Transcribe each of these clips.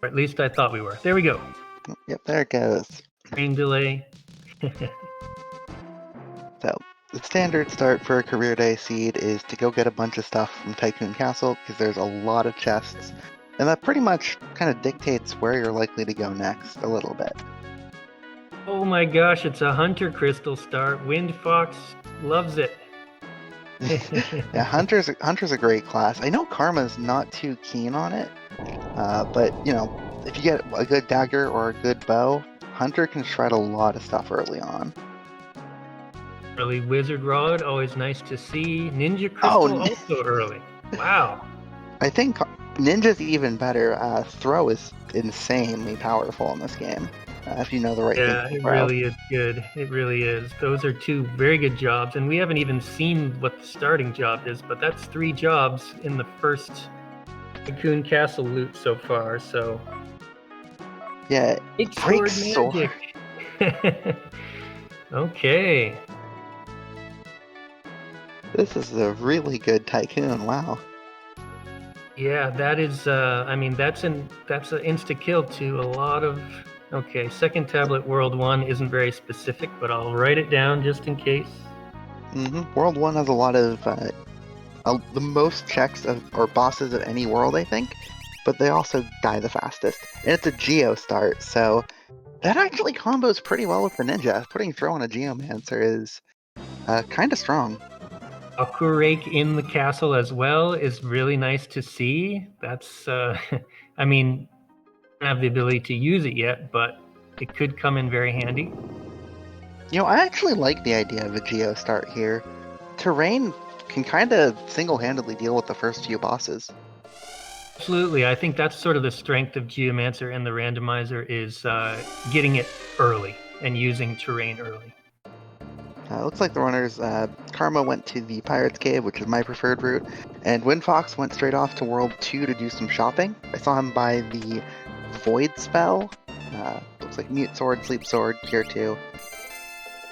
Or at least I thought we were. There we go. Yep, there it goes. Train delay. So, the standard start for a career day seed is to go get a bunch of stuff from Tycoon Castle, because there's a lot of chests, and that pretty much kind of dictates where you're likely to go next a little bit. Oh my gosh, it's a Hunter Crystal start. WindFox loves it. Yeah, Hunter's a great class. I know Karma's not too keen on it, but you know, if you get a good dagger or a good bow, Hunter can shred a lot of stuff early on. Early Wizard Rod, always nice to see. Ninja Crystal also early. Wow. I think Ninja's even better. Throw is insanely powerful in this game, if you know the right thing. Yeah, it really is good. It really is. Those are two very good jobs, and we haven't even seen what the starting job is, but that's 3 jobs in the first Tycoon Castle loot so far, so... Yeah, Break sword magic. Okay. This is a really good Tycoon, wow. Yeah, that is, I mean, that's an insta-kill to a lot of... Okay, second tablet World 1 isn't very specific, but I'll write it down just in case. World 1 has a lot of, the most checks or bosses of any world, I think, but they also die the fastest. And it's a Geo start, so that actually combos pretty well with the Ninja. Putting Throw on a Geomancer is kind of strong. Akurake in the castle as well is really nice to see. That's, I mean, I don't have the ability to use it yet, but it could come in very handy. You know, I actually like the idea of a Geo start here. Terrain can kind of single-handedly deal with the first few bosses. Absolutely. I think that's sort of the strength of Geomancer and the randomizer is getting it early and using terrain early. Looks like the runners, Karma went to the Pirate's Cave, which is my preferred route, and WindFox went straight off to World 2 to do some shopping. I saw him buy the Void spell. Looks like Mute Sword, Sleep Sword, Cure 2.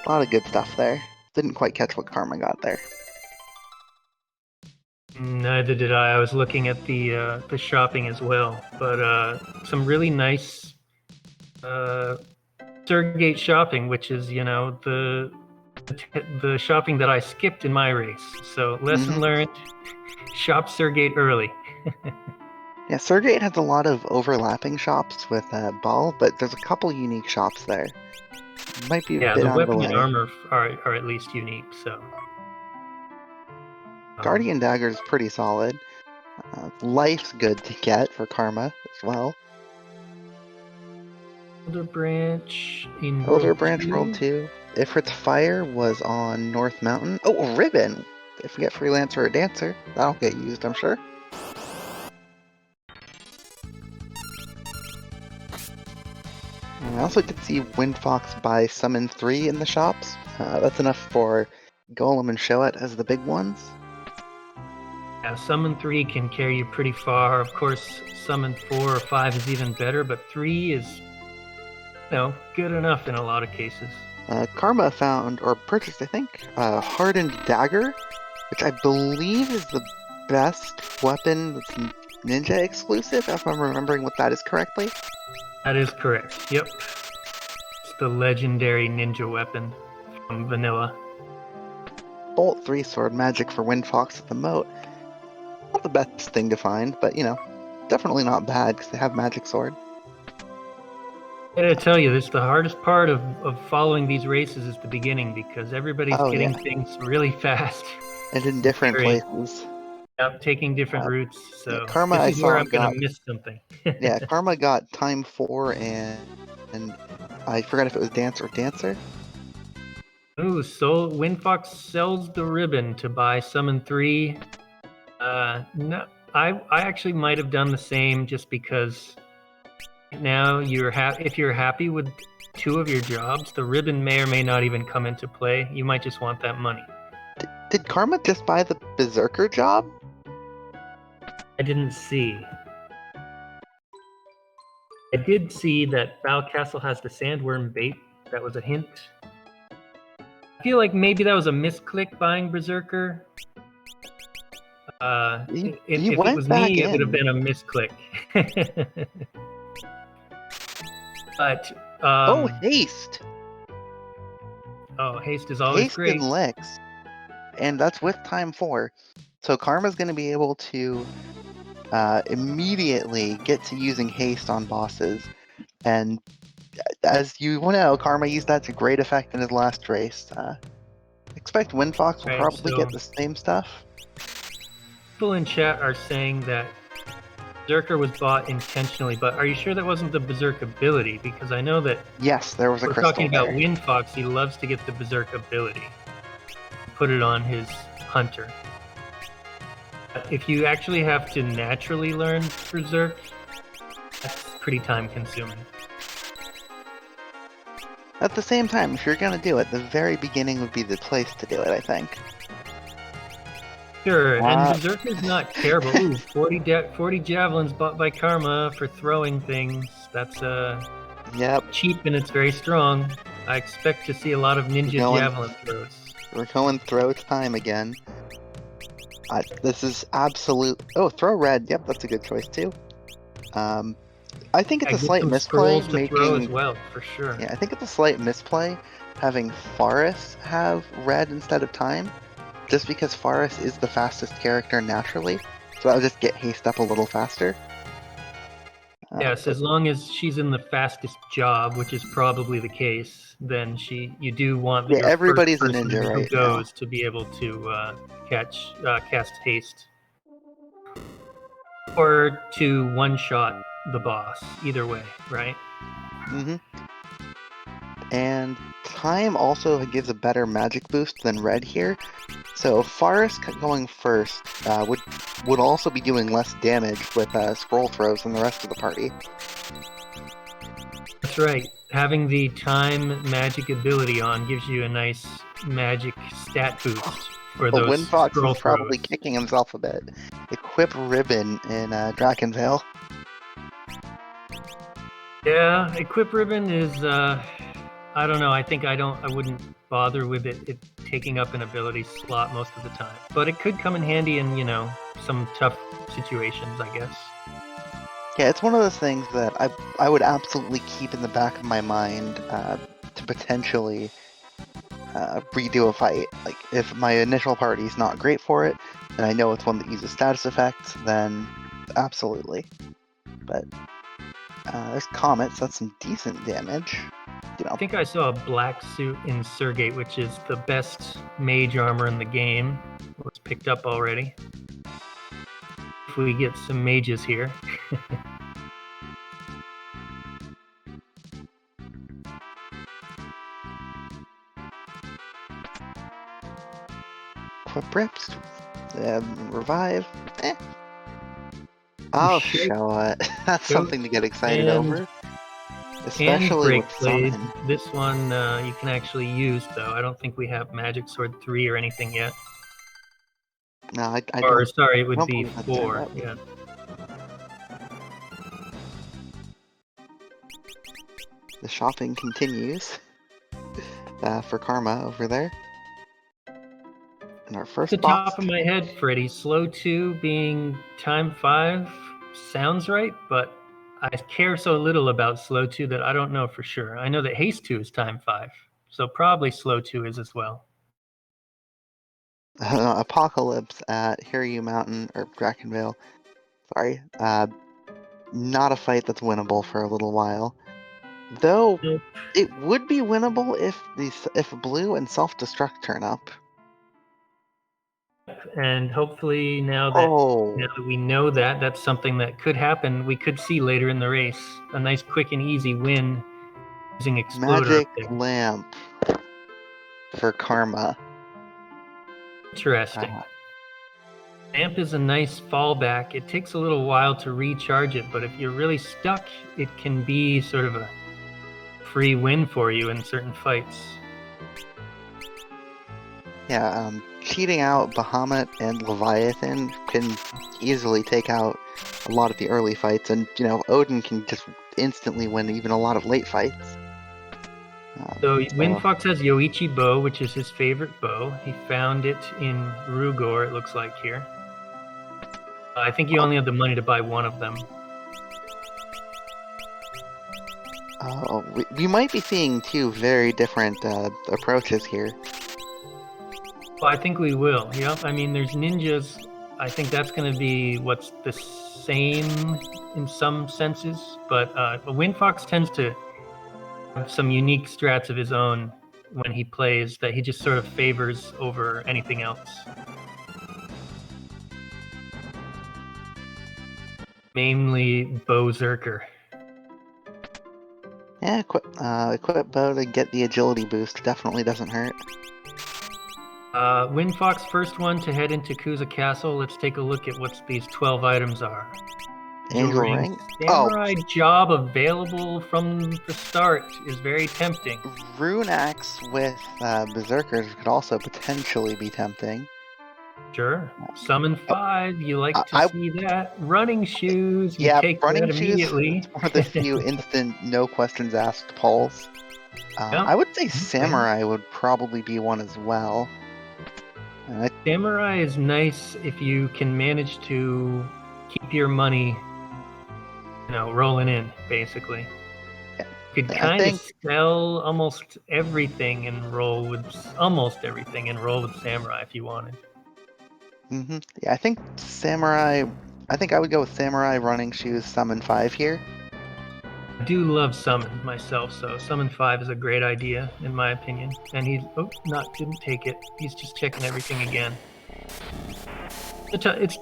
A lot of good stuff there. Didn't quite catch what Karma got there. Neither did I. I was looking at the shopping as well, but some really nice Surgate shopping, which is, you know, the shopping that I skipped in my race. So lesson learned: shop Surgate early. Yeah, Surgate has a lot of overlapping shops with Ball, but there's a couple unique shops there. Might be a bit the out of the weapon way. and armor are at least unique. So Guardian Dagger is pretty solid. Life's good to get for Karma as well. Elder Branch in Elder Branch World 2. Ifrit's Fire was on North Mountain. Oh, a ribbon! If we get Freelancer or Dancer, that'll get used, I'm sure. I also did see WindFox buy Summon 3 in the shops. That's enough for Golem and Shoat as the big ones. Yeah, Summon 3 can carry you pretty far. Of course, Summon 4 or 5 is even better, but 3 is, you know, good enough in a lot of cases. Karma found, or purchased, I think, a Hardened Dagger, which I believe is the best weapon that's Ninja exclusive, if I'm remembering what that is correctly. That is correct, yep. It's the legendary ninja weapon from Vanilla. Bolt 3 sword magic for WindFox at the moat. Not the best thing to find, but, you know, definitely not bad, because they have magic sword. I gotta tell you, this is the hardest part of following these races is the beginning, because everybody's getting things really fast. And in different places. Yep, taking different routes, so Karma, this is where I'm gonna miss something. Yeah, Karma got time 4 and I forgot if it was Dance or Dancer. Ooh, so WindFox sells the ribbon to buy Summon 3. No, I actually might have done the same, just because now if you're happy with 2 of your jobs, the ribbon may or may not even come into play. You might just want that money. Did Karma just buy the Berserker job? I didn't see. I did see that Val Castle has the sandworm bait. That was a hint. I feel like maybe that was a misclick buying Berserker. If it was me, it would have been a misclick. But haste! haste is always Haste great. and licks. And that's with time 4. So Karma's going to be able to immediately get to using haste on bosses. And as you know, Karma used that to great effect in his last race. Expect WindFox will Right, probably so get the same stuff. people in chat are saying that Berserker was bought intentionally, but are you sure that wasn't the Berserk ability? Because I know that Yes, there was a we're crystal talking there. about WindFox. He loves to get the Berserk ability, put it on his hunter. But if you actually have to naturally learn Berserk, that's pretty time consuming. At the same time, if you're going to do it, the very beginning would be the place to do it, I think. Sure, and Berserker's not terrible. Ooh, 40 javelins bought by Karma for throwing things. That's cheap and it's very strong. I expect to see a lot of ninja javelin throws. We're going throw time again. This is absolute... Oh, throw red. Yep, that's a good choice too. I think it's a slight misplay making... throw as well, for sure. Yeah, I think it's a slight misplay having Forest have red instead of time. Just because Forest is the fastest character naturally, so that would just get haste up a little faster. Yes, as long as she's in the fastest job, which is probably the case, then you do want your everybody's first a ninja person right who goes now to be able to cast haste, or to one-shot the boss. Either way, right? Mm-hmm. And time also gives a better magic boost than red here. So Forest going first would also be doing less damage with scroll throws than the rest of the party. That's right. Having the time magic ability on gives you a nice magic stat boost for those WindFox scroll is probably throws. kicking himself a bit. Equip Ribbon in Drakenvale. Yeah, Equip Ribbon is I don't know. I think I wouldn't bother with it taking up an ability slot most of the time. But it could come in handy in, some tough situations, I guess. Yeah, it's one of those things that I would absolutely keep in the back of my mind to potentially redo a fight. Like, if my initial party's not great for it, and I know it's one that uses status effects, then absolutely. But there's Comets, that's some decent damage. I think I saw a black suit in Surgate, which is the best mage armor in the game. It was picked up already. If we get some mages here. Equip Rips, Revive, I'll show it. That's something to get excited over. Especially with Summon. This one you can actually use, though. I don't think we have Magic Sword 3 or anything yet. No, I don't. Or, sorry, it would be 4. Yeah. The shopping continues for Karma over there. And our first At the top of my head, Freddy, slow 2 being time 5 sounds right, but I care so little about slow 2 that I don't know for sure. I know that haste 2 is time 5, so probably slow 2 is as well. Apocalypse at Hiryu Mountain, or Drakenvale. Sorry. Not a fight that's winnable for a little while. Though, it would be winnable if Blue and Self-Destruct turn up. And hopefully now that we know that, that's something that could happen. We could see later in the race a nice quick and easy win using Exploder. Magic Lamp for Karma. Interesting. Lamp is a nice fallback. It takes a little while to recharge it, but if you're really stuck, it can be sort of a free win for you in certain fights. Yeah, cheating out Bahamut and Leviathan can easily take out a lot of the early fights, and Odin can just instantly win even a lot of late fights. So WindFox has Yoichi bow, which is his favorite bow. He found it in Rugor, it looks like here. I think you only have the money to buy one of them. We might be seeing two very different approaches here. Well, I think we will. Yep. I mean, there's ninjas. I think that's going to be what's the same in some senses, but WindFox tends to have some unique strats of his own when he plays that he just sort of favors over anything else. Mainly Berserker. Yeah, equip bow to get the agility boost definitely doesn't hurt. WindFox, first one to head into Kuza Castle. Let's take a look at what these 12 items are. Angel Ring. Samurai job available from the start is very tempting. Rune Axe with Berserkers could also potentially be tempting. Sure. Summon 5. You like to see that. Running shoes. You take running that shoes. immediately. One of the few instant, no questions asked pulls. Yep. I would say Samurai would probably be one as well. Samurai is nice if you can manage to keep your money, rolling in, basically. Yeah. You could kind of sell almost everything and roll with Samurai if you wanted. Mm-hmm. Yeah, I think Samurai. I think I would go with Samurai, Running Shoes, Summon 5 here. I do love Summon myself, so Summon 5 is a great idea, in my opinion. And he didn't take it. He's just checking everything again.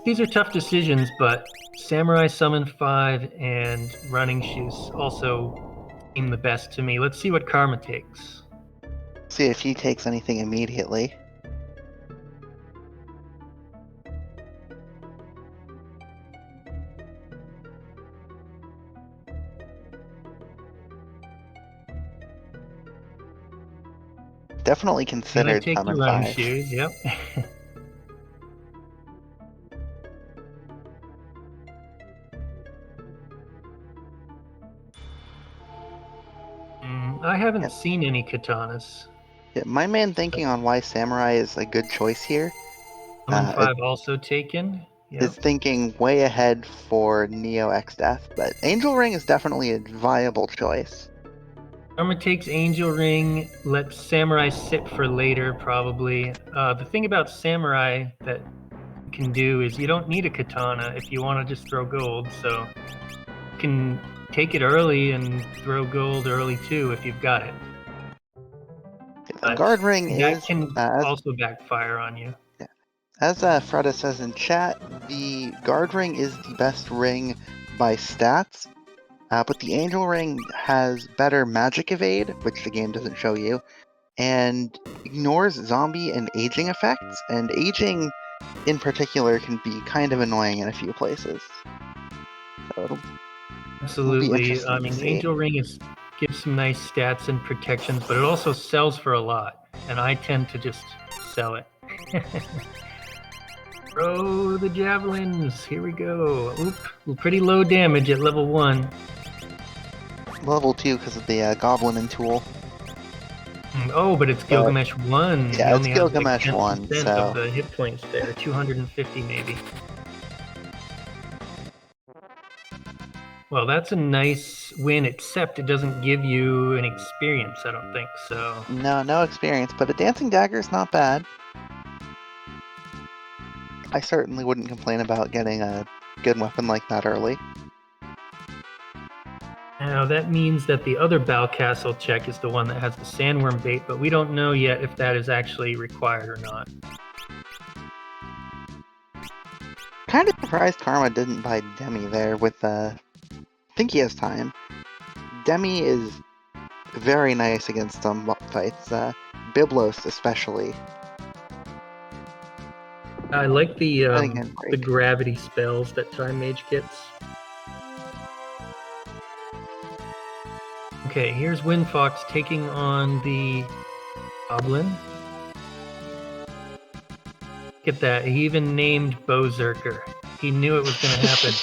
These are tough decisions, but Samurai, Summon 5, and Running Shoes also seem the best to me. Let's see what Karma takes. See if he takes anything immediately. Definitely considered take Summon your Running 5. Shoes, yep. I haven't seen any katanas. Yeah, my main thinking on why Samurai is a good choice here. Summon 5 also taken. Yep. Is thinking way ahead for Neo X Death, but Angel Ring is definitely a viable choice. Karma takes Angel Ring, lets Samurai sit for later, probably. The thing about Samurai that you can do is you don't need a katana if you want to just throw gold, so you can take it early and throw gold early too if you've got it. The Guard Ring can also backfire on you. Yeah. As Freda says in chat, the Guard Ring is the best ring by stats. But the Angel Ring has better magic evade, which the game doesn't show you, and ignores zombie and aging effects, and aging in particular can be kind of annoying in a few places. So absolutely. I mean, Angel Ring gives some nice stats and protections, but it also sells for a lot, and I tend to just sell it. Throw the javelins. Here we go. Oop, pretty low damage at level 1. Level 2 because of the Goblin and Tool. Oh, but it's Gilgamesh 1. Yeah, it's Gilgamesh 1, so... of the hit points there, 250 maybe. Well, that's a nice win, except it doesn't give you an experience, I don't think, so... No experience, but a Dancing Dagger is not bad. I certainly wouldn't complain about getting a good weapon like that early. Now, that means that the other Bow Castle check is the one that has the sandworm bait, but we don't know yet if that is actually required or not. Kind of surprised Karma didn't buy Demi there with, I think he has time. Demi is very nice against some fights, Biblos especially. I like the gravity spells that Time Mage gets. Okay, here's WindFox taking on the Goblin. Look at that, he even named Berserker. He knew it was going to happen.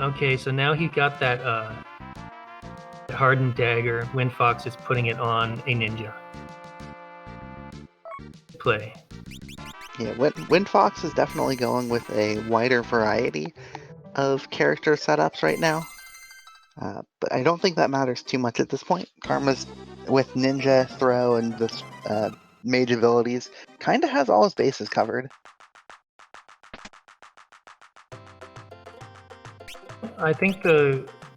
Okay, so now he got that hardened dagger. WindFox is putting it on a ninja. Play. Yeah, WindFox is definitely going with a wider variety of character setups right now. But I don't think that matters too much at this point. Karma's, with Ninja, Throw, and this mage abilities, kind of has all his bases covered. I think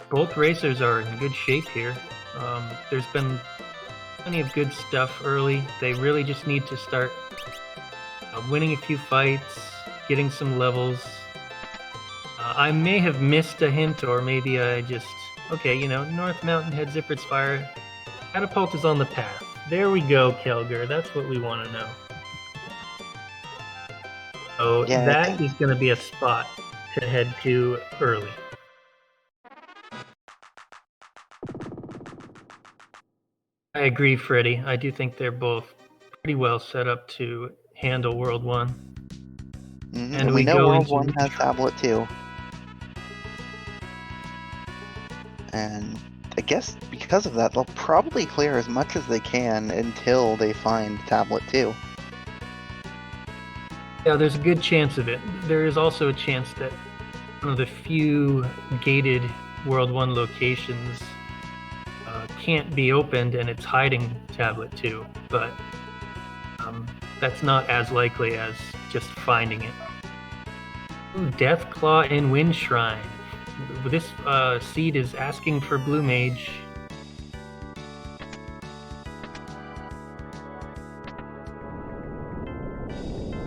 both racers are in good shape here. There's been plenty of good stuff early. They really just need to start winning a few fights, getting some levels. I may have missed a hint, or maybe I just... Okay, North Mountain Head Zipper's Fire. Catapult is on the path. There we go, Kelger. That's what we want to know. So Yeah, that is going to be a spot to head to early. I agree, Freddie. I do think they're both pretty well set up to handle World 1. mm-hmm. And we know go World into 1 has Tablet 2. And I guess because of that, they'll probably clear as much as they can until they find Tablet 2. Yeah, there's a good chance of it. There is also a chance that one of the few gated World 1 locations can't be opened and it's hiding Tablet 2, but that's not as likely as just finding it. Ooh, Deathclaw and Wind Shrine. This seed is asking for Blue Mage.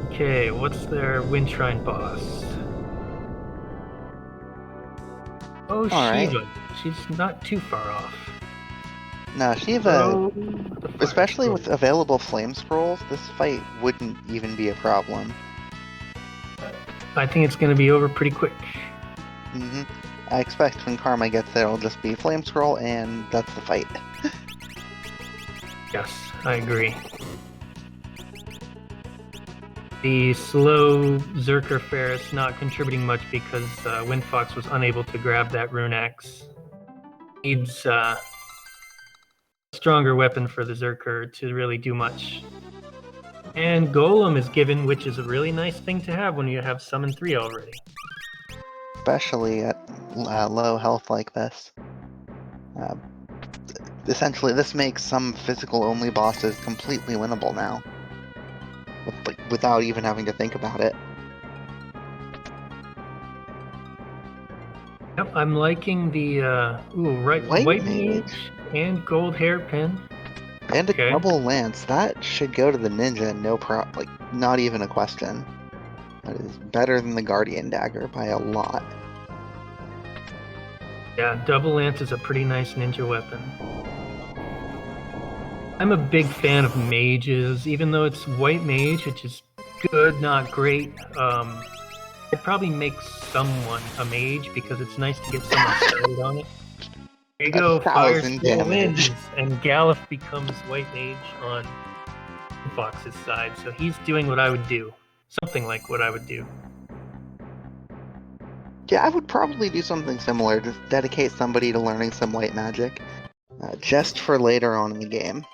Okay, what's their Wind Shrine boss? Oh, Alright. Shiva. She's not too far off. No, Shiva, especially with available flame scrolls, this fight wouldn't even be a problem. I think it's going to be over pretty quick. Mm-hmm. I expect when Karma gets there, it'll just be flame scroll, and that's the fight. Yes, I agree. The slow Zerker Ferris not contributing much because WindFox was unable to grab that rune axe. Needs a stronger weapon for the Zerker to really do much. And Golem is given, which is a really nice thing to have when you have Summon 3 already. Especially at low health like this. Essentially, this makes some physical-only bosses completely winnable now. Without even having to think about it. Yep, I'm liking the White Mage and Gold Hairpin. And a double lance. That should go to the ninja, not even a question. That is better than the Guardian Dagger by a lot. Yeah, double lance is a pretty nice ninja weapon. I'm a big fan of mages, even though it's White Mage, which is good, not great. I'd probably make someone a mage because it's nice to get someone started on it. There you go, Fire Spirit wins, and Galuf becomes White Mage on Fox's side, so he's doing what I would do. Something like what I would do. Yeah, I would probably do something similar, just dedicate somebody to learning some white magic, just for later on in the game.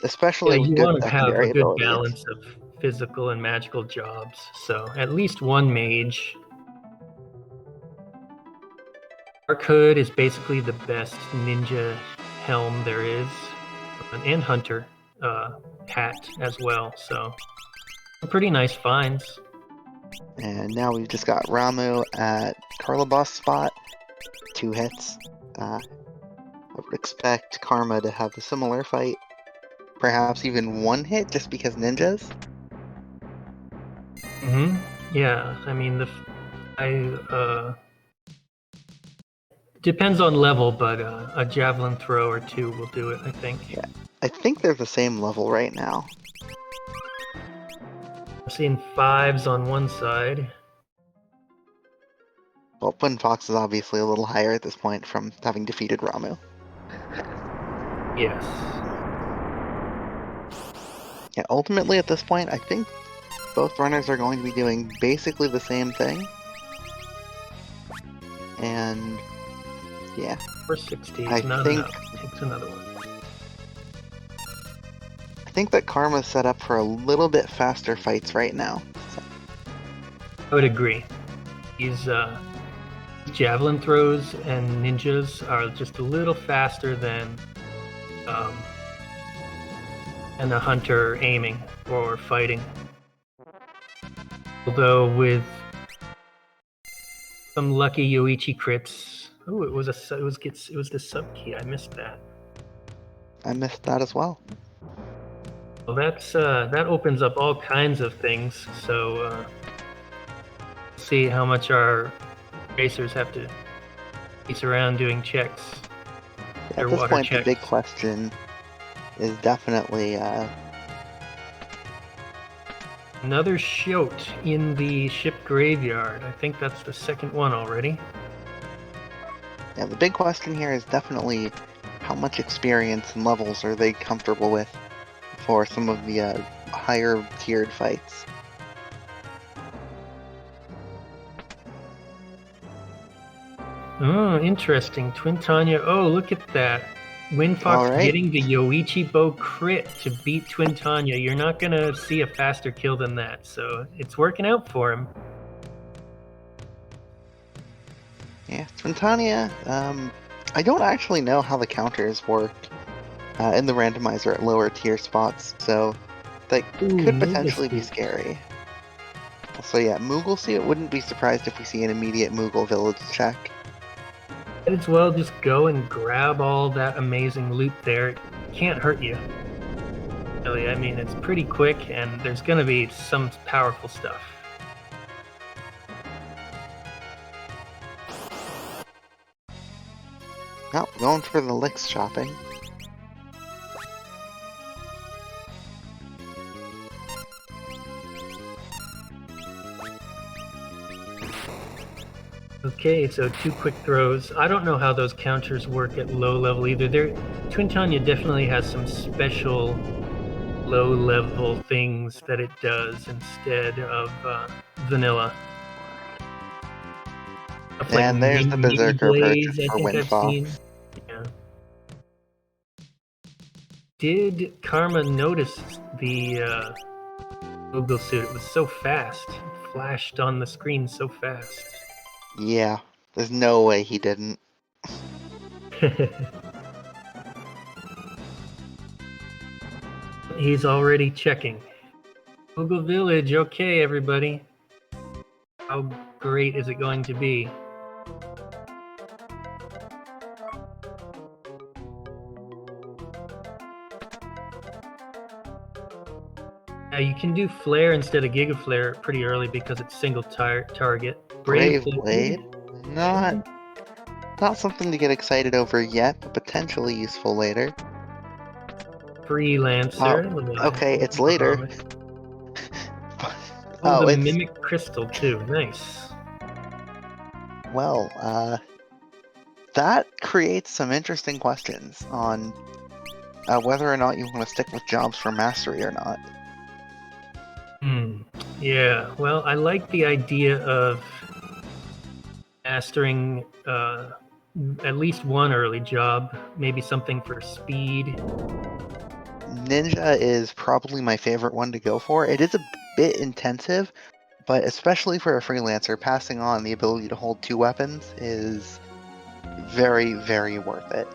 Especially with good secondary abilities. You want to have a good balance of physical and magical jobs, so at least one mage. Dark Hood is basically the best ninja helm there is, and hunter hat as well, so pretty nice finds. And now we've just got Ramu at Carla boss spot, 2 hits. I would expect Karma to have a similar fight, perhaps even 1 hit just because ninjas. Yeah, I mean depends on level, but a javelin throw or 2 will do it, I think. Yeah, I think they're the same level right now. I'm seeing 5s on one side. Well, WindFox is obviously a little higher at this point from having defeated Ramu. Yes. Yeah, ultimately at this point, I think both runners are going to be doing basically the same thing. And yeah. 460 I is not think enough. Takes another one. I I think that Karma's set up for a little bit faster fights right now. I would agree. These javelin throws and ninjas are just a little faster than and a hunter aiming or fighting. Although with some lucky Yoichi crits, oh, it was the sub key. I missed that. I missed that as well. Well, that opens up all kinds of things. So see how much our racers have to piece around doing checks. At this point, the big question is definitely another shote in the ship graveyard. I think that's the second one already. Yeah, the big question here is definitely how much experience and levels are they comfortable with for some of the higher tiered fights. Oh, interesting. Twin Tanya. Oh, look at that. WindFox getting the Yoichi Bow crit to beat Twin Tanya. You're not going to see a faster kill than that, so it's working out for him. Yeah, Twin Tanya, I don't actually know how the counters work in the randomizer at lower tier spots, so that could potentially be scary. So yeah, Moogle Suit, wouldn't be surprised if we see an immediate Moogle Village check. Might as well just go and grab all that amazing loot there. It can't hurt you. Really, I mean, it's pretty quick, and there's going to be some powerful stuff. Oh, going for the licks shopping. Okay, so 2 quick throws. I don't know how those counters work at low level either. Twin Tanya definitely has some special low level things that it does instead of vanilla. Stuff And like there's the Berserker purchase for WindFox. Yeah. Did Karma notice the Google suit? It was so fast. It flashed on the screen so fast. Yeah, there's no way he didn't. He's already checking. Google Village, okay, everybody. How great is it going to be? You can do Flare instead of Giga Flare pretty early because it's single target. Brave Blade? Not something to get excited over yet, but potentially useful later. Freelancer. Okay, it's later. Oh, the Mimic Crystal too. Nice. Well, that creates some interesting questions on whether or not you want to stick with jobs for mastery or not. Yeah, well, I like the idea of mastering at least one early job, maybe something for speed. Ninja is probably my favorite one to go for. It is a bit intensive, but especially for a freelancer, passing on the ability to hold 2 weapons is very, very worth it.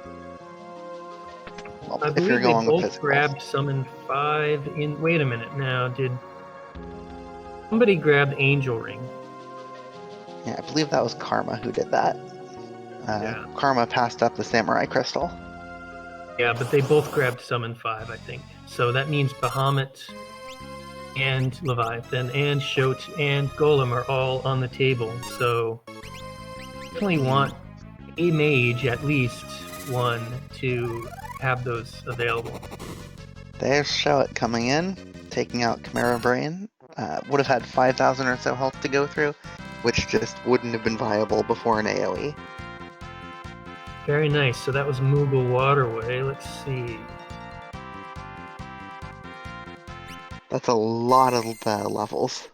Well, I believe they both grabbed Summon 5 in... Wait a minute now, did... Somebody grabbed Angel Ring. Yeah, I believe that was Karma who did that. Yeah. Karma passed up the Samurai Crystal. Yeah, but they both grabbed Summon 5, I think. So that means Bahamut and Leviathan and Shote and Golem are all on the table. So definitely want a mage, at least one, to have those available. There's Shote coming in, taking out Chimera Brain. Would have had 5,000 or so health to go through, which just wouldn't have been viable before an AoE. Very nice. So that was Moogle Waterway. Let's see. That's a lot of levels.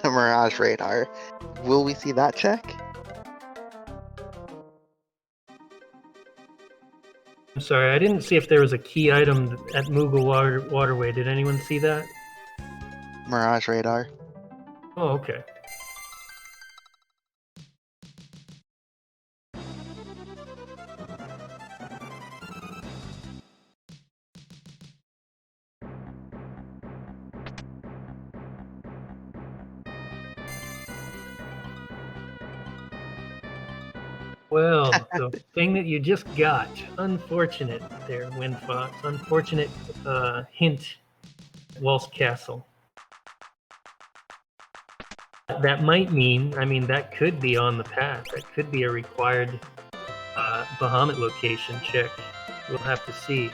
Mirage Radar. Will we see that check? I'm sorry, I didn't see if there was a key item at Moogle Waterway. Did anyone see that? Mirage radar. Oh, okay. Well, the thing that you just got. Unfortunate there, WindFox. Unfortunate hint at Walt's Castle. That might mean, I mean, that could be on the path. That could be a required Bahamut location check. We'll have to see.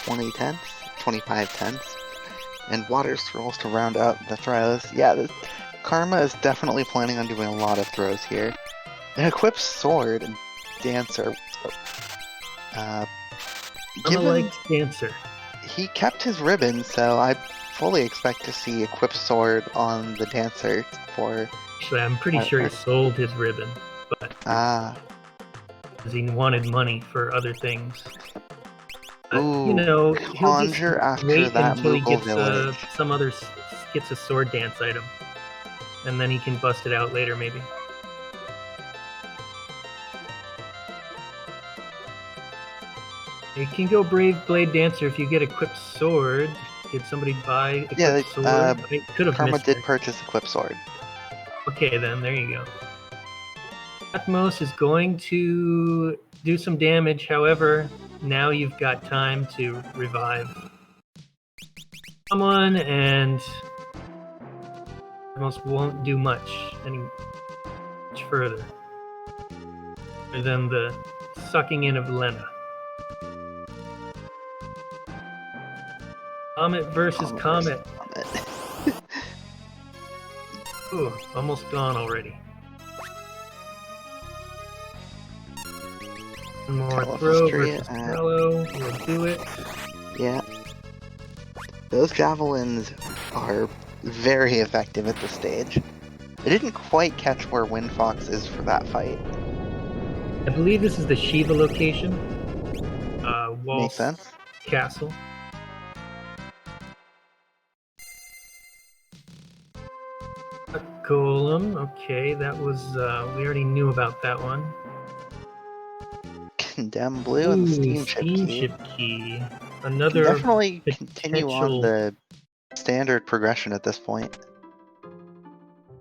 $20 $25 and water scrolls to round out the throws. Yeah, Karma is definitely planning on doing a lot of throws here. An equipped sword and dancer. Given like dancer, he kept his ribbon, so I fully expect to see equipped sword on the dancer for. Actually, I'm pretty sure he sold his ribbon, but because he wanted money for other things. Ooh, you know, conjure after that until he Moogle village. gets a sword dance item, and then he can bust it out later, maybe. You can go Brave Blade Dancer if you get equipped sword. Did somebody buy equipped sword? I could have Karma missed did it. purchase equipped sword. Okay, then there you go. Atmos is going to do some damage. However, now you've got time to revive someone, and Atmos won't do much further than the sucking in of Lena. Comet versus Comet. Ooh, almost gone already. One more throw versus Mallow. We'll do it. Yeah. Those javelins are very effective at this stage. I didn't quite catch where WindFox is for that fight. I believe this is the Shiva location. Walt's Castle. Golem. Okay, that was we already knew about that one. Condemn Blue and the Steamship Key. Another definitely continue on the standard progression at this point.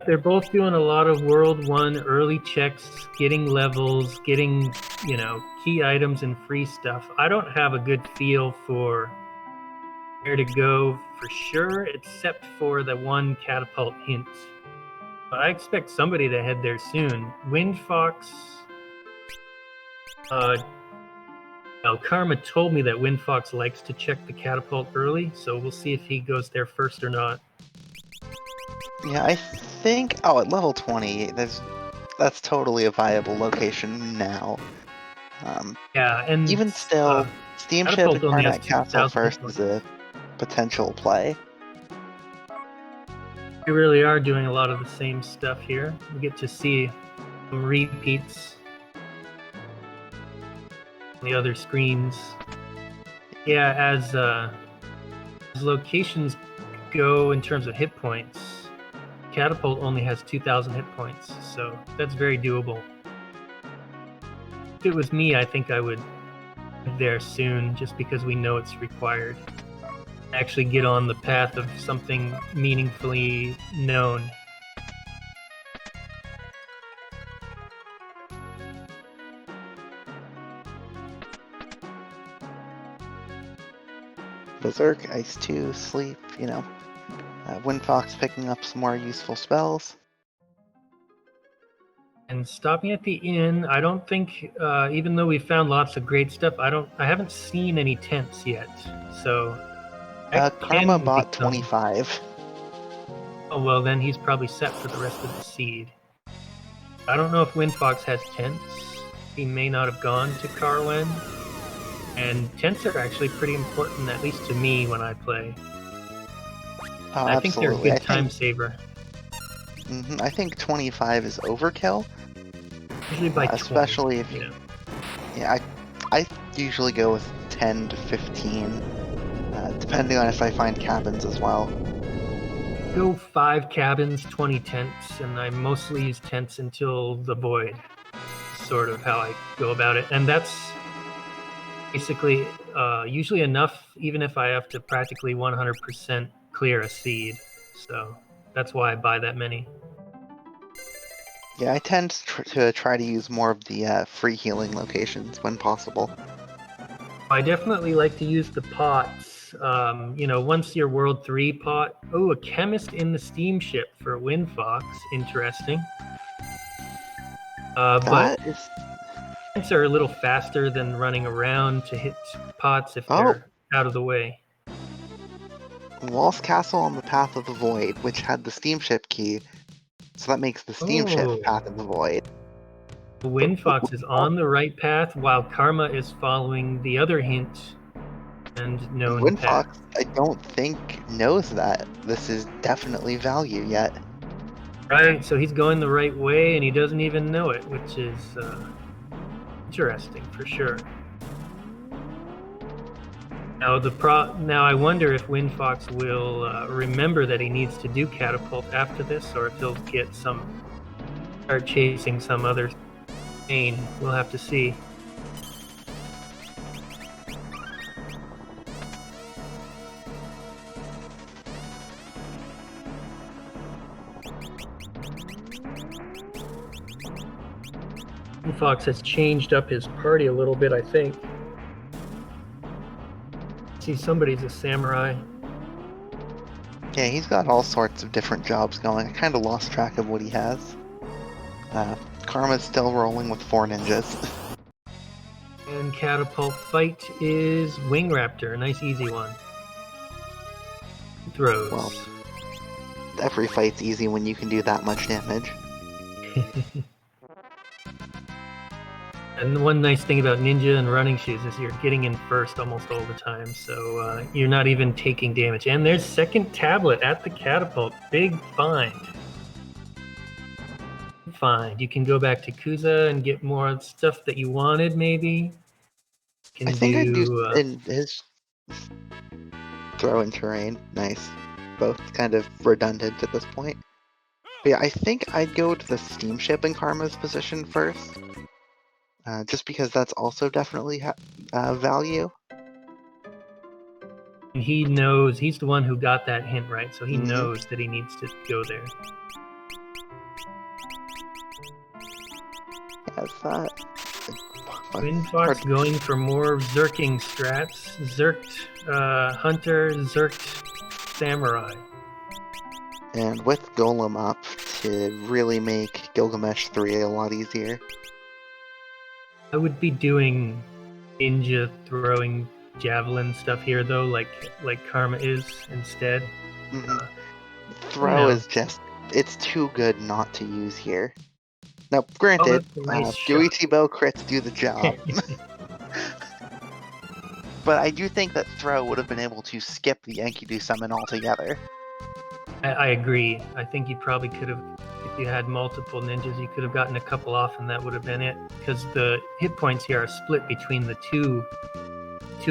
They're both doing a lot of World 1 early checks, getting levels, getting, you know, key items and free stuff. I don't have a good feel for where to go for sure, except for the one catapult hint. But I expect somebody to head there soon. WindFox. Karma told me that WindFox likes to check the catapult early, so we'll see if he goes there first or not. Yeah, I think. Oh, at level 20, that's totally a viable location now. Yeah, and even still, Steamship and Garnet Castle first is a potential play. We really are doing a lot of the same stuff here. We get to see some repeats on the other screens. Yeah, as locations go in terms of hit points, Catapult only has 2,000 hit points, so that's very doable. If it was me, I think I would head there soon, just because we know it's required. Actually get on the path of something meaningfully known. Berserk, Ice 2, Sleep, you know. WindFox picking up some more useful spells. And stopping at the inn, I don't think, even though we found lots of great stuff, I haven't seen any tents yet, so... Karma bought 25. Oh, well, then he's probably set for the rest of the seed. I don't know if WindFox has tents. He may not have gone to Carwen. And tents are actually pretty important, at least to me, when I play. Oh, I think they're a good time saver. I think 25 is overkill. Usually by 20. Especially if Yeah. Yeah, I usually go with 10 to 15, depending on if I find cabins as well. Go 5 cabins, 20 tents, and I mostly use tents until the void. Sort of how I go about it, and that's basically usually enough, even if I have to practically 100% clear a seed. So that's why I buy that many. Yeah, I tend to try to use more of the free healing locations when possible. I definitely like to use the pots. Once your World 3 pot. Oh, a chemist in the steamship for WindFox. Interesting. But That is... plants are a little faster than running around to hit pots if Oh, they're out of the way. Lost Castle on the Path of the Void, which had the steamship key, so that makes the steamship Oh, Path of the Void. WindFox is on the right path while Karma is following the other hint and And known WindFox, path. I don't think, knows that this is definitely value yet. Right, so he's going the right way and he doesn't even know it, which is interesting for sure. Now I wonder if WindFox will remember that he needs to do catapult after this, or if he'll start chasing some other thing. We'll have to see. WindFox has changed up his party a little bit, I think. See, somebody's a samurai. Yeah, he's got all sorts of different jobs going. I kind of lost track of what he has. Karma's still rolling with 4 ninjas. And catapult fight is Wing Raptor, a nice easy one. Throws. Well, every fight's easy when you can do that much damage. And one nice thing about ninja and running shoes is you're getting in first almost all the time, so you're not even taking damage. And there's second tablet at the catapult. Big find. You can go back to Kuza and get more stuff that you wanted, maybe. I think I'd do in his throw and terrain. Nice. Both kind of redundant at this point. But yeah, I think I'd go to the steamship in Karma's position first. Just because that's also definitely value. And he knows, he's the one who got that hint, right? So he Mhm. knows that he needs to go there. Yeah, it's that. WindFox going for more Zerking strats. Zerked Hunter, Zerked Samurai. And with Golem up to really make Gilgamesh 3 a lot easier. I would be doing ninja throwing javelin stuff here though, like Karma is instead. Throw is just, it's too good not to use here. Now, Oh, granted, that's a nice Gooey Bow crits do the job. But I do think that Throw would have been able to skip the Enkidu summon altogether. I agree. I think you probably could have, if you had multiple ninjas, you could have gotten a couple off and that would have been it. Because the hit points here are split between the two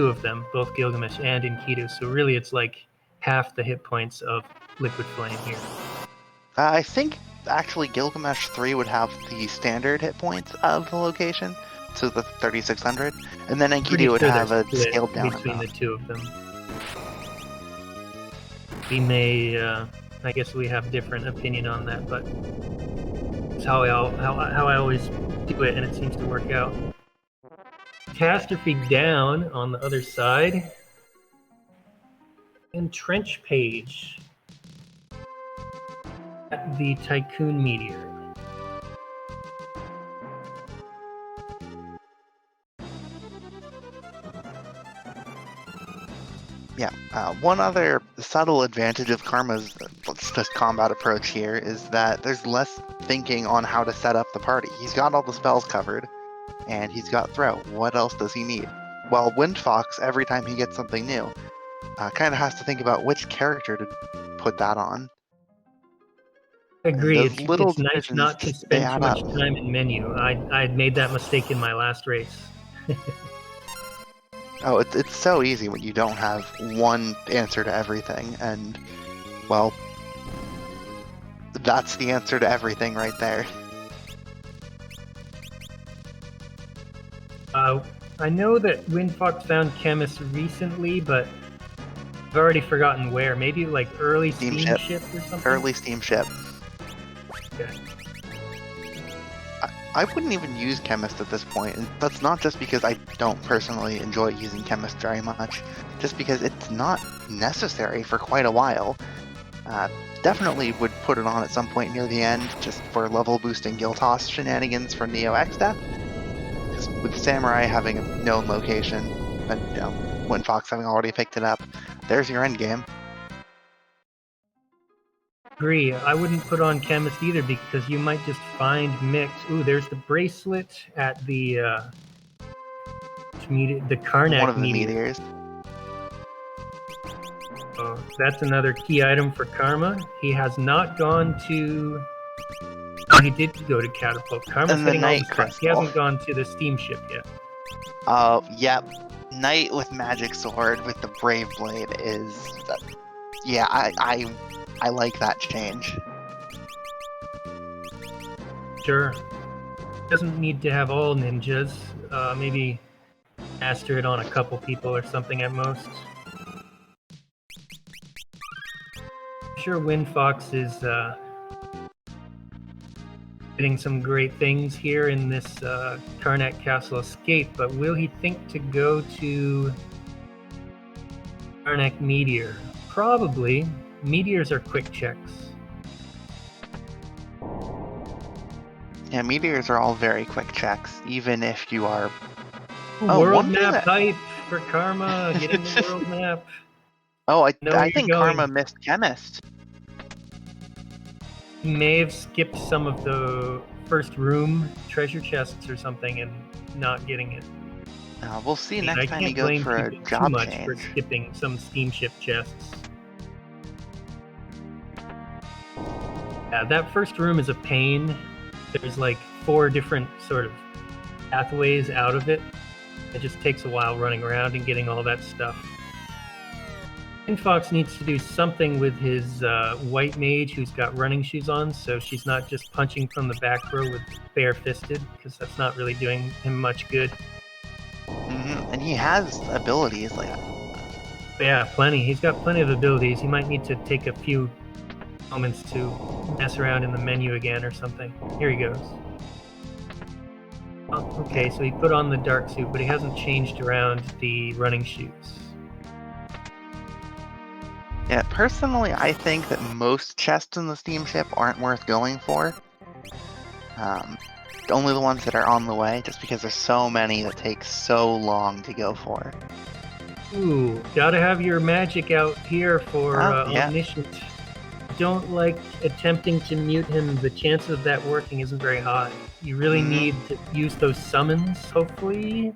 of them, both Gilgamesh and Enkidu. So really it's like half the hit points of Liquid Flame here. I think actually Gilgamesh 3 would have the standard hit points of the location, so the 3600, and then Enkidu would have a scaled down between amount. the two of them. We may, I guess we have different opinion on that, but it's how I always do it, and it seems to work out. Catastrophe down on the other side. And Trench Page at the Tycoon Meteor. Yeah, one other subtle advantage of Karma's just combat approach here is that there's less thinking on how to set up the party. He's got all the spells covered, and he's got Throw. What else does he need? Well, WindFox, every time he gets something new, kind of has to think about which character to put that on. And Agree. those little It's nice decisions, not to they spend too add much up. time in menu. I made that mistake in my last race. Oh, it's so easy when you don't have one answer to everything, and, well, that's the answer to everything right there. I know that WindFox found chemists recently, but I've already forgotten where. Maybe like early steamship or something? Early steamship. Okay. I wouldn't even use chemist at this point, and that's not just because I don't personally enjoy using chemist very much, just because it's not necessary for quite a while. Definitely would put it on at some point near the end, just for level boosting guild toss shenanigans for Neo X death. Because with Samurai having a known location, and WindFox having already picked it up, there's your end game. Agree. I wouldn't put on chemist either because you might just find mix. Ooh, there's the bracelet at the Karnak One of the meteor. meteors. So that's another key item for Karma. He has not gone to. Oh, he did go to Catapult. Karma's And the hitting all the Night spots. He Crystal. hasn't gone to the steamship yet. Yep. Knight with Magic Sword with the Brave Blade is... yeah, I like that change. Sure. Doesn't need to have all ninjas. Maybe master it on a couple people or something at most. I'm sure WindFox is getting some great things here in this Karnak Castle escape, but will he think to go to Karnak Meteor? Probably. Meteors are quick checks. Yeah, meteors are all very quick checks, even if you are... World map hype for Karma, getting the world map. Oh, I Know where think you're going. Karma missed Chemist. He may have skipped some of the first room treasure chests or something and not getting it. We'll see next time he can't goes blame for a people too job much change. for skipping some steamship chests. Yeah, that first room is a pain. There's like 4 different sort of pathways out of it. It just takes a while running around and getting all that stuff. WindFox needs to do something with his white mage who's got running shoes on, so she's not just punching from the back row with bare-fisted, because that's not really doing him much good. And he has abilities like that. Yeah, plenty. He's got plenty of abilities. He might need to take a few moments to mess around in the menu again or something. Here he goes. Oh, okay, so he put on the dark suit, but he hasn't changed around the running shoes. Yeah, personally, I think that most chests in the steamship aren't worth going for. Only the ones that are on the way, just because there's so many that take so long to go for. Ooh, gotta have your magic out here for Omniscient. Don't like attempting to mute him. The chance of that working isn't very high. You really need to use those summons, hopefully.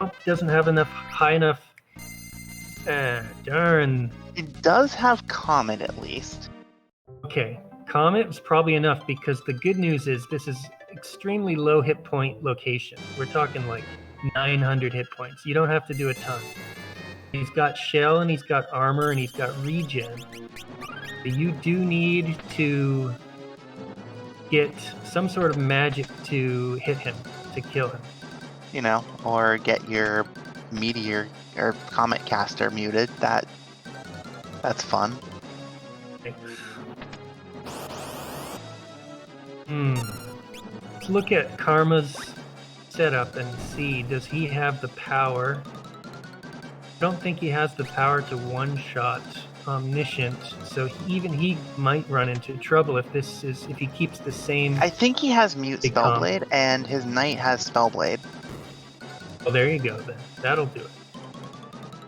Oh, doesn't have enough high enough. Darn. It does have Comet at least. Okay, Comet was probably enough because the good news is this is extremely low hit point location. We're talking like 900 hit points. You don't have to do a ton. He's got shell and he's got armor and he's got regen. But you do need to get some sort of magic to hit him, to kill him. You know, or get your meteor or comet caster muted. That's fun. Let's look at Karma's setup and see, does he have the power? I don't think he has the power to one-shot Omniscient, so even he might run into trouble if he keeps the same. I think he has Mute Spellblade, and his Knight has Spellblade. Well, there you go then. That'll do it.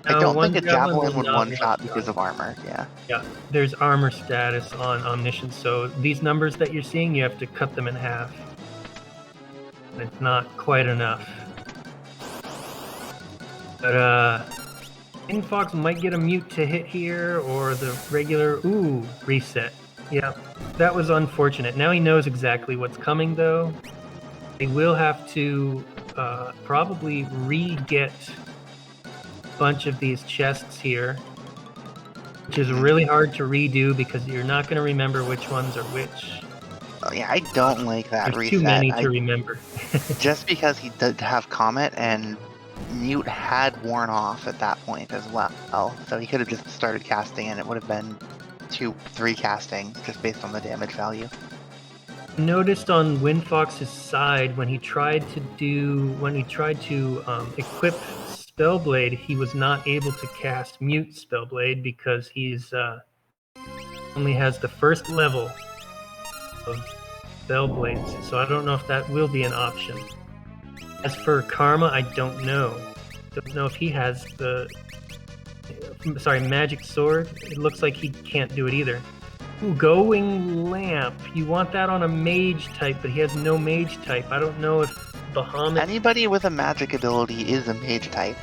I don't think a Javelin would one-shot because of armor, yeah. Yeah, there's armor status on Omniscient, so these numbers that you're seeing, you have to cut them in half. And it's not quite enough. But, WindFox might get a mute to hit here, or the regular, reset. Yeah, that was unfortunate. Now he knows exactly what's coming, though. They will have to probably re-get a bunch of these chests here, which is really hard to redo because you're not going to remember which ones are which. Oh, yeah, I don't like that There's reset. too many to remember. Just because he did have Comet and Mute had worn off at that point as well. So he could have just started casting and it would have been 2-3 castings just based on the damage value. Noticed on WindFox's side when he tried to equip Spellblade, he was not able to cast Mute Spellblade because he's only has the first level of Spellblades. So I don't know if that will be an option. As for Karma, I don't know. Don't know if he has the Magic Sword. It looks like he can't do it either. Ooh, Going Lamp. You want that on a mage type, but he has no mage type. I don't know if Bahamut... Anybody with a magic ability is a mage type.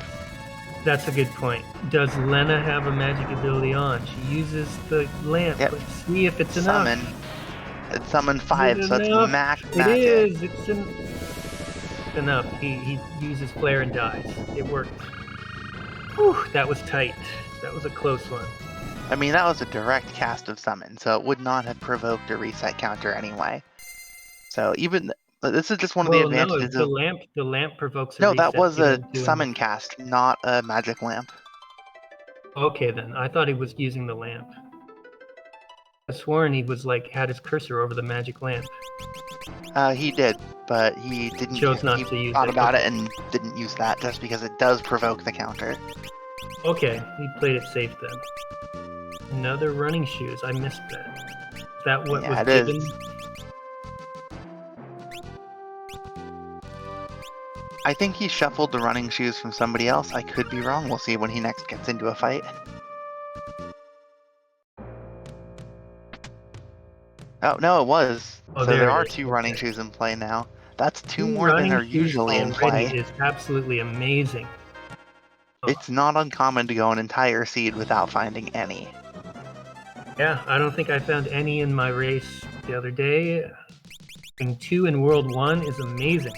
That's a good point. Does Lena have a magic ability on? She uses the lamp. Yep. Let's see if it's Summon. enough. It's summon 5, so it's max magic. It is. It's enough. He uses flare and dies. It worked. Whew, that was tight. That was a close one. I mean, that was a direct cast of summon, so it would not have provoked a reset counter anyway. So even this is just one of the advantages no, of the lamp provokes a no, reset. that was a summon cast, not a magic lamp. Okay then, I thought he was using the lamp. I sworn he was had his cursor over the magic lamp. He did, but he didn't. Chose not to use thought it. about it and didn't use that just because it does provoke the counter. Okay, he played it safe then. Another running shoes. I missed that. Is that what was given? Is. I think he shuffled the running shoes from somebody else. I could be wrong. We'll see when he next gets into a fight. Oh, no, it was. Oh, so there are 2 running shoes in play now. That's 2 more than are usually in play. It's absolutely amazing. Oh. It's not uncommon to go an entire seed without finding any. Yeah, I don't think I found any in my race the other day. Having 2 in World 1 is amazing.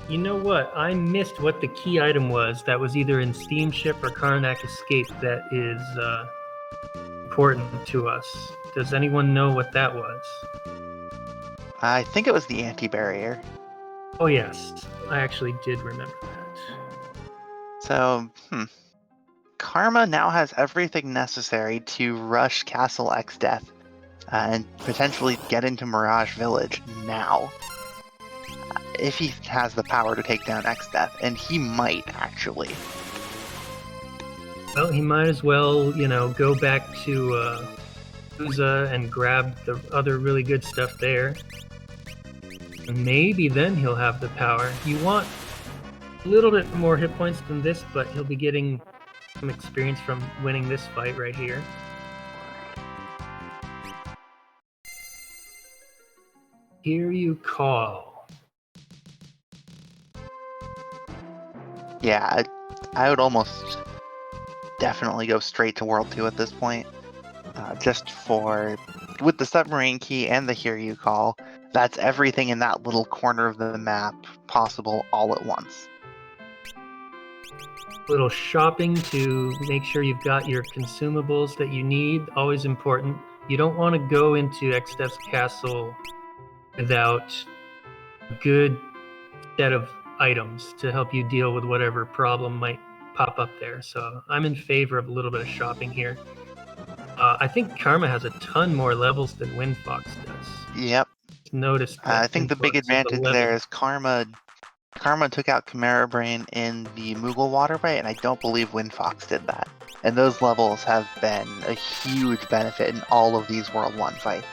You know what? I missed what the key item was that was either in Steamship or Karnak Escape that is important to us. Does anyone know what that was? I think it was the anti-barrier. Oh yes, I actually did remember that. So, Karma now has everything necessary to rush Castle X Death and potentially get into Mirage Village now. If he has the power to take down X Death, and he might actually. Well, he might as well, go back to Uza and grab the other really good stuff there. And maybe then he'll have the power. You want a little bit more hit points than this, but he'll be getting some experience from winning this fight right here. Here you call. Yeah, I would almost definitely go straight to World 2 at this point. Just with the submarine key and the Here You Call, that's everything in that little corner of the map possible all at once. Little shopping to make sure you've got your consumables that you need, always important. You don't want to go into X-Dev's castle without a good set of items to help you deal with whatever problem might pop up there. So I'm in favor of a little bit of shopping here. I think Karma has a ton more levels than WindFox does. Yep. Noticed. I think the big advantage there is Karma took out Chimera Brain in the Moogle Waterway, and I don't believe WindFox did that. And those levels have been a huge benefit in all of these World 1 fights.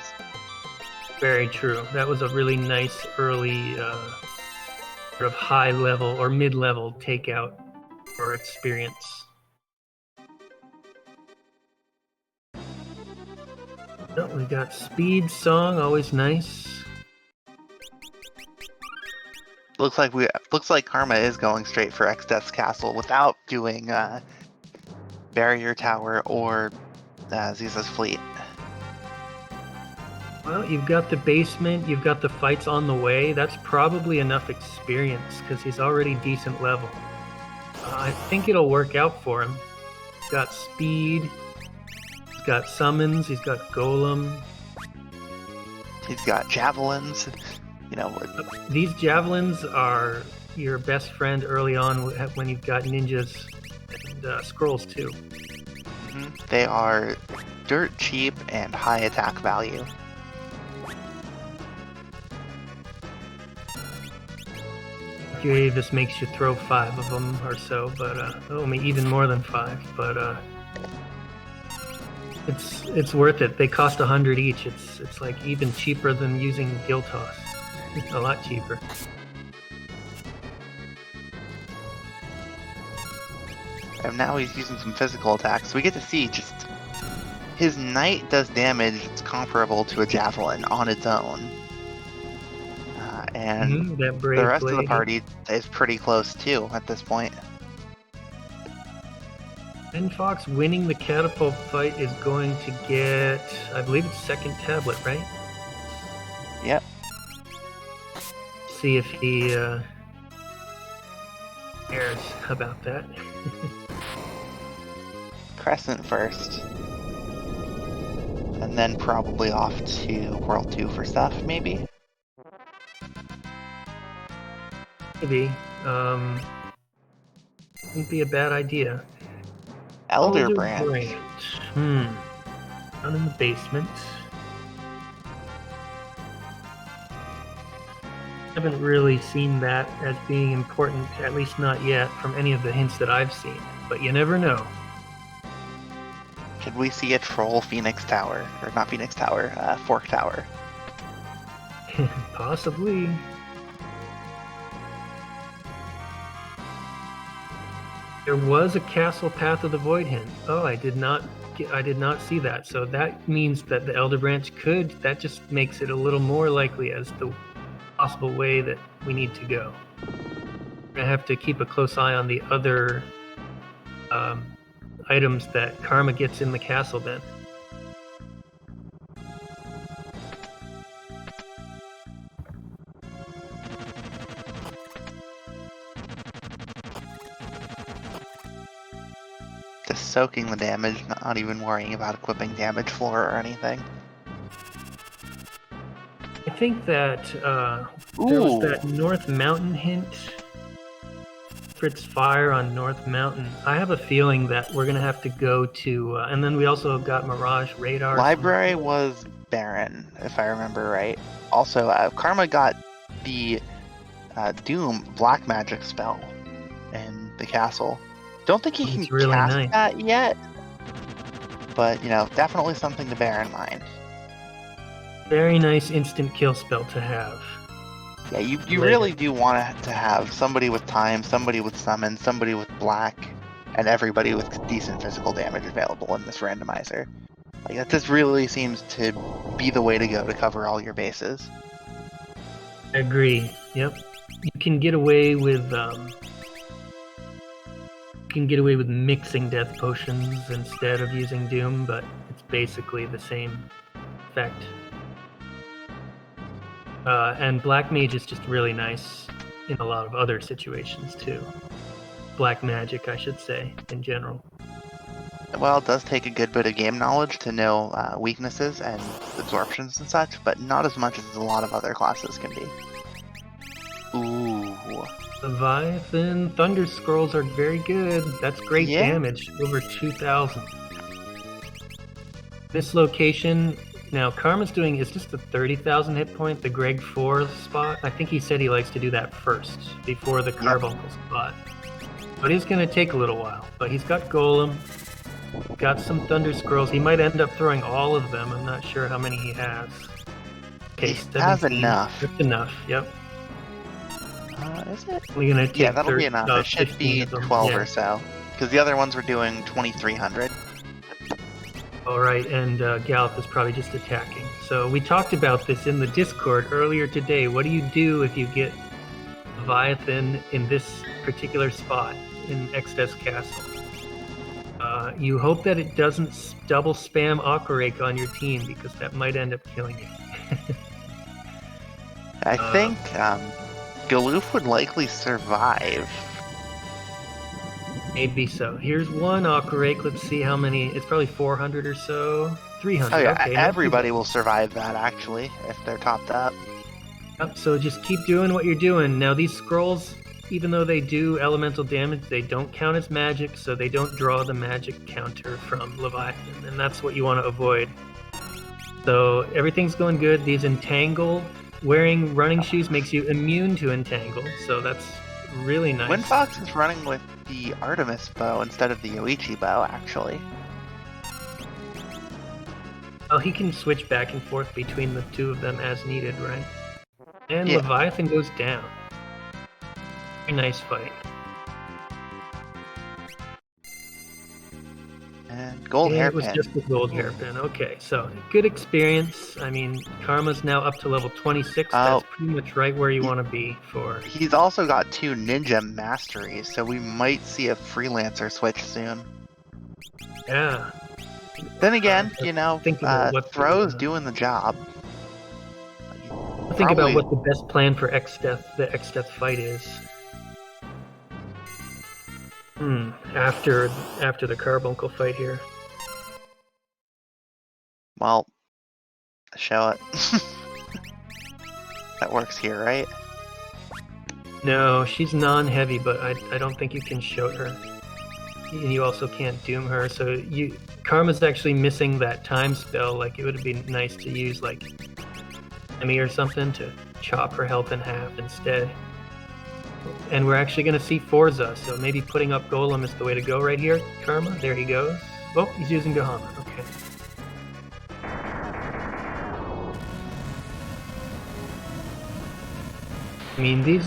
Very true. That was a really nice early sort of high level or mid-level takeout or experience. Oh, we got Speed Song, always nice. Looks like Karma is going straight for X-Death's castle without doing Barrier Tower or Ziza's fleet. Well, you've got the basement, you've got the fights on the way. That's probably enough experience because he's already decent level. I think it'll work out for him. He's got speed, he's got summons, he's got golem. He's got javelins. You know, These javelins are your best friend early on when you've got ninjas and scrolls too. They are dirt cheap and high attack value. This makes you throw 5 of them or so, but even more than 5. But it's worth it. They cost 100 each. It's like even cheaper than using Guild Toss. It's a lot cheaper. And now he's using some physical attacks. So we get to see just his knight does damage that's comparable to a javelin on its own. And the rest of the party is pretty close too at this point. WindFox winning the catapult fight is going to get, I believe it's second tablet, right? Yep. See if he cares about that. Crescent first. And then probably off to World 2 for stuff, maybe? Maybe. Wouldn't be a bad idea. Elder Branch. Down in the basement. Haven't really seen that as being important, at least not yet, from any of the hints that I've seen. But you never know. Could we see a troll Phoenix Tower? Or not Phoenix Tower, Fork Tower. Possibly. There was a Castle Path of the Void hint. Oh, I did not see that. So that means that the Elder Branch could. That just makes it a little more likely as the possible way that we need to go. We're gonna have to keep a close eye on the other items that Karma gets in the castle then. Just soaking the damage, not even worrying about equipping damage floor or anything. I think that there was that North Mountain hint. Fritz Fire on North Mountain. I have a feeling that we're gonna have to go to, and then we also got Mirage Radar. Library was barren, if I remember right. Also, Karma got the Doom Black Magic spell in the castle. Don't think he can really cast that yet, but you know, definitely something to bear in mind. Very nice instant kill spell to have. Yeah, you really do want to have somebody with time, somebody with summon, somebody with black, and everybody with decent physical damage available in this randomizer. Like that just really seems to be the way to go to cover all your bases. I agree. Yep. You can get away with mixing death potions instead of using Doom, but it's basically the same effect. And Black Mage is just really nice in a lot of other situations too. Black Magic, I should say, in general. Well, it does take a good bit of game knowledge to know weaknesses and absorptions and such, but not as much as a lot of other classes can be. Ooh. Leviathan Thunder Scrolls are very good. That's great damage, over 2,000. This location, now Karma's doing is just a 30,000 hit point, the Greg 4 spot. I think he said he likes to do that first, before the Carbuncle spot. But it's going to take a little while. But he's got Golem, got some Thunder Scrolls. He might end up throwing all of them. I'm not sure how many he has. Okay, he has enough. That's enough, yep. Is it? We're gonna take that'll be enough. It should be 12 or so. Because the other ones were doing 2,300. Alright, and Gallop is probably just attacking. So we talked about this in the Discord earlier today. What do you do if you get Leviathan in this particular spot in Extes Castle? You hope that it doesn't double spam Aquarake on your team, because that might end up killing you. I think Galoof would likely survive. Maybe so. Here's one Aqua Rake. Let's see how many. It's probably 400 or so. 300. Oh yeah, Okay, not too everybody bad. will survive that actually if they're topped up. Yep, so just keep doing what you're doing. Now these scrolls, even though they do elemental damage, they don't count as magic, so they don't draw the magic counter from Leviathan, and that's what you want to avoid. So everything's going good. These entangle, wearing running shoes makes you immune to entangle, so that's really nice. WindFox is running with the Artemis bow instead of the Yoichi bow, actually. Well, he can switch back and forth between the two of them as needed, right? And Yeah. Leviathan goes down. Very nice fight. And gold It was hairpin. just a gold hairpin. Okay, so good experience. I mean, Karma's now up to level 26. That's pretty much right where you want to be for. He's also got 2 ninja masteries, so we might see a freelancer switch soon. Yeah. Then again, think about what Throw's doing the job. Think about what the best plan for the X-Death fight is. After the Carbuncle fight here. Well, show it. That works here, right? No, she's non-heavy, but I don't think you can show her. And you also can't doom her, so Karma's actually missing that time spell. Like, it would be nice to use, like, Emmy or something to chop her health in half instead. And we're actually going to see Forza, so maybe putting up Golem is the way to go right here. Karma, there he goes. Oh, he's using Gahama, okay. I mean, these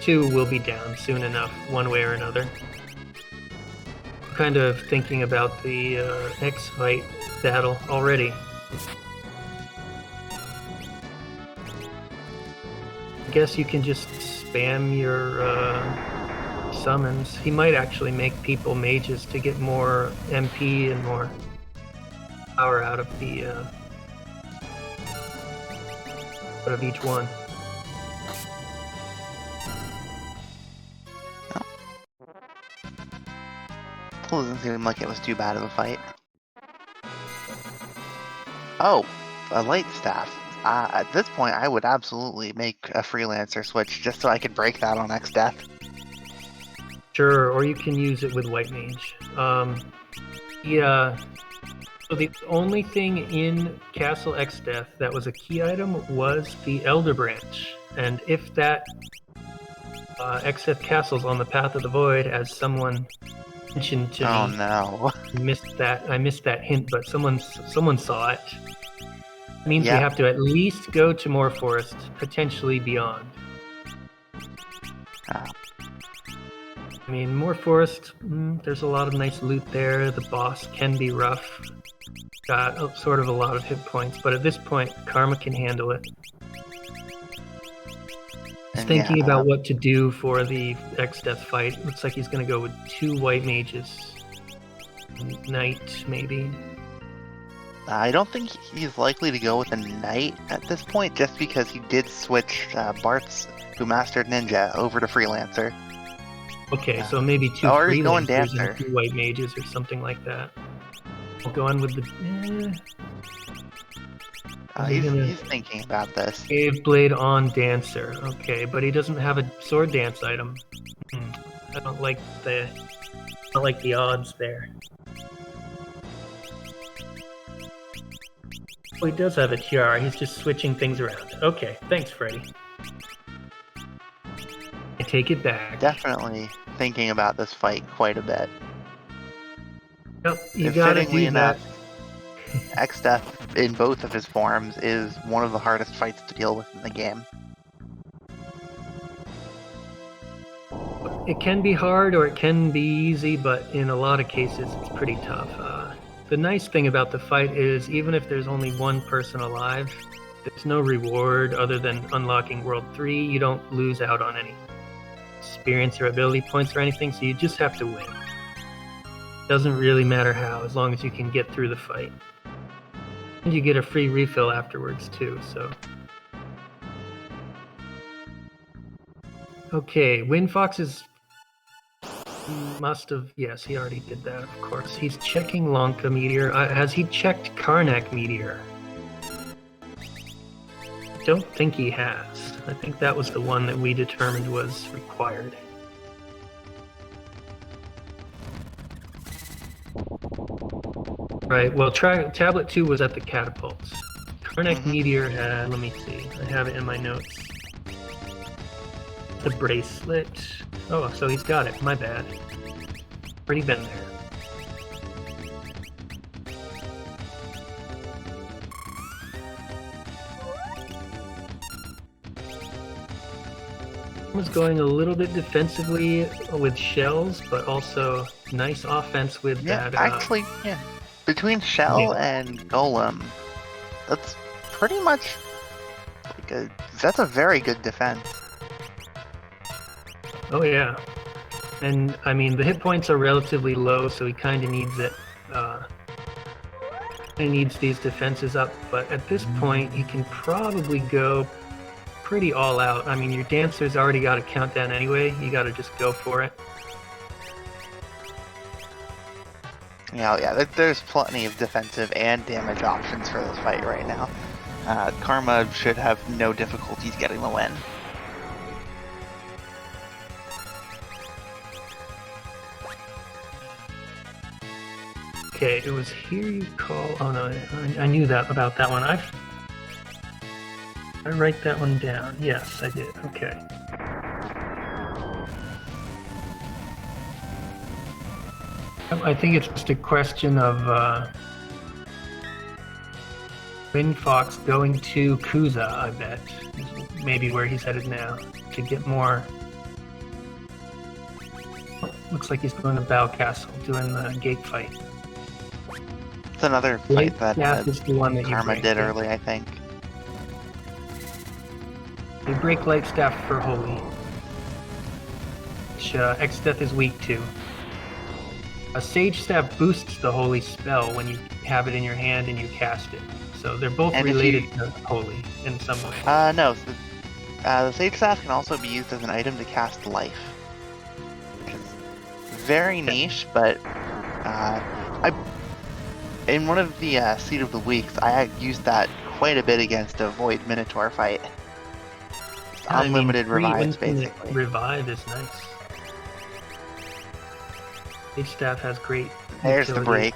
two will be down soon enough, one way or another. I'm kind of thinking about the X-Fight battle already. I guess you can just spam your summons. He might actually make people mages to get more MP and more power out of each one. Doesn't seem like it was too bad of a fight. Oh, a light staff. At this point, I would absolutely make a freelancer switch just so I could break that on X-Death. Sure, or you can use it with White Mage. So the only thing in Castle X-Death that was a key item was the Elder Branch. And if that X-Death Castle's on the Path of the Void, as someone mentioned to me. Oh no. I missed that hint, but someone saw it. It means we have to at least go to Moor Forest, potentially beyond. I mean, Moor Forest, there's a lot of nice loot there. The boss can be rough. Got sort of a lot of hit points, but at this point, Karma can handle it. He's thinking about what to do for the X-Death fight. Looks like he's going to go with 2 White Mages. Knight, maybe. I don't think he's likely to go with a Knight at this point, just because he did switch Bart's, who mastered Ninja, over to Freelancer. Okay, so maybe 2 Freelancers and 2 White Mages or something like that. I'll go on with the... He's thinking about this. Cave Blade on Dancer. Okay, but he doesn't have a sword dance item. I don't like the odds there. Oh, he does have a tiara. He's just switching things around. Okay, thanks, Freddy. I take it back. Definitely thinking about this fight quite a bit. Yep, you gotta do that. X-Death in both of his forms is one of the hardest fights to deal with in the game. It can be hard or it can be easy, but in a lot of cases it's pretty tough. The nice thing about the fight is even if there's only one person alive, there's no reward other than unlocking World 3. You don't lose out on any experience or ability points or anything, so you just have to win. Doesn't really matter how, as long as you can get through the fight. And you get a free refill afterwards too, so. Okay, WindFox is must have, yes, he already did that, of course. He's checking Lonka Meteor. Has he checked Karnak Meteor? Don't think he has. I think that was the one that we determined was required. Right, well, Tablet 2 was at the catapults. Karnak Meteor had, let me see, I have it in my notes. The bracelet. Oh, so he's got it, my bad. Already been there. Was going a little bit defensively with shells, but also nice offense with that. Actually, yeah. Between Shell and Golem, that's pretty much like that's a very good defense. Oh yeah, and I mean the hit points are relatively low, so he kind of needs it. He needs these defenses up, but at this point he can probably go pretty all out. I mean, your dancer's already got a countdown anyway. You got to just go for it. Yeah, there's plenty of defensive and damage options for this fight right now. Karma should have no difficulties getting the win. Okay, it was here you call. Oh no, I knew that about that one. I write that one down. Yes, I did. Okay. I think it's just a question of WindFox going to Kuza, I bet. Maybe where he's headed now to get more. Looks like he's going to Bow Castle, doing the gate fight. It's another fight that is the one that Karma did early, I think. They break Light Staff for Holy, which X-Death is weak to. A Sage Staff boosts the Holy spell when you have it in your hand and you cast it. So they're both related to Holy in some way. No. The Sage Staff can also be used as an item to cast Life. Which is very niche, but in one of the Seed of the Weeks, I used that quite a bit against a Void Minotaur fight. Unlimited revives, basically. Revive is nice. Sage Staff has great. There's utility. the break.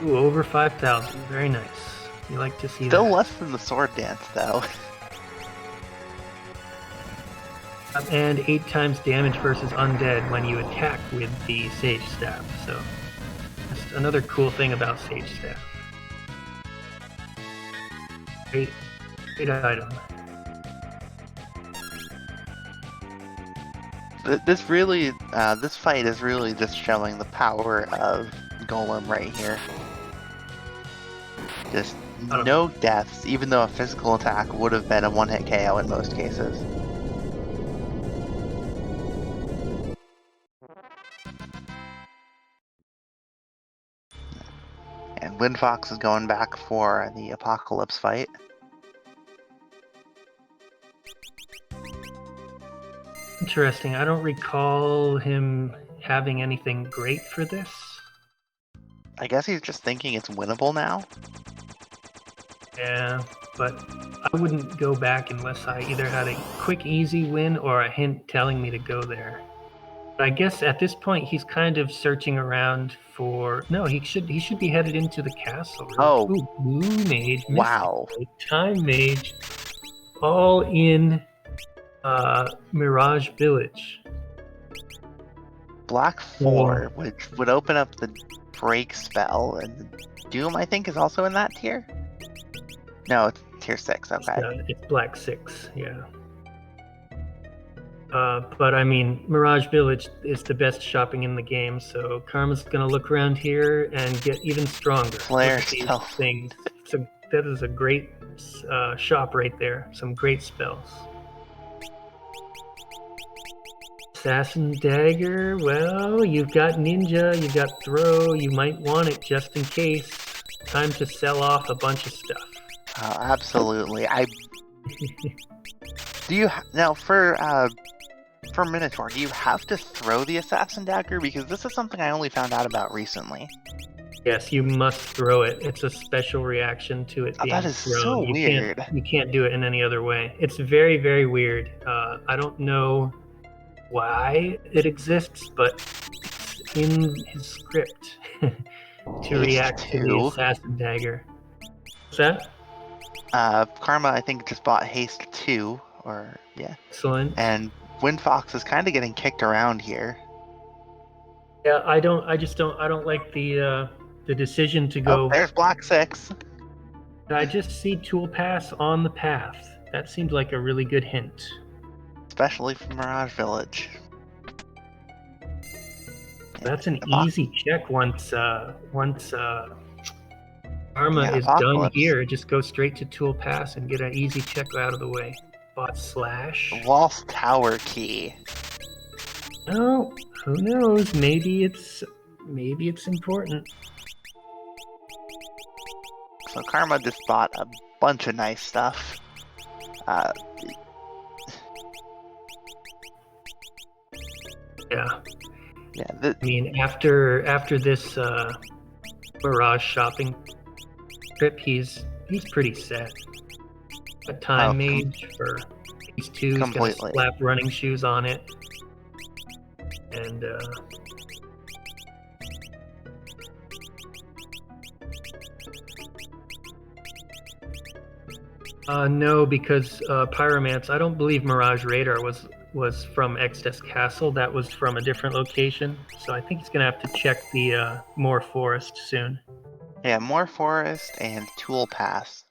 Ooh, over 5,000. Very nice. You like to see Still that. less than the Sword Dance, though. And 8 times damage versus undead when you attack with the Sage Staff. So that's another cool thing about Sage Staff. Great item. This fight is really just showing the power of Golem right here. Just no deaths, even though a physical attack would have been a one-hit KO in most cases. And WindFox is going back for the Apocalypse fight. Interesting. I don't recall him having anything great for this. I guess he's just thinking it's winnable now. Yeah, but I wouldn't go back unless I either had a quick, easy win or a hint telling me to go there. But I guess at this point he's kind of searching around for. No, he should be headed into the castle. Right? Oh, ooh, Blue Mage! Wow! Time Mage, all in Mirage Village. Black 4, which would open up the break spell, and Doom I think is also in that tier. No, it's tier 6. Okay. It's Black 6. Yeah. But I mean, Mirage Village is the best shopping in the game, so Karma's gonna look around here and get even stronger. Flare spell. Things. That is a great shop right there. Some great spells. Assassin Dagger, well, you've got Ninja, you've got Throw, you might want it just in case. Time to sell off a bunch of stuff. Oh, absolutely. Do you now for Minotaur? Do you have to throw the Assassin Dagger? Because this is something I only found out about recently. Yes, you must throw it. It's a special reaction to it being That is thrown. so weird. You can't do it in any other way. It's very, very weird. I don't know why it exists, but it's in his script to react to the Assassin Dagger. What's that? Karma, I think, just bought Haste 2, or yeah. Excellent. And WindFox is kind of getting kicked around here. Yeah, I don't like the decision to go. Oh, there's Black 6. I just see Tool Pass on the path. That seemed like a really good hint. Especially from Mirage Village. That's an easy check once Karma is done here. Just go straight to Tool Pass and get an easy check out of the way. Bot slash. Lost Tower Key. Oh, who knows? Maybe it's important. So Karma just bought a bunch of nice stuff. Yeah. Yeah. I mean, after this Mirage shopping trip, he's pretty set. A time mage for these two. He's gonna slap running shoes on it, and no, because Pyromance. I don't believe Mirage Radar was from Extes Castle. That was from a different location. So I think he's gonna have to check the Moor Forest soon. Yeah, Moor Forest and Tool Pass.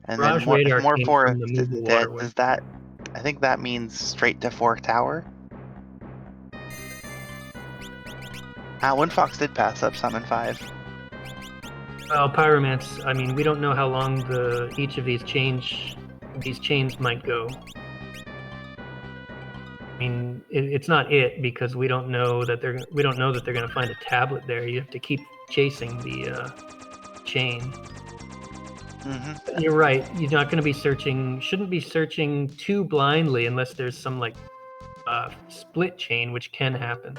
And Mirage then Radar Moor came Forest, from the Waterway. does that? I think that means straight to Fork Tower. WindFox did pass up Summon 5. Well, Pyromance. I mean, we don't know how long each of these chains might go. I mean, it's not it because we don't know that they're going to find a tablet there. You have to keep chasing the chain. Mm-hmm. You're right. You're not going to be searching. Shouldn't be searching too blindly unless there's some like split chain, which can happen.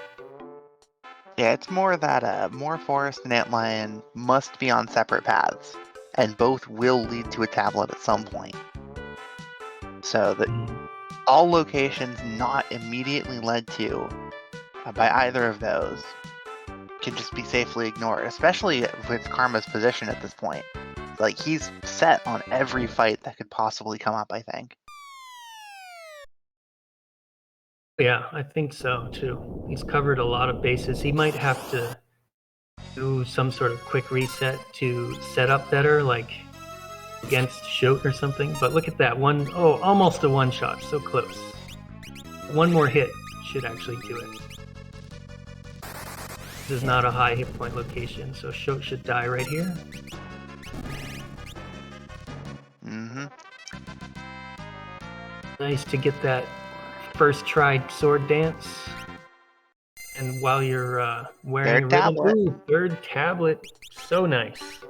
Yeah, it's more that Moor Forest and Antlion must be on separate paths, and both will lead to a tablet at some point. So that all locations not immediately led to by either of those can just be safely ignored, especially with Karma's position at this point. Like, he's set on every fight that could possibly come up, I think. Yeah, I think so too. He's covered a lot of bases. He might have to do some sort of quick reset to set up better, like against Shote or something. But look at that one. Oh, almost a one shot. So close. One more hit should actually do it. This is not a high hit point location, so Shote should die right here. Mm-hmm. Nice to get that first try sword dance. And while you're wearing third tablet, so nice.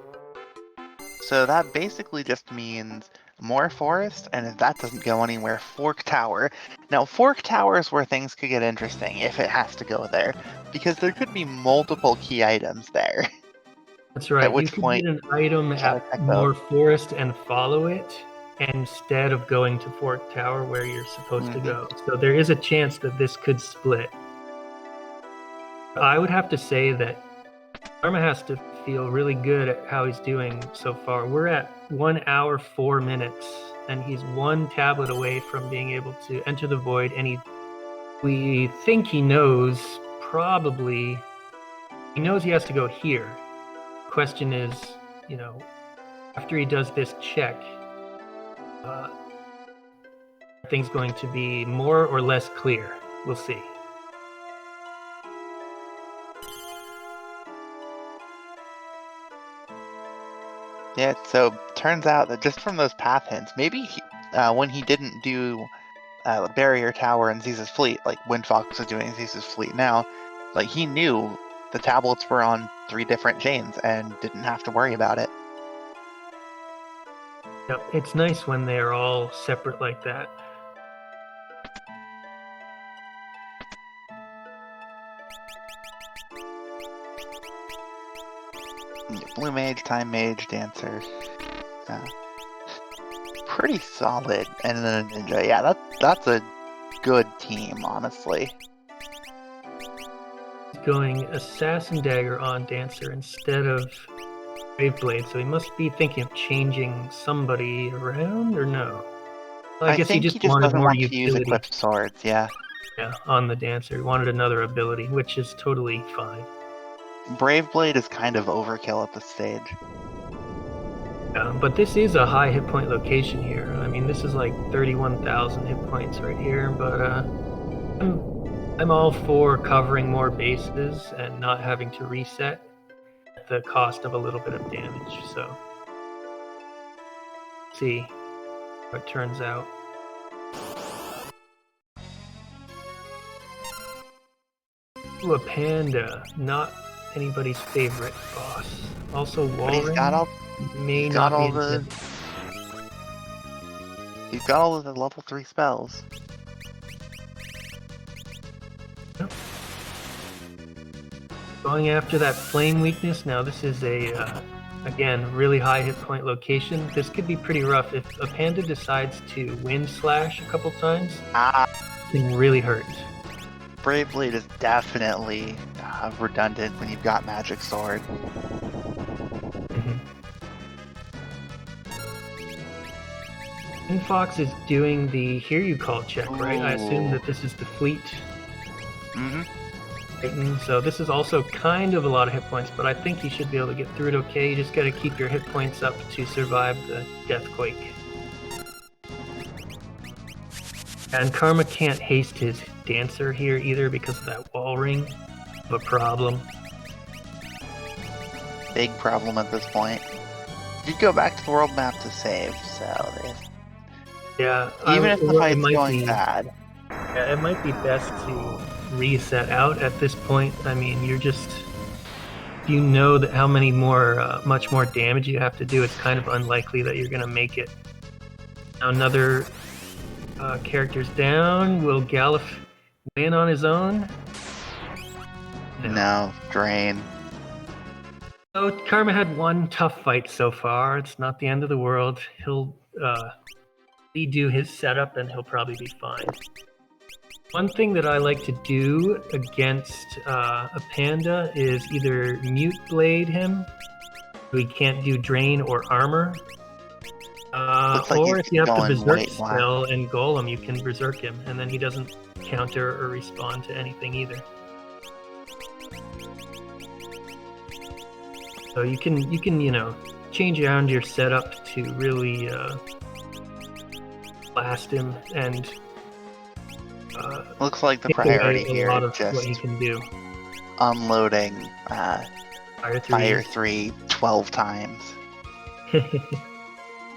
So that basically just means Moor Forest, and if that doesn't go anywhere, Fork Tower. Now, Fork Tower is where things could get interesting if it has to go there, because there could be multiple key items there. That's right. At which you could point, get an item at Moor Forest and follow it instead of going to Fork Tower where you're supposed to go. So there is a chance that this could split. I would have to say that Karma has to feel really good at how he's doing so far. We're at 1 hour 4 minutes, and he's one tablet away from being able to enter the void. And we think he knows he knows he has to go here. Question is, after he does this check, are things going to be more or less clear? We'll see. Yeah, so turns out that just from those path hints, maybe when he didn't do barrier tower in Zeus's fleet, like WindFox was doing in Zeus's fleet now, like he knew the tablets were on 3 different chains and didn't have to worry about it. Yep, it's nice when they're all separate like that. Blue Mage, Time Mage, Dancer. Pretty solid. And then a Ninja. Yeah, that's a good team, honestly. Going Assassin Dagger on Dancer instead of Graveblade, so he must be thinking of changing somebody around, or no? Well, I guess think he just doesn't wanted more want to use utility. equipped swords, yeah. Yeah, on the Dancer. He wanted another ability, which is totally fine. Braveblade is kind of overkill at this stage. But this is a high hit point location here. I mean, this is like 31,000 hit points right here, but I'm all for covering more bases and not having to reset at the cost of a little bit of damage, so see how it turns out. Ooh, a panda, not anybody's favorite boss. Also, But he's got all He's got all the level 3 spells. Going after that flame weakness. Now this is a again really high hit point location. This could be pretty rough if a panda decides to wind slash a couple times. It can really hurt. Braveblade is definitely redundant when you've got Magic Sword. WindFox is doing the Hear You Call check, right? I assume that this is the fleet. So this is also kind of a lot of hit points, but I think you should be able to get through it okay. You just got to keep your hit points up to survive the Deathquake. And Karma can't haste his Dancer here either because of that wall ring. A problem. Big problem at this point. You'd go back to the world map to save, so yeah. Even if the fight's going bad. Yeah, it might be best to reset out at this point. I mean, you're just, you know that how many more, much more damage you have to do. It's kind of unlikely that you're going to make it. Now another character's down. Will Galif win on his own? No, Drain. So Karma had one tough fight so far. It's not the end of the world. He'll redo his setup and he'll probably be fine. One thing that I like to do against a panda is either mute blade him, so he can't do drain or armor, or if you have the berserk spell and golem, you can berserk him, and then he doesn't counter or respond to anything either. So you can change around your setup to really blast him and. Looks like the priority here is just what he can do. Unloading Fire 3 12 times.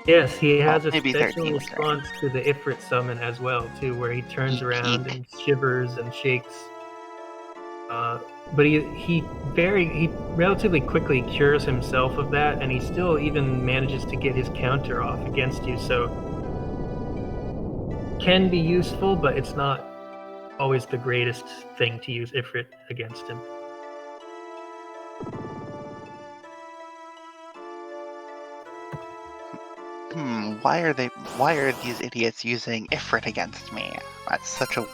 Yes, he has a maybe special response to the Ifrit summon as well, too, where he turns around and shivers and shakes. But he relatively quickly cures himself of that, and he still even manages to get his counter off against you, so can be useful, but it's not always the greatest thing to use Ifrit against him. Why are these idiots using Ifrit against me? That's such a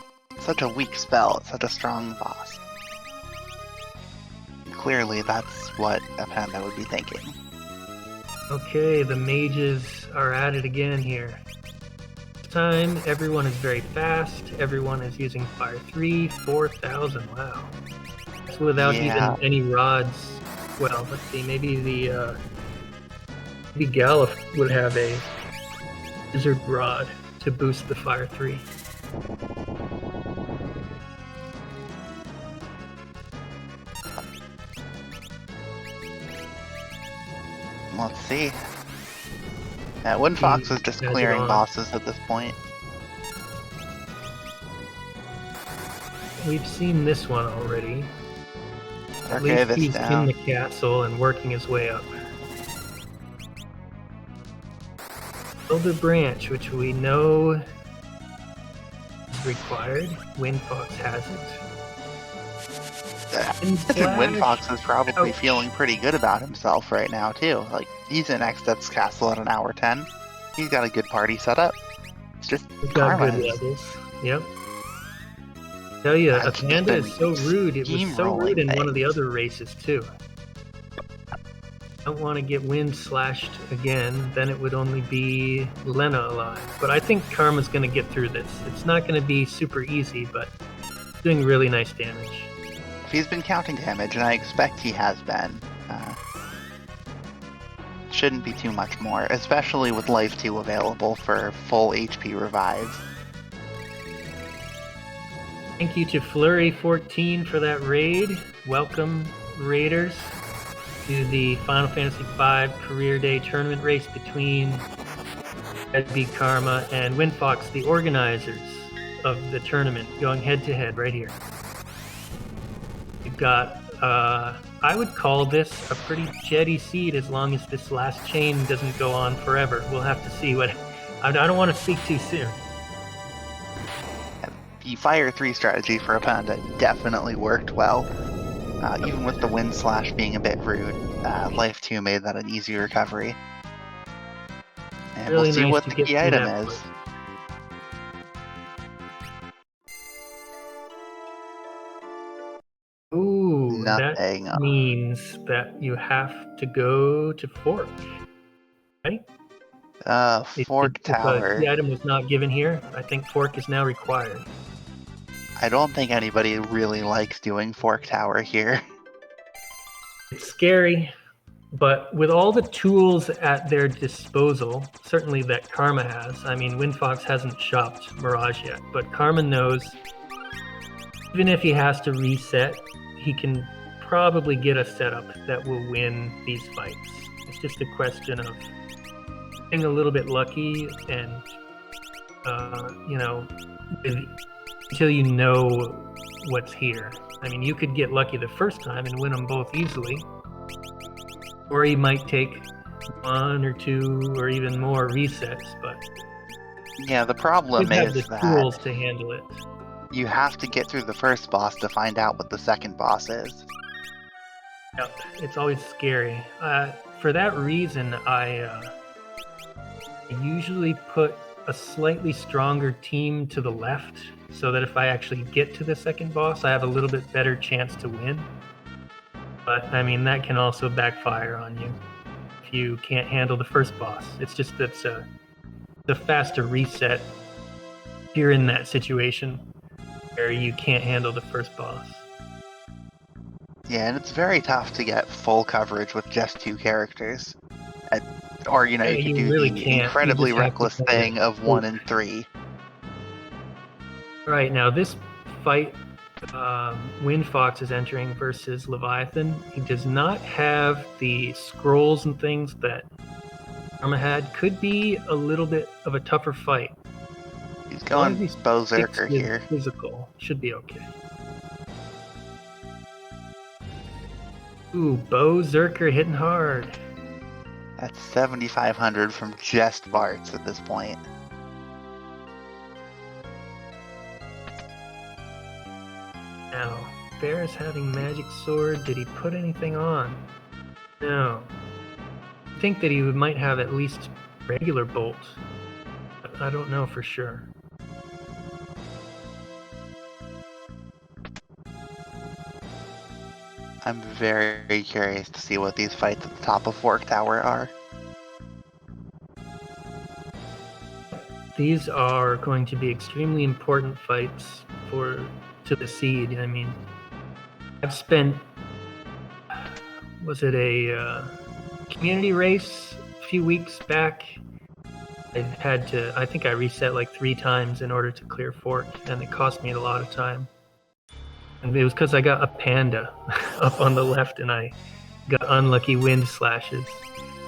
weak spell. It's such a strong boss. Clearly, that's what a panda would be thinking. Okay, the mages are at it again here. This time, everyone is very fast. Everyone is using Fire 3, 4,000. Wow. That's without even any rods. Well, let's see. Maybe maybe Galif would have a Wizard Rod to boost the Fire 3. Let's see. WindFox is just clearing bosses at this point. we've seen this one already. At Okay, least this he's down. in the castle and working his way up. Elder Branch, which we know is required. WindFox has it. I think WindFox Splash. is probably Ouch. feeling pretty good about himself right now, too. Like, he's in Xdep's castle at an hour 10. He's got a good party set up. It's just He's got Karma good is levels. Yep. Tell you, a I've just panda been is so rude. It was so rude steamrolling in one of the things. other races, too. Don't want to get wind slashed again, then it would only be Lena alive. But I think Karma's going to get through this. It's not going to be super easy, but doing really nice damage. He's been counting damage, and I expect he has been. Shouldn't be too much more, especially with Life 2 available for full HP revives. Thank you to Flurry14 for that raid. Welcome, raiders, to the Final Fantasy V Career Day tournament race between IBKarma and WindFox, the organizers of the tournament, going head-to-head right here. We've got, I would call this a pretty jetty seed as long as this last chain doesn't go on forever. We'll have to see what... I don't want to speak too soon. The Fire 3 strategy for a panda definitely worked well. Even with the Wind Slash being a bit rude, Life 2 made that an easy recovery. And Really we'll see nice what to the get key through item that is. fight. Ooh, Nothing. that means that you have to go to Fork, right? Fork If Tower. the item was not given here, I think Fork is now required. I don't think anybody really likes doing Fork Tower here. It's scary, but with all the tools at their disposal, certainly that Karma has. I mean, WindFox hasn't shopped Mirage yet, but Karma knows even if he has to reset, he can probably get a setup that will win these fights. It's just a question of being a little bit lucky and, you know, until you know what's here. I mean, you could get lucky the first time and win them both easily, or you might take one or two or even more resets, but Yeah, the you problem have the is that tools to handle it. you have to get through the first boss to find out what the second boss is. Yep, it's always scary. For that reason, I usually put a slightly stronger team to the left so that if I actually get to the second boss, I have a little bit better chance to win. But, I mean, that can also backfire on you if you can't handle the first boss. It's just that's the faster reset if you're in that situation where you can't handle the first boss. Yeah, and it's very tough to get full coverage with just 2 characters. Or, you know, Yeah, you could you do really the can't. You incredibly just have to reckless kinda thing of 1 and 3. All right, now this fight WindFox is entering versus Leviathan. He does not have the scrolls and things that Karma had. Could be a little bit of a tougher fight. He's As long as going he Berserker sticks with here. physical, should be okay. Ooh, Berserker hitting hard. That's 7,500 from just Bart's at this point. Now, Bear is having Magic Sword. Did he put anything on? No. I think that he might have at least regular Bolt, but I don't know for sure. I'm very curious to see what these fights at the top of Fork Tower are. These are going to be extremely important fights to the seed. I mean, I've spent, was it a community race a few weeks back? I think I reset like 3 times in order to clear Fork, and it cost me a lot of time. And it was because I got a panda up on the left, and I got unlucky wind slashes.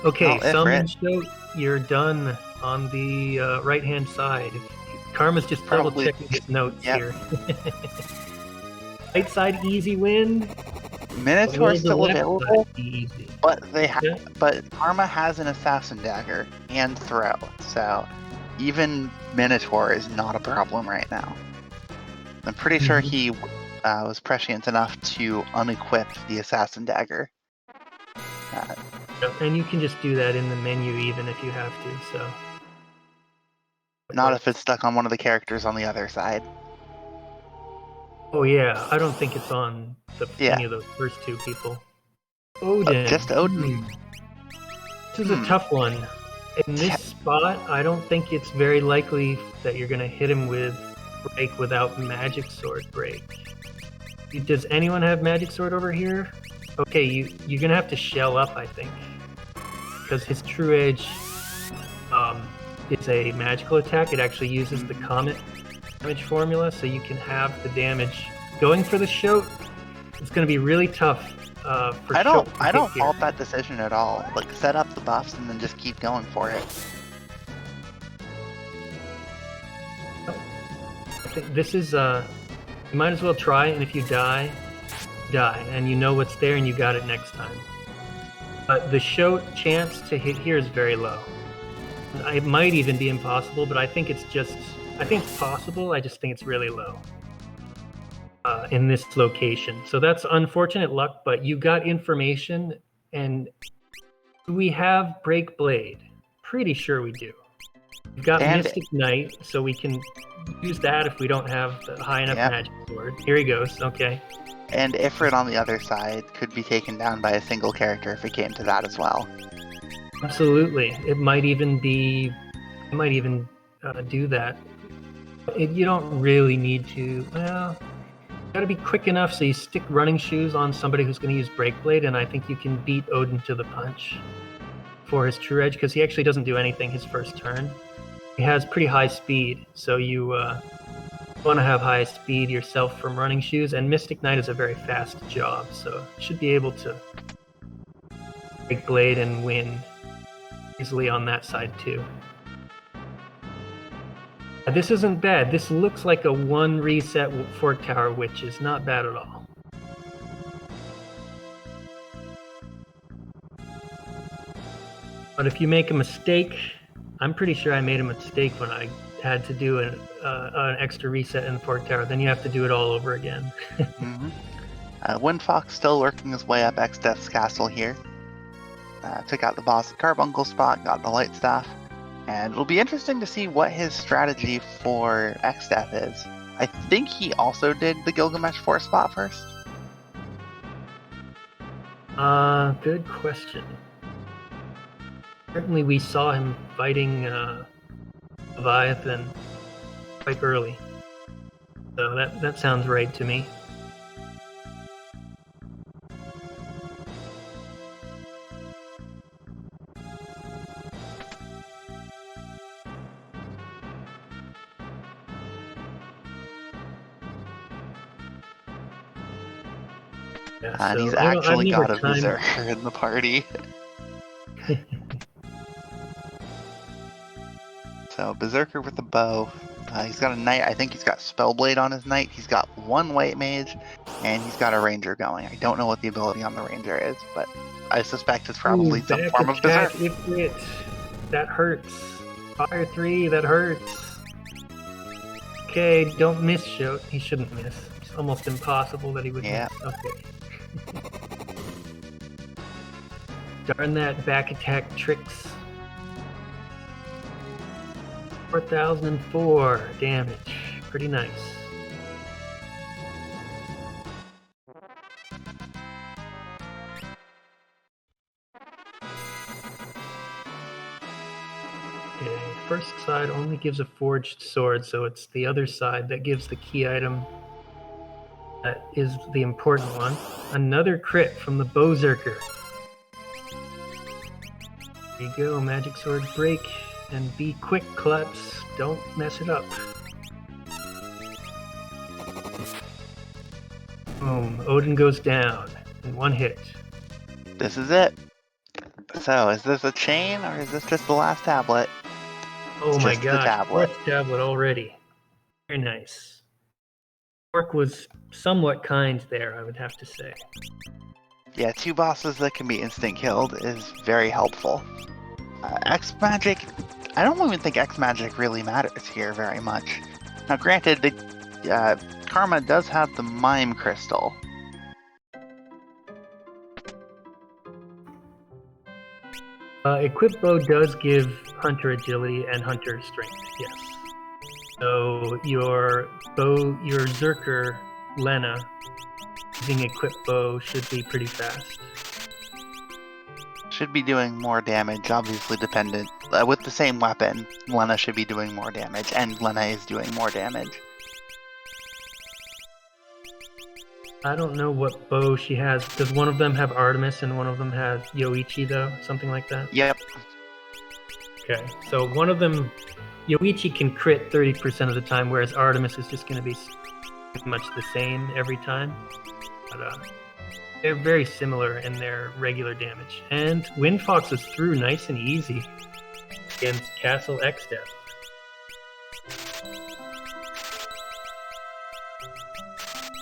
Okay, Oh, Summon Show, you're done on the right-hand side. Karma's just double Probably- checking his notes yep. here. Right side easy win. Minotaur is The still left available, side easy. but Yeah. but Karma has an assassin dagger and throw, so even Minotaur is not a problem right now. I'm pretty sure he was prescient enough to unequip the assassin dagger. And you can just do that in the menu even if you have to. So. Not if it's stuck on one of the characters on the other side. Oh yeah, I don't think it's on any of those first two people. Odin. Just Odin. This is a tough one. In this spot, I don't think it's very likely that you're going to hit him with break without magic sword break. Does anyone have magic sword over here? Okay, you're going to have to shell up, I think. Because his true edge is a magical attack. It actually uses the comet damage formula, so you can have the damage. Going for the shoat, it's going to be really tough. I don't fault that decision at all. Like, set up the buffs and then just keep going for it. I think this is you might as well try, and if you die, and you know what's there, and you got it next time. But the shoat chance to hit here is very low. It might even be impossible, but I think it's possible. I just think it's really low. In this location. So that's unfortunate luck, but you got information, and do we have Break Blade? Pretty sure we do. We've got Mystic Knight, so we can use that if we don't have the high enough magic sword. Here he goes, okay. And Ifrit on the other side could be taken down by a single character if it came to that as well. Absolutely. It might even do that. You don't really need to, well, got to be quick enough so you stick running shoes on somebody who's going to use Break Blade, and I think you can beat Odin to the punch for his true edge, because he actually doesn't do anything his first turn. He has pretty high speed, so you want to have high speed yourself from running shoes, and Mystic Knight is a very fast job, so you should be able to Break Blade and win easily on that side too. This isn't bad. This looks like a 1 reset Fork Tower, which is not bad at all. But if you make a mistake, I'm pretty sure I made a mistake when I had to do an extra reset in the Fork Tower. Then you have to do it all over again. WindFox still working his way up X-Death's castle here. Took out the boss at Carbuncle spot, got the light staff. And it'll be interesting to see what his strategy for X-Death is. I think he also did the Gilgamesh 4 spot first. Good question. Certainly we saw him fighting Leviathan quite early. So that sounds right to me. And he's actually got a Berserker in the party. So, Berserker with a bow. He's got a knight. I think he's got Spellblade on his knight. He's got 1 White Mage, and he's got a Ranger going. I don't know what the ability on the Ranger is, but I suspect it's probably some form of Berserk. That hurts. Fire 3, that hurts. Okay, don't miss, Shoat. He shouldn't miss. It's almost impossible that he would miss. Okay. Darn that back attack tricks. 4,004 damage. Pretty nice. Okay, first side only gives a forged sword, so it's the other side that gives the key item. That is the important one. Another crit from the Berserker. There you go, magic sword break. And be quick, Klutz. Don't mess it up. Boom. Odin goes down in 1 hit. This is it. So, is this a chain or is this just the last tablet? Oh my god. 4th tablet already. Very nice. Orc was somewhat kind there, I would have to say. Yeah, 2 bosses that can be instant killed is very helpful. X magic, I don't even think X magic really matters here very much. Now, granted, the Karma does have the Mime Crystal. Equip bow does give Hunter agility and Hunter strength, yes. So your Zerker, Lena, using equip bow should be pretty fast. Should be doing more damage, obviously dependent. With the same weapon, Lena should be doing more damage, and Lena is doing more damage. I don't know what bow she has. Does one of them have Artemis and one of them has Yoichi, though? Something like that? Yep. Okay, so one of them, Yoichi can crit 30% of the time, whereas Artemis is just going to be pretty much the same every time. But they're very similar in their regular damage. And WindFox is through nice and easy against Castle X-Death.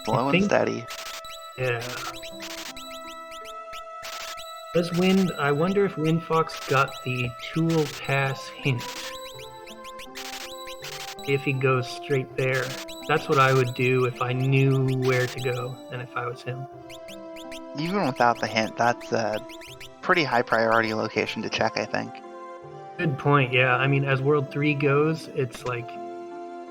Slow and steady. Yeah. I wonder if WindFox got the Tool Pass hint. If he goes straight there. That's what I would do if I knew where to go and if I was him. Even without the hint, that's a pretty high priority location to check, I think. Good point, yeah. I mean, as World 3 goes, it's like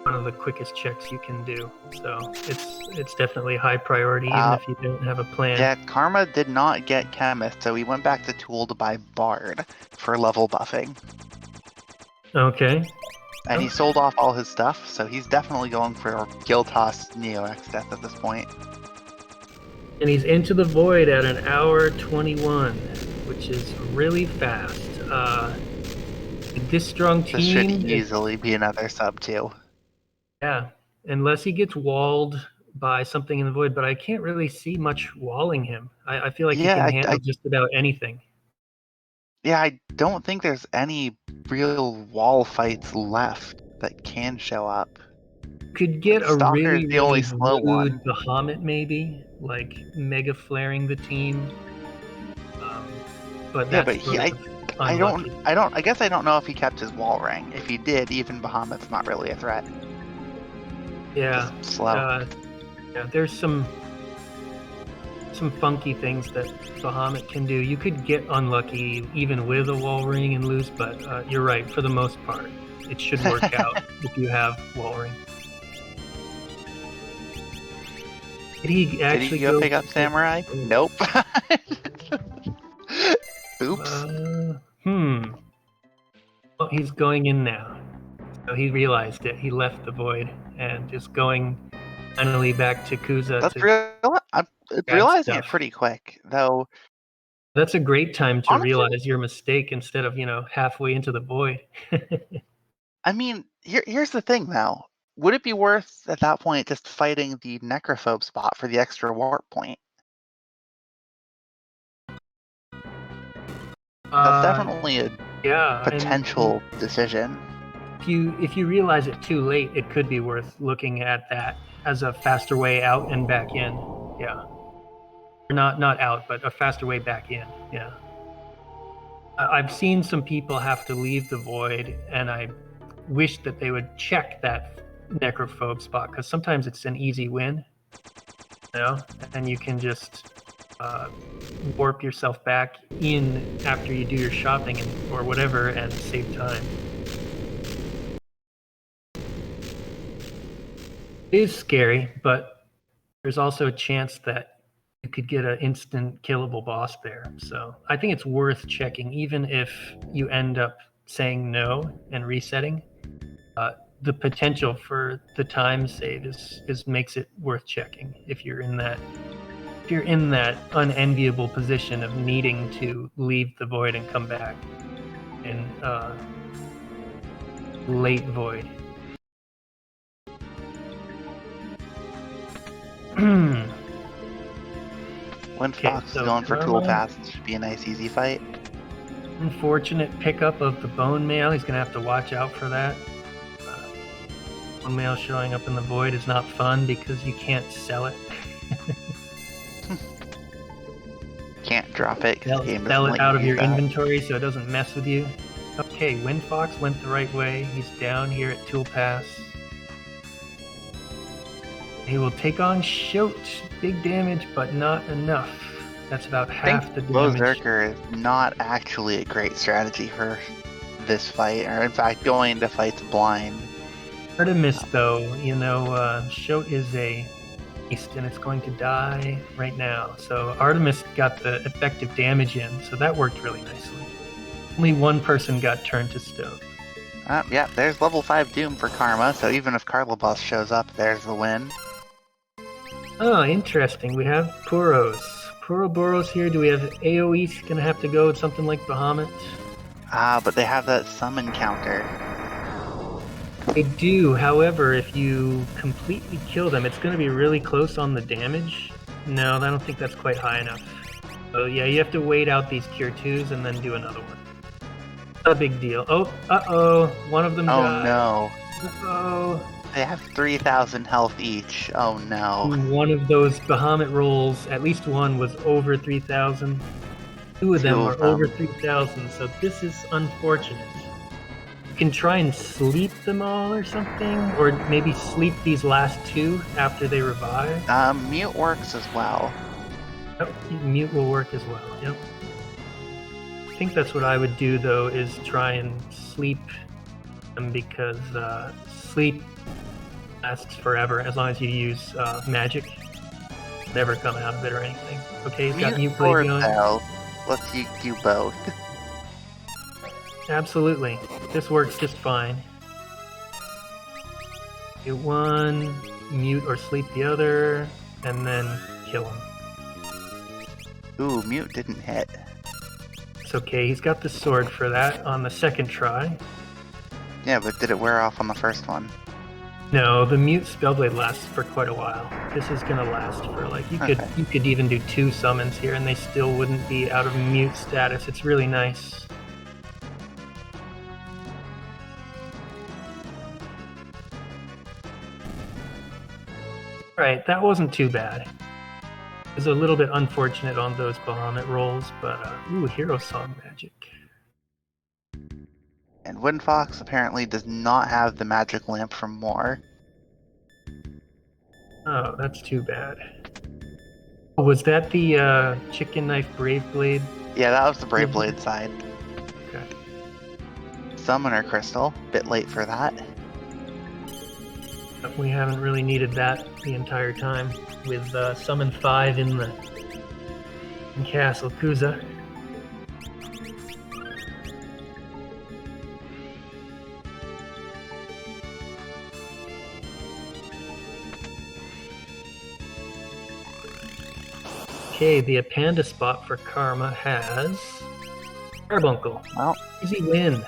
one of the quickest checks you can do. So it's definitely high priority, even if you don't have a plan. Yeah, Karma did not get Chemist, so he went back to Tool to buy Bard for level buffing. Okay. And he sold off all his stuff, so he's definitely going for Giltos Neo X Death at this point. And he's into the void at 1 hour 21, which is really fast. This strong team... This should easily be another sub 2. Yeah, unless he gets walled by something in the void, but I can't really see much walling him. I feel like he can handle just about anything. Yeah, I don't think there's any real wall fights left that can show up. Could get a really, the only really slow one. Bahamut maybe, like mega flaring the team. But that's I guess I don't know if he kept his wall ring. If he did, even Bahamut's not really a threat. Yeah. Just slow. Yeah, there's some funky things that Bahamut can do. You could get unlucky even with a wall ring and lose, but you're right, for the most part. It should work out if you have wall ring. Did he actually go pick up Samurai? Nope. Oops. Well, he's going in now. So he realized it. He left the void and just going finally back to Kuza. I'm realizing it pretty quick, though. That's a great time to realize your mistake instead of, halfway into the void. I mean, here's the thing, though. Would it be worth, at that point, just fighting the Necrophobe spot for the extra warp point? That's definitely a potential decision. If you realize it too late, it could be worth looking at that as a faster way out and back in. Yeah. Or not out, but a faster way back in. Yeah. I've seen some people have to leave the void, and I wish that they would check that Necrophobe spot, because sometimes it's an easy win, and you can just warp yourself back in after you do your shopping or whatever and save time. It is scary, but there's also a chance that you could get an instant killable boss there. So I think it's worth checking, even if you end up saying no and resetting. The potential for the time save is makes it worth checking if you're in that unenviable position of needing to leave the void and come back in late void. WindFox is going for Tool Pass. It should be a nice, easy fight. Unfortunate pickup of the bone mail. He's going to have to watch out for that. mail showing up in the void is not fun because you can't sell it. Can't drop it because the game Sell doesn't it let out you of do your that. inventory so it doesn't mess with you. Okay, WindFox went the right way. He's down here at Tool Pass. He will take on Shote. Big damage, but not enough. That's about I half think the damage. Berserker is not actually a great strategy for this fight, or in fact, going into fights blind. Artemis, though, you know, Shote is a beast and it's going to die right now. So Artemis got the effective damage in, so that worked really nicely. Only one person got turned to stone. Yeah, there's level 5 Doom for Karma, so even if Carlobos shows up, there's the win. Oh, interesting. We have Puros. Puroboros here. Do we have AoE? Gonna have to go with something like Bahamut? But they have that summon counter. They do. However, if you completely kill them, it's going to be really close on the damage. No, I don't think that's quite high enough. So yeah, you have to wait out these Cure 2s and then do another one. Not a big deal. Oh, uh-oh. One of them Oh died. no. Uh-oh. They have 3,000 health each. Oh no. One of those Bahamut rolls, at least one, was over 3,000. Two of them Two are of them. over 3,000, so this is unfortunate. You can try and sleep them all or something, or maybe sleep these last two after they revive. Mute works as well. Yep, mute will work as well, yep. I think that's what I would do, though, is try and sleep them because sleep lasts forever as long as you use magic. Never come out of it or anything. Okay, he's got mute blade Sword going. Bell lets you do both. Absolutely. This works just fine. Get one, mute or sleep the other, and then kill him. Ooh, mute didn't hit. It's okay, he's got the sword for that on the second try. Yeah, but did it wear off on the first one? No, the mute spellblade lasts for quite a while. This is gonna last for like you could even do 2 summons here and they still wouldn't be out of mute status. It's really nice. Alright, that wasn't too bad. It was a little bit unfortunate on those Bahamut rolls, but ooh, Hero Song magic. And WindFox apparently does not have the magic lamp from Moore. Oh, that's too bad. Oh, was that the Chicken Knife Brave Blade? Yeah, that was the Brave Blade side. Okay. Summoner Crystal, bit late for that. We haven't really needed that the entire time with Summon 5 in Castle Kuza. Okay, the Apanda spot for Karma has Carbuncle. Well, Easy win.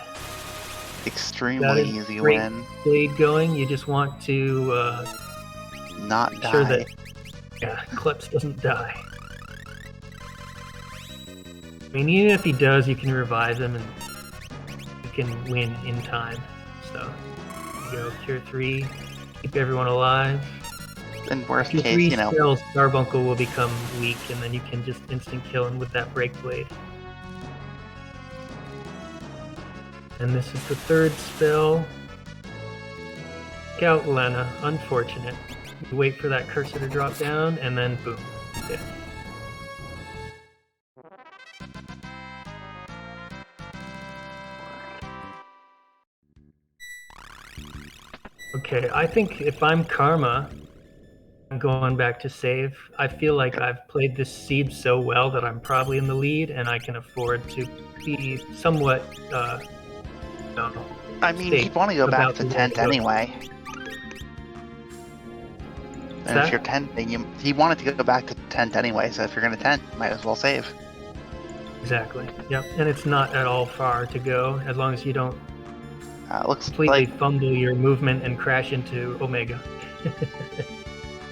extremely easy great win. Blade going. You just want to Not make die. sure that Kleps doesn't die. I mean, even if he does, you can revive him and you can win in time. So, you go Cure 3, keep everyone alive. In worst Cure case, 3 you know, spells, Carbuncle will become weak, and then you can just instant kill him with that Break Blade. And this is the third spell. Take out Lena, unfortunate. You wait for that cursor to drop down, and then boom, dead. Okay, I think if I'm Karma, I'm going back to save. I feel like I've played this seed so well that I'm probably in the lead, and I can afford to be somewhat, I mean, he'd want to go back to tent anyway. And if you're tenting, he wanted to go back to tent anyway, so if you're going to tent, might as well save. Exactly. Yep. And it's not at all far to go, as long as you don't Looks completely like fumble your movement and crash into Omega.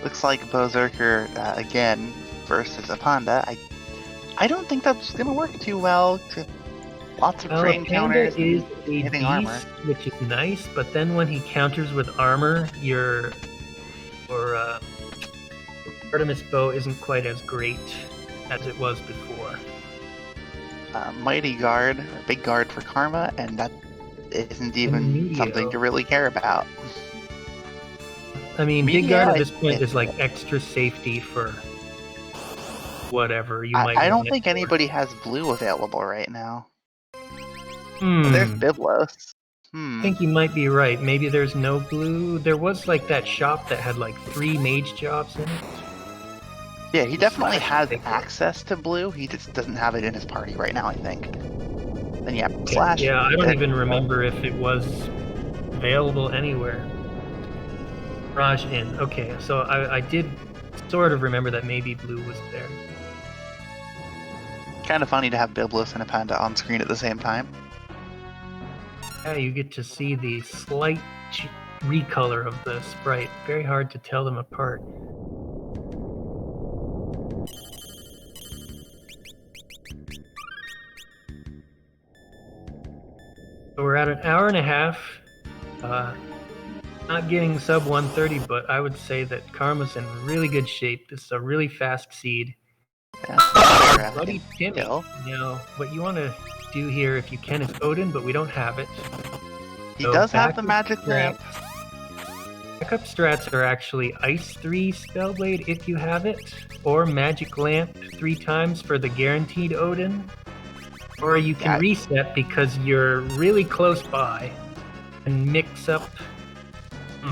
looks like Berserker again versus Apanda. I don't think that's going to work too well. Lots of Well, a train panda counters is and a hitting beast, armor. which is nice, but then when he counters with armor, your Artemis bow isn't quite as great as it was before. Mighty Guard, or Big Guard for Karma, and that isn't even Medio. something to really care about. I mean, Big Media, Guard at I this point get is like it. extra safety for whatever you might I want don't it think for. anybody has blue available right now. Hmm. Oh, there's Biblos. I think you might be right. Maybe there's no blue. There was like that shop that had like 3 mage jobs in it. Yeah, he definitely Slash has Big Guard. access to blue. He just doesn't have it in his party right now, I think. Then yeah, Okay, Slash. yeah, I don't even remember if it was available anywhere. Raj Inn. Okay, so I did sort of remember that maybe blue was there. Kind of funny to have Biblos and a panda on screen at the same time. Yeah, you get to see the slight recolor of the sprite. Very hard to tell them apart. So we're at an hour and a half. Not getting sub 130, but I would say that Karma's in really good shape. This is a really fast seed. Yeah, Bloody Timmy. kill. You know, what you want to do here, if you can, is Odin, but we don't have it. He So does have the backup magic lamp. Backup strats are actually Ice 3 Spellblade if you have it, or Magic Lamp 3 times for the guaranteed Odin. Or you can Yeah. reset because you're really close by and mix up.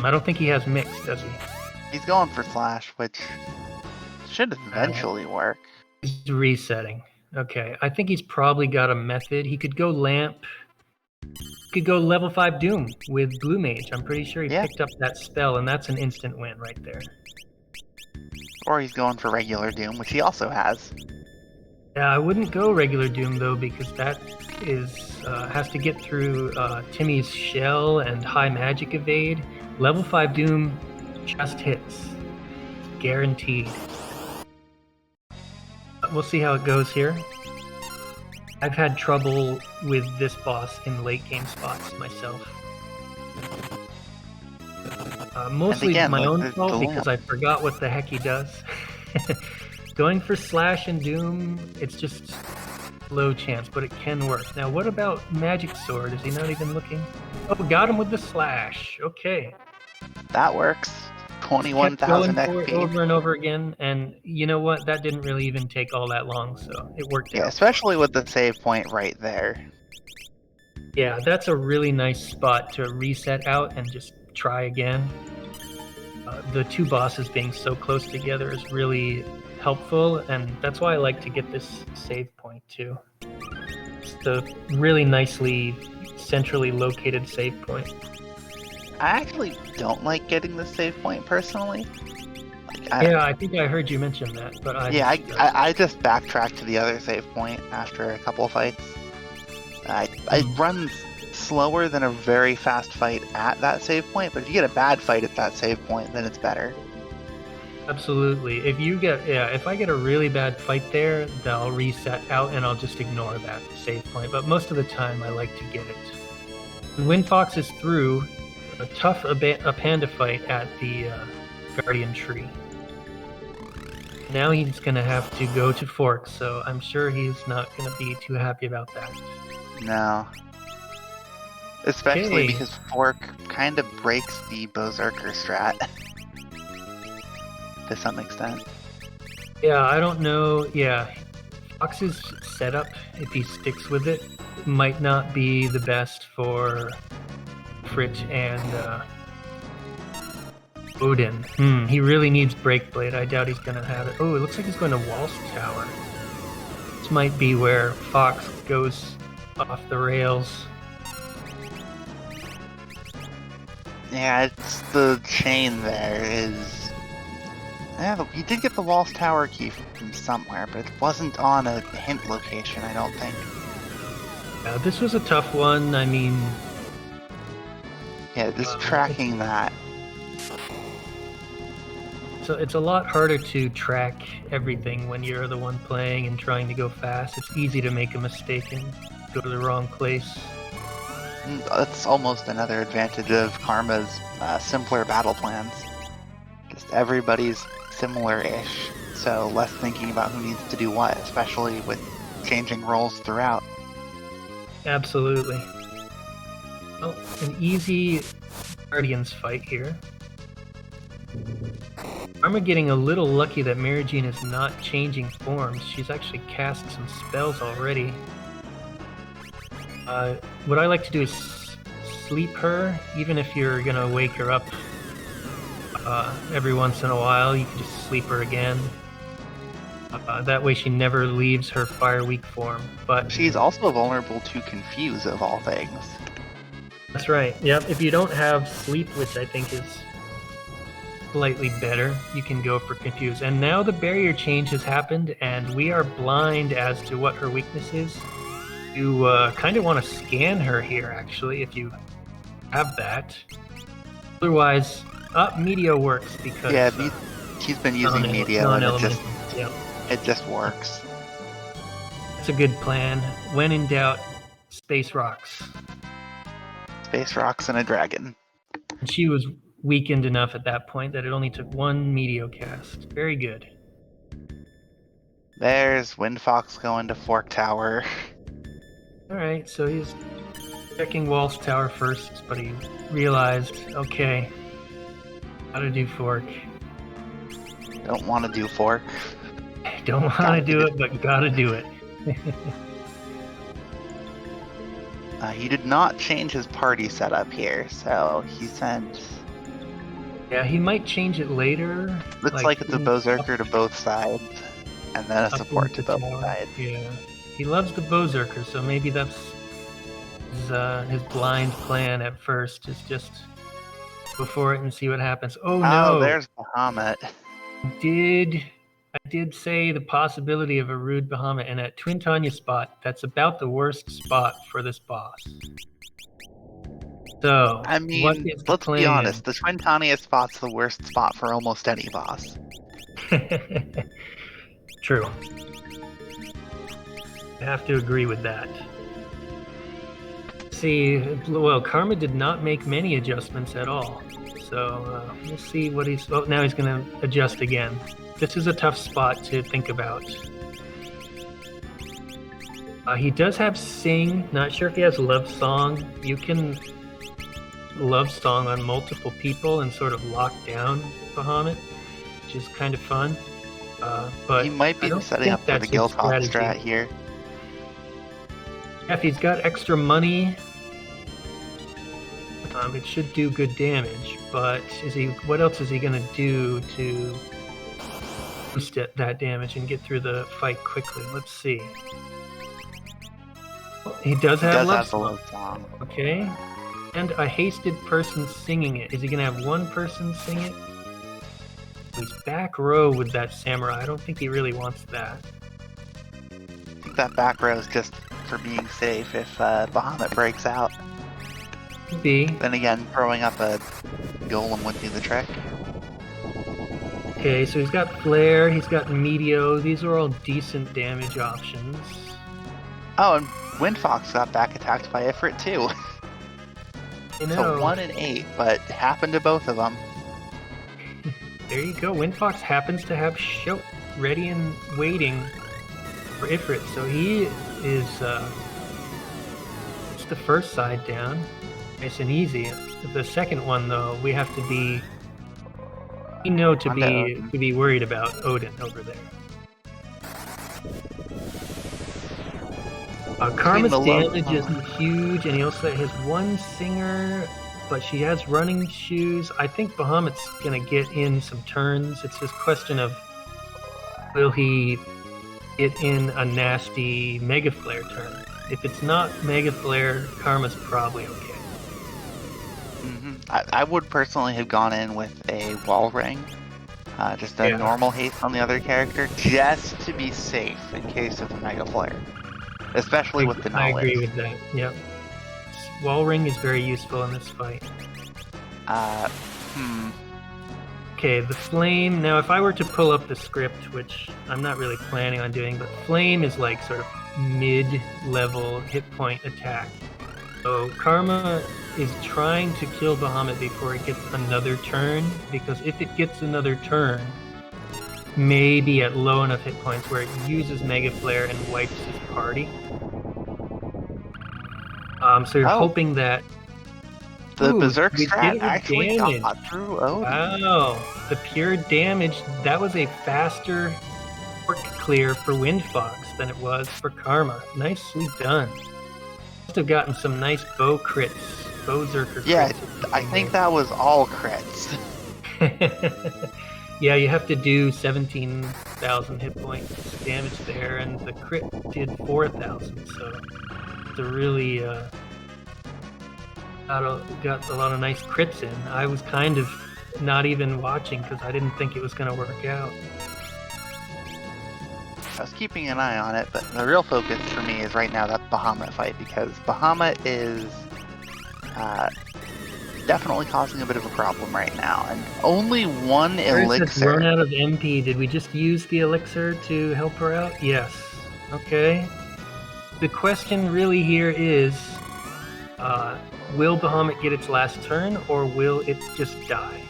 I don't think he has mix, does he? He's going for Slash, which should eventually work. He's resetting. Okay, I think he's probably got a method. He could go Lamp. He could go level 5 Doom with Blue Mage. I'm pretty sure he Yeah. picked up that spell, and that's an instant win right there. Or he's going for regular Doom, which he also has. Yeah, I wouldn't go regular Doom though, because that is has to get through Timmy's shell and high magic evade. Level 5 Doom just hits, guaranteed. We'll see how it goes here. I've had trouble with this boss in late game spots myself. Mostly again, my like, own the fault Doom- because I forgot what the heck he does. Going for Slash and Doom, it's just low chance, but it can work. Now, what about Magic Sword? Is he not even looking? Oh, got him with the Slash. Okay. That works. Kept going 21,000 for it XP. over and over again, and you know what? That didn't really even take all that long, so it worked Yeah, out. especially with the save point right there. Yeah, that's a really nice spot to reset out and just try again. The two bosses being so close together is really helpful, and that's why I like to get this save point too. It's the really nicely centrally located save point. I actually don't like getting the save point personally. Like, Yeah, I think I heard you mention that, but I just backtrack to the other save point after a couple of fights. It runs slower than a very fast fight at that save point, but if you get a bad fight at that save point, then it's better. Absolutely. If I get a really bad fight there, then I'll reset out and I'll just ignore that save point. But most of the time, I like to get it. When WindFox is through, a tough a panda fight at the Guardian Tree. Now he's gonna have to go to Fork, so I'm sure he's not gonna be too happy about that. No. Especially Okay. because Fork kind of breaks the Berserker strat. To some extent. Yeah, I don't know. Yeah, Fox's setup, if he sticks with it, might not be the best for Frit and Odin. He really needs Breakblade. I doubt he's gonna have it. Oh, it looks like he's going to Waltz Tower. This might be where Fox goes off the rails. Yeah, it's the chain there is... Yeah, he did get the Waltz Tower key from somewhere, but it wasn't on a hint location, I don't think. This was a tough one. I mean, Yeah, just tracking that. so it's a lot harder to track everything when you're the one playing and trying to go fast. It's easy to make a mistake and go to the wrong place. That's almost another advantage of Karma's simpler battle plans. Just everybody's similar-ish, so less thinking about who needs to do what, especially with changing roles throughout. Absolutely. Well, an easy Guardians fight here. Karma getting a little lucky that Mary Jane is not changing forms. She's actually cast some spells already. What I like to do is sleep her, even if you're gonna wake her up every once in a while. You can just sleep her again. That way she never leaves her Fire Weak form. But She's also vulnerable to Confuse, of all things. that's right. Yep. If you don't have sleep, which I think is slightly better, you can go for Confuse. And now the barrier change has happened, and we are blind as to what her weakness is. You kind of want to scan her here, actually, if you have that. Otherwise, Meteor works because he's been using Meteor, and it just works. It's a good plan. When in doubt, Space Rocks. Space Rocks and a dragon. And she was weakened enough at that point that it only took one Meteor cast. Very good. There's WindFox going to Fork Tower. Alright, so he's checking Walsh Tower first, but he realized, okay, gotta do Fork. Don't want to do Fork. Don't want to do it, but gotta do it. He did not change his party setup here, so he sent... Yeah, he might change it later. Looks like it's a Berserker to both sides, and then a support to both sides. Yeah. He loves the Berserker, so maybe that's his blind plan at first, is just go for it and see what happens. Oh no! Oh, there's Bahamut. I did say the possibility of a Rude Bahamut, and at Twin Tanya spot, that's about the worst spot for this boss. So, I mean, let's be honest, the Twin Tanya spot's the worst spot for almost any boss. True. I have to agree with that. See, well, Karma did not make many adjustments at all. So, we'll see what he's... Oh, now he's going to adjust again. This is a tough spot to think about. He does have Sing. Not sure if he has Love Song. You can Love Song on multiple people and sort of lock down Bahamut, which is kind of fun. But he might be setting up for the Guildhall strat here. If he's got extra money, it should do good damage. But what else is he going to do to boost that damage and get through the fight quickly? Let's see. He does have Love Song. Okay. And a hasted person singing it. Is he going to have one person sing it? He's back row with that samurai. I don't think he really wants that. I think that back row is just for being safe if Bahamut breaks out. Could be. Then again, throwing up a golem would do the trick. Okay, so he's got Flare, he's got Meteo. These are all decent damage options. Oh, and WindFox got back attacked by Ifrit too. So 1 in 8, but happened to both of them. There you go. WindFox happens to have Shoat ready and waiting for Ifrit, so he is it's the first side down. Nice and easy. The second one, though, we have to be to be worried about Odin over there. Karma's damage isn't huge, and he also has one singer, but she has running shoes. I think Bahamut's gonna get in some turns. It's just a question of will he get in a nasty Mega Flare turn. If it's not Mega Flare, Karma's probably okay. I would personally have gone in with a Wall Ring, just a normal haste on the other character, just to be safe in case of a Mega Flare. Especially with the knowledge. I agree with that, yep. Wall Ring is very useful in this fight. Okay, the flame. Now, if I were to pull up the script, which I'm not really planning on doing, but flame is like sort of mid-level hit point attack. So Karma is trying to kill Bahamut before it gets another turn, because if it gets another turn, maybe at low enough hit points where it uses Mega Flare and wipes his party. So you're hoping that The Ooh, Berserk we strat did actually damage. got through Odin. Wow, the pure damage, that was a faster work clear for WindFox than it was for Karma. Nicely done. Must have gotten some nice bow crits, bow zerker crits. Yeah, I think that was all crits. Yeah, you have to do 17,000 hit points damage there, and the crit did 4,000, so it's a really got a lot of nice crits in. I was kind of not even watching because I didn't think it was going to work out. I was keeping an eye on it, but the real focus for me is right now that Bahamut fight, because Bahamut is definitely causing a bit of a problem right now, and only one elixir. Run out of MP. Did we just use the elixir to help her out? Yes. Okay. The question really here is, will Bahamut get its last turn, or will it just die?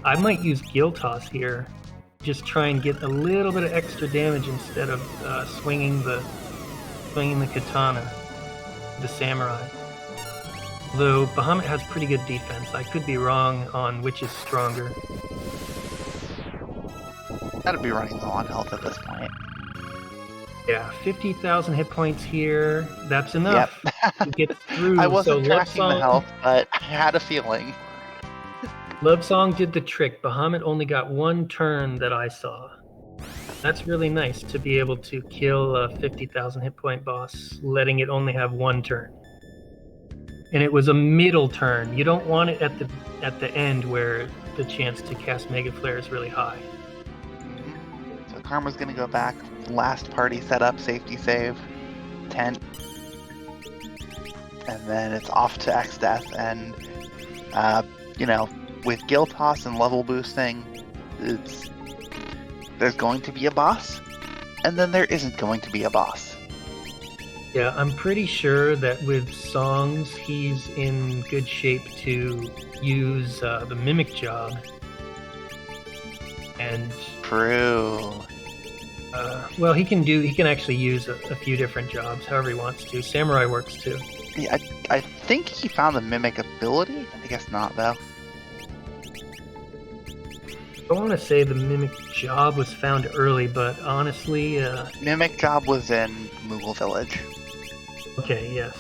I might use Gill Toss here, just try and get a little bit of extra damage instead of swinging the katana, the samurai. Though Bahamut has pretty good defense. I could be wrong on which is stronger. Gotta be running low on health at this point. Yeah, 50,000 hit points here. That's enough to get through. I wasn't so tracking the health, but I had a feeling. Love Song did the trick. Bahamut only got one turn that I saw. That's really nice to be able to kill a 50,000 hit point boss, letting it only have one turn. And it was a middle turn. You don't want it at the end where the chance to cast Mega Flare is really high. So Karma's gonna go back. Last party setup, safety save, tent, and then it's off to X Death. And with Gill Toss and level boosting, there's going to be a boss, and then there isn't going to be a boss. Yeah, I'm pretty sure that with songs, he's in good shape to use the Mimic job. And True. well, he can actually use a few different jobs, however he wants to. Samurai works too. Yeah, I think he found the Mimic ability. I guess not, though. I want to say the Mimic job was found early, but honestly... Mimic job was in Moogle Village. Okay, yes.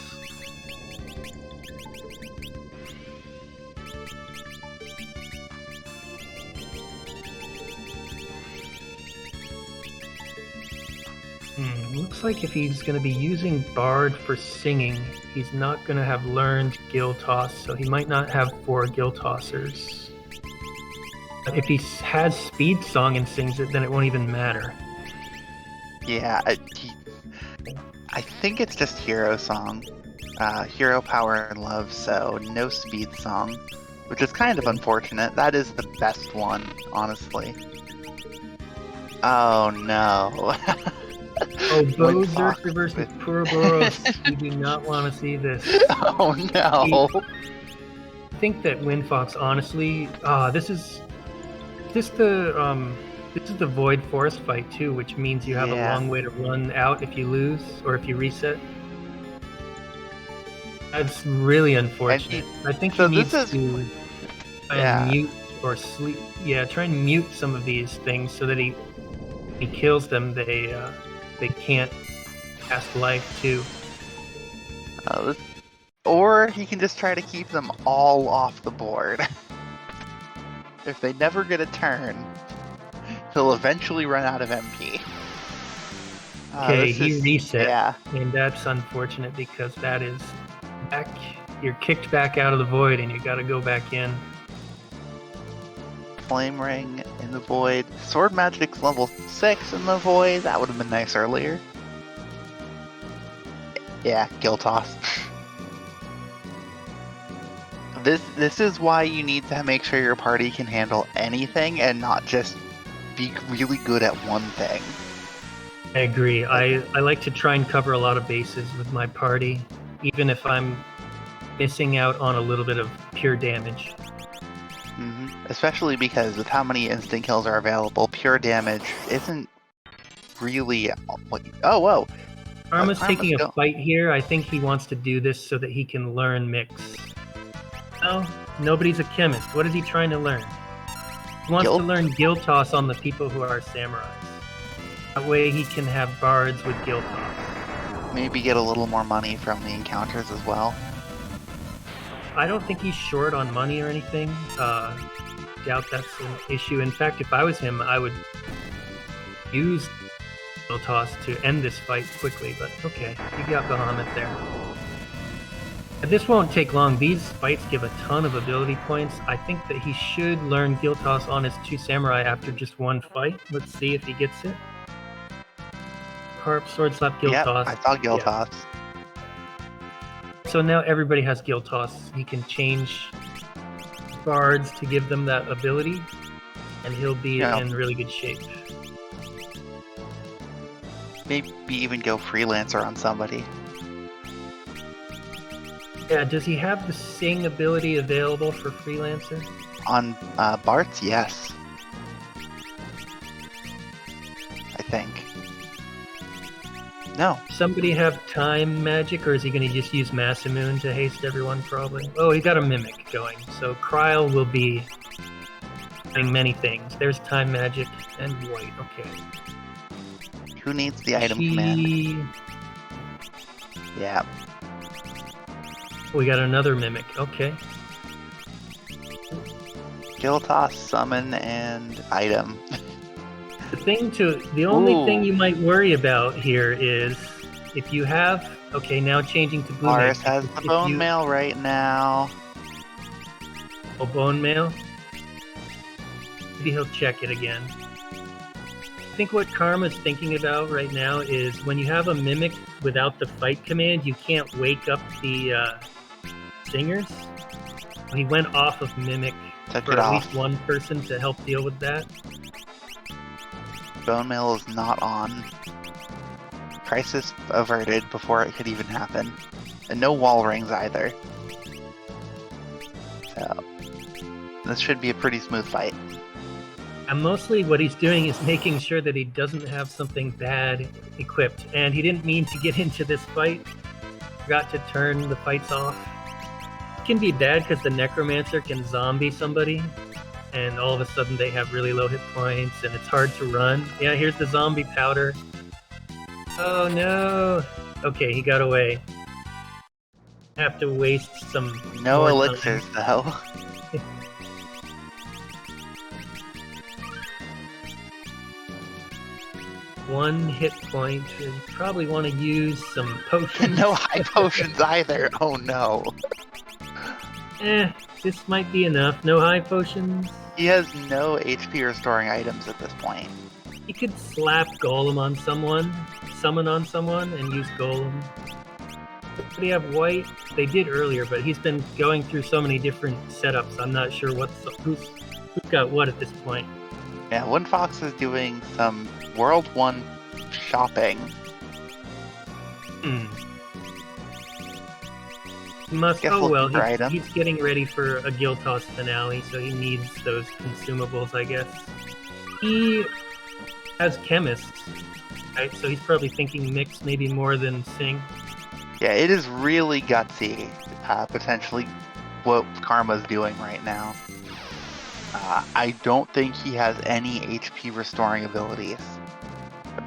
Looks like if he's going to be using Bard for singing, he's not going to have learned Gill Toss, so he might not have 4 Gill Tossers. But if he has Speed Song and sings it, then it won't even matter. Yeah, I think it's just Hero Song. Hero Power and Love, so no Speed Song. Which is kind of unfortunate. That is the best one, honestly. Oh no. Oh, Berserker versus Puroboros. We do not want to see this. Oh no. I think that WindFox, honestly, this is the Void Forest fight too, which means you have a long way to run out if you lose or if you reset. That's really unfortunate. I think he needs to try and mute or sleep. Yeah, try and mute some of these things so that he kills them. They can't cast life too. Or he can just try to keep them all off the board. If they never get a turn, he'll eventually run out of MP. Okay, he reset, and that's unfortunate because that is back. You're kicked back out of the void, and you got to go back in. Flame Ring in the void. Sword Magic's level 6 in the void. That would have been nice earlier. Yeah, Gill Toss. This is why you need to make sure your party can handle anything and not just be really good at one thing. I agree. I like to try and cover a lot of bases with my party, even if I'm missing out on a little bit of pure damage. Especially because with how many instant kills are available, pure damage isn't really what. Oh, whoa! Karma's taking a fight here. I think he wants to do this so that he can learn mix. No, nobody's a chemist. What is he trying to learn? He wants to learn guild toss on the people who are samurais. That way he can have bards with guild toss. Maybe get a little more money from the encounters as well. I don't think he's short on money or anything. Doubt that's an issue. In fact, if I was him, I would use guild toss to end this fight quickly. But okay, you got Bahamut there. This won't take long. These fights give a ton of ability points. I think that he should learn guild toss on his 2 samurai after just one fight. Let's see if he gets it. Harp, sword slap, guild toss. I saw guild toss. So now everybody has guild toss. He can change bards to give them that ability, and he'll be in really good shape. Maybe even go freelancer on somebody. Yeah, does he have the sing ability available for freelancer? On Bart's, yes. I think. No. Somebody have time magic, or is he going to just use Masamune to haste everyone, probably? Oh, he got a mimic going. So Kryl will be doing many things. There's time magic and white. Okay. Who needs the item command? Yeah. We got another mimic. Okay. Guild toss, summon, and item. The only thing you might worry about here is if you have now changing to blue. Mars has the bone mail right now. Oh, bone mail? Maybe he'll check it again. I think what Karma's thinking about right now is when you have a mimic without the fight command, you can't wake up the singers. He went off of mimic for at least one person to help deal with that. Bone mail is not on. Crisis averted before it could even happen. And no wall rings either. So, this should be a pretty smooth fight. And mostly what he's doing is making sure that he doesn't have something bad equipped. And he didn't mean to get into this fight. Forgot to turn the fights off. It can be bad because the Necromancer can zombie somebody. And all of a sudden they have really low hit points and it's hard to run. Yeah, here's the zombie powder. Oh no! Okay, he got away. Have to waste some. No elixirs though. One hit point, and probably want to use some potions. No high potions either. Oh no. This might be enough. No high potions. He has no HP restoring items at this point. You could slap Golem on someone, summon on someone, and use Golem. Do they have white? They did earlier, but he's been going through so many different setups. I'm not sure who's got what at this point. Yeah, WindFox is doing some World 1 shopping. He must. He's getting ready for a guild toss finale, so he needs those consumables, I guess. He has chemists, right? So he's probably thinking mix maybe more than sing. Yeah, it is really gutsy, potentially, what Karma's doing right now. I don't think he has any HP restoring abilities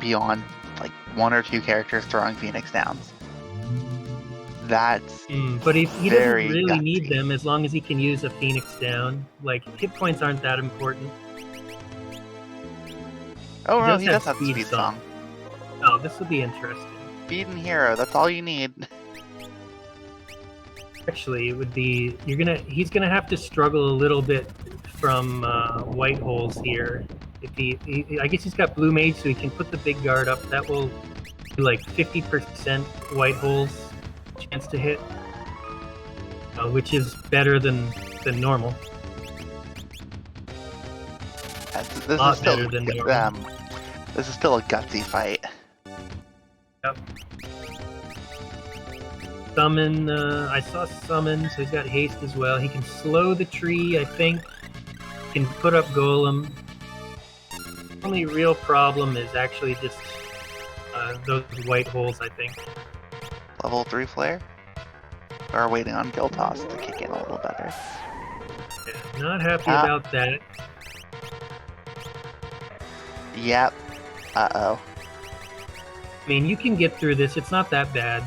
beyond like 1 or 2 characters throwing Phoenix Downs. That's but he doesn't really need them as long as he can use a Phoenix Down. Like, hit points aren't that important. Oh no, he does have Speed Song. Oh, this will be interesting. Speed and Hero, that's all you need. Actually, it would be he's gonna have to struggle a little bit from white holes here. If I guess he's got blue mage, so he can put the big guard up. That will be like 50% white holes chance to hit. which is better than normal. This Lot is still better than normal. this is still a gutsy fight. Yep. Summon, I saw summon, so he's got haste as well. He can slow the tree, I think. He can put up golem. The only real problem is actually just those white holes, I think. Level 3 flare? Or waiting on Guild Toss to kick in a little better. Yeah, not happy about that. Yep. Uh-oh. I mean, you can get through this. It's not that bad.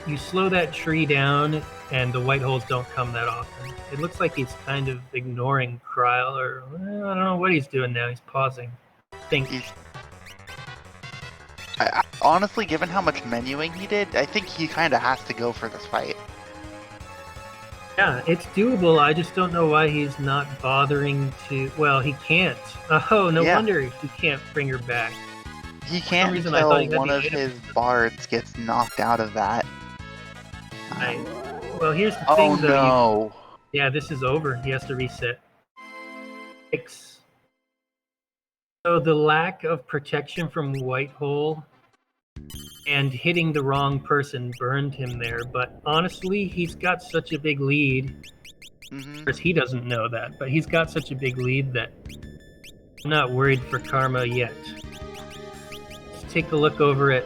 You slow that tree down, and the white holes don't come that often. It looks like he's kind of ignoring Kryl, or I don't know what he's doing now. He's pausing. I think. Honestly, given how much menuing he did, I think he kind of has to go for this fight. Yeah, it's doable. I just don't know why he's not bothering to. Well, he can't. Oh, no wonder he can't bring her back. He can't reason, until one of his bards gets knocked out of that. Well, here's the thing, though. No. Yeah, this is over. He has to reset. 6. So the lack of protection from white hole and hitting the wrong person burned him there. But honestly, he's got such a big lead. Of course, he doesn't know that, but he's got such a big lead that I'm not worried for Karma yet. Let's take a look over at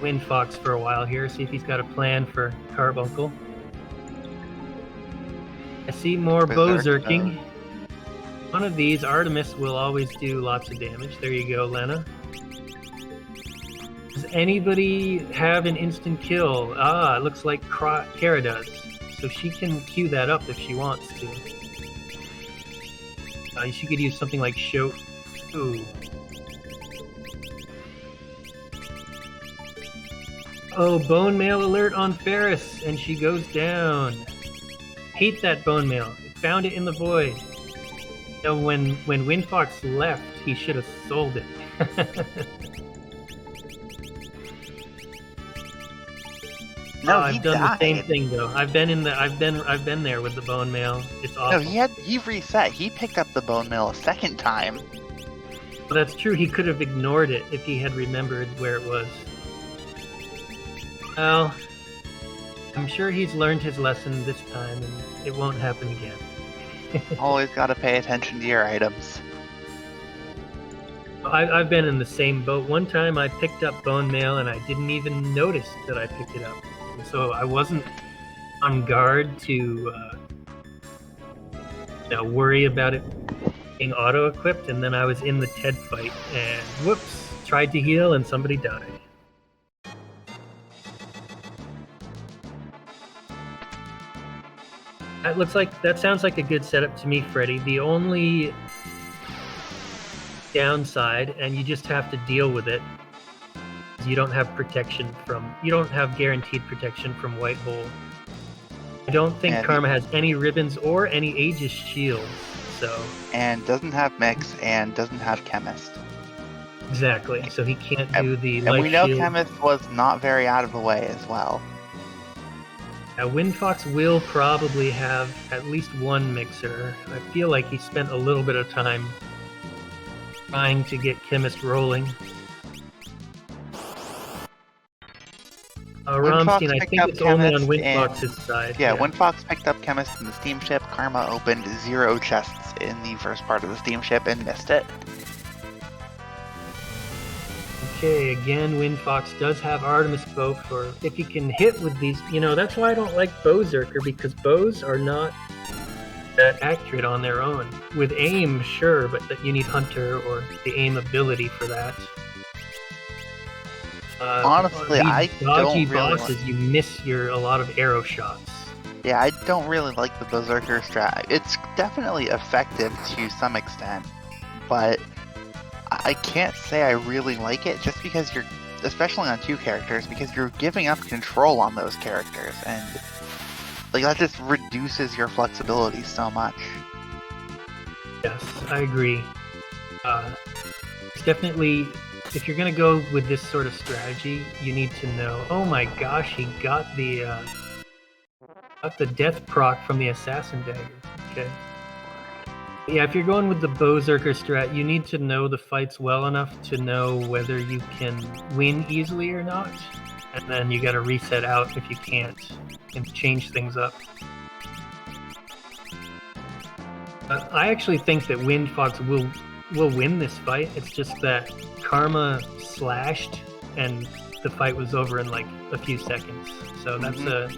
WindFox for a while here, see if he's got a plan for Carbuncle. I see more Berserking. One of these, Artemis, will always do lots of damage. There you go, Lena. Does anybody have an instant kill? Ah, it looks like Kara does. So she can queue that up if she wants to. She could use something like Show. Ooh. Oh, bone mail alert on Ferris, and she goes down. Hate that bone mail. Found it in the void. You know, when WindFox left, he should have sold it. No, I've done the same thing though. I've been there with the bone mail. It's awful. No, he reset. He picked up the bone mail a second time. Well, that's true. He could have ignored it if he had remembered where it was. Well, I'm sure he's learned his lesson this time, and it won't happen again. Always got to pay attention to your items. I've been in the same boat. One time I picked up bone mail, and I didn't even notice that I picked it up. So I wasn't on guard to worry about it being auto-equipped, and then I was in the TED fight, and whoops, tried to heal, and somebody died. That sounds like a good setup to me, Freddy. The only downside, and you just have to deal with it, is you don't have guaranteed protection from white hole. I don't think Karma has any ribbons or any Aegis shields, so. And doesn't have mix and doesn't have chemist. Exactly. So he can't do the light shield. And we know chemist was not very out of the way as well. Now, WindFox will probably have at least one mixer. I feel like he spent a little bit of time trying to get chemist rolling. Romstein, I think it's only on WindFox's side. Yeah, WindFox picked up chemist in the steamship. Karma opened 0 chests in the first part of the steamship and missed it. Okay, again, WindFox does have Artemis bow for if he can hit with these. You know, that's why I don't like Berserker, because bows are not that accurate on their own. With aim, sure, but that you need Hunter or the aim ability for that. Honestly, I don't really bosses, you miss a lot of arrow shots. Yeah, I don't really like the Berserker strat. It's definitely effective to some extent, but I can't say I really like it just because you're, especially on 2 characters, because you're giving up control on those characters, and like that just reduces your flexibility so much. Yes, I agree. It's definitely, if you're gonna go with this sort of strategy, you need to know, oh my gosh, he got the, Got the death proc from the assassin dagger. Okay. Yeah, if you're going with the Berserker strat, you need to know the fights well enough to know whether you can win easily or not. And then you gotta reset out if you can't and change things up. I actually think that WindFox will win this fight. It's just that Karma slashed and the fight was over in like a few seconds. So that's the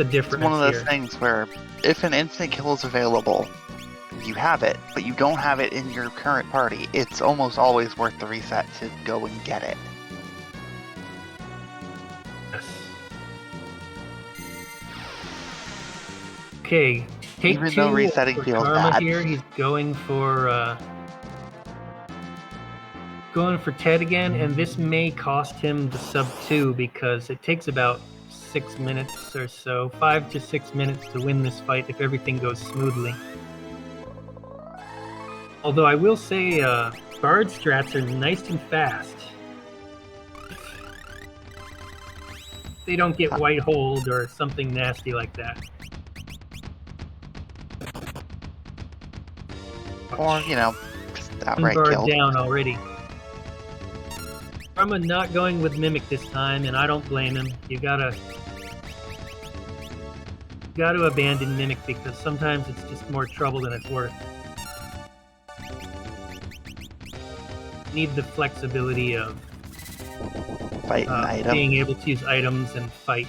difference. It's one of those here. things where if an instant kill is available, you have it, but you don't have it in your current party, it's almost always worth the reset to go and get it. Yes. Okay, take Even two though resetting for feels Karma bad. here. He's going for Ted again, and this may cost him the sub 2 because it takes about 6 minutes or so, 5 to 6 minutes to win this fight if everything goes smoothly. Although I will say, Bard strats are nice and fast. They don't get white holed or something nasty like that. Or, you know, just outright Bard killed. down already. Karma not going with Mimic this time, and I don't blame him. You gotta abandon Mimic because sometimes it's just more trouble than it's worth. Need the flexibility of Fight an item. being able to use items and fight.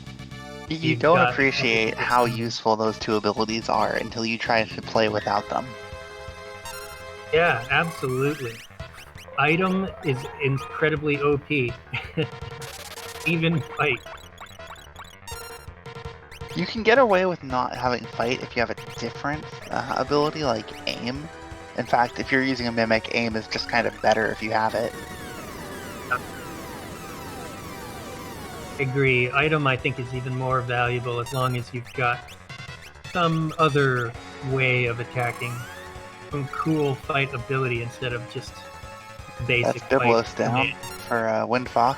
You You've don't got- appreciate how useful those two abilities are until you try to play without them. Yeah, absolutely. Item is incredibly OP. Even fight. You can get away with not having fight if you have a different ability like aim. In fact, if you're using a mimic, aim is just kind of better if you have it. Agree. Item, I think, is even more valuable as long as you've got some other way of attacking. Some cool fight ability instead of just basic That's Biblos fight down command. for WindFox.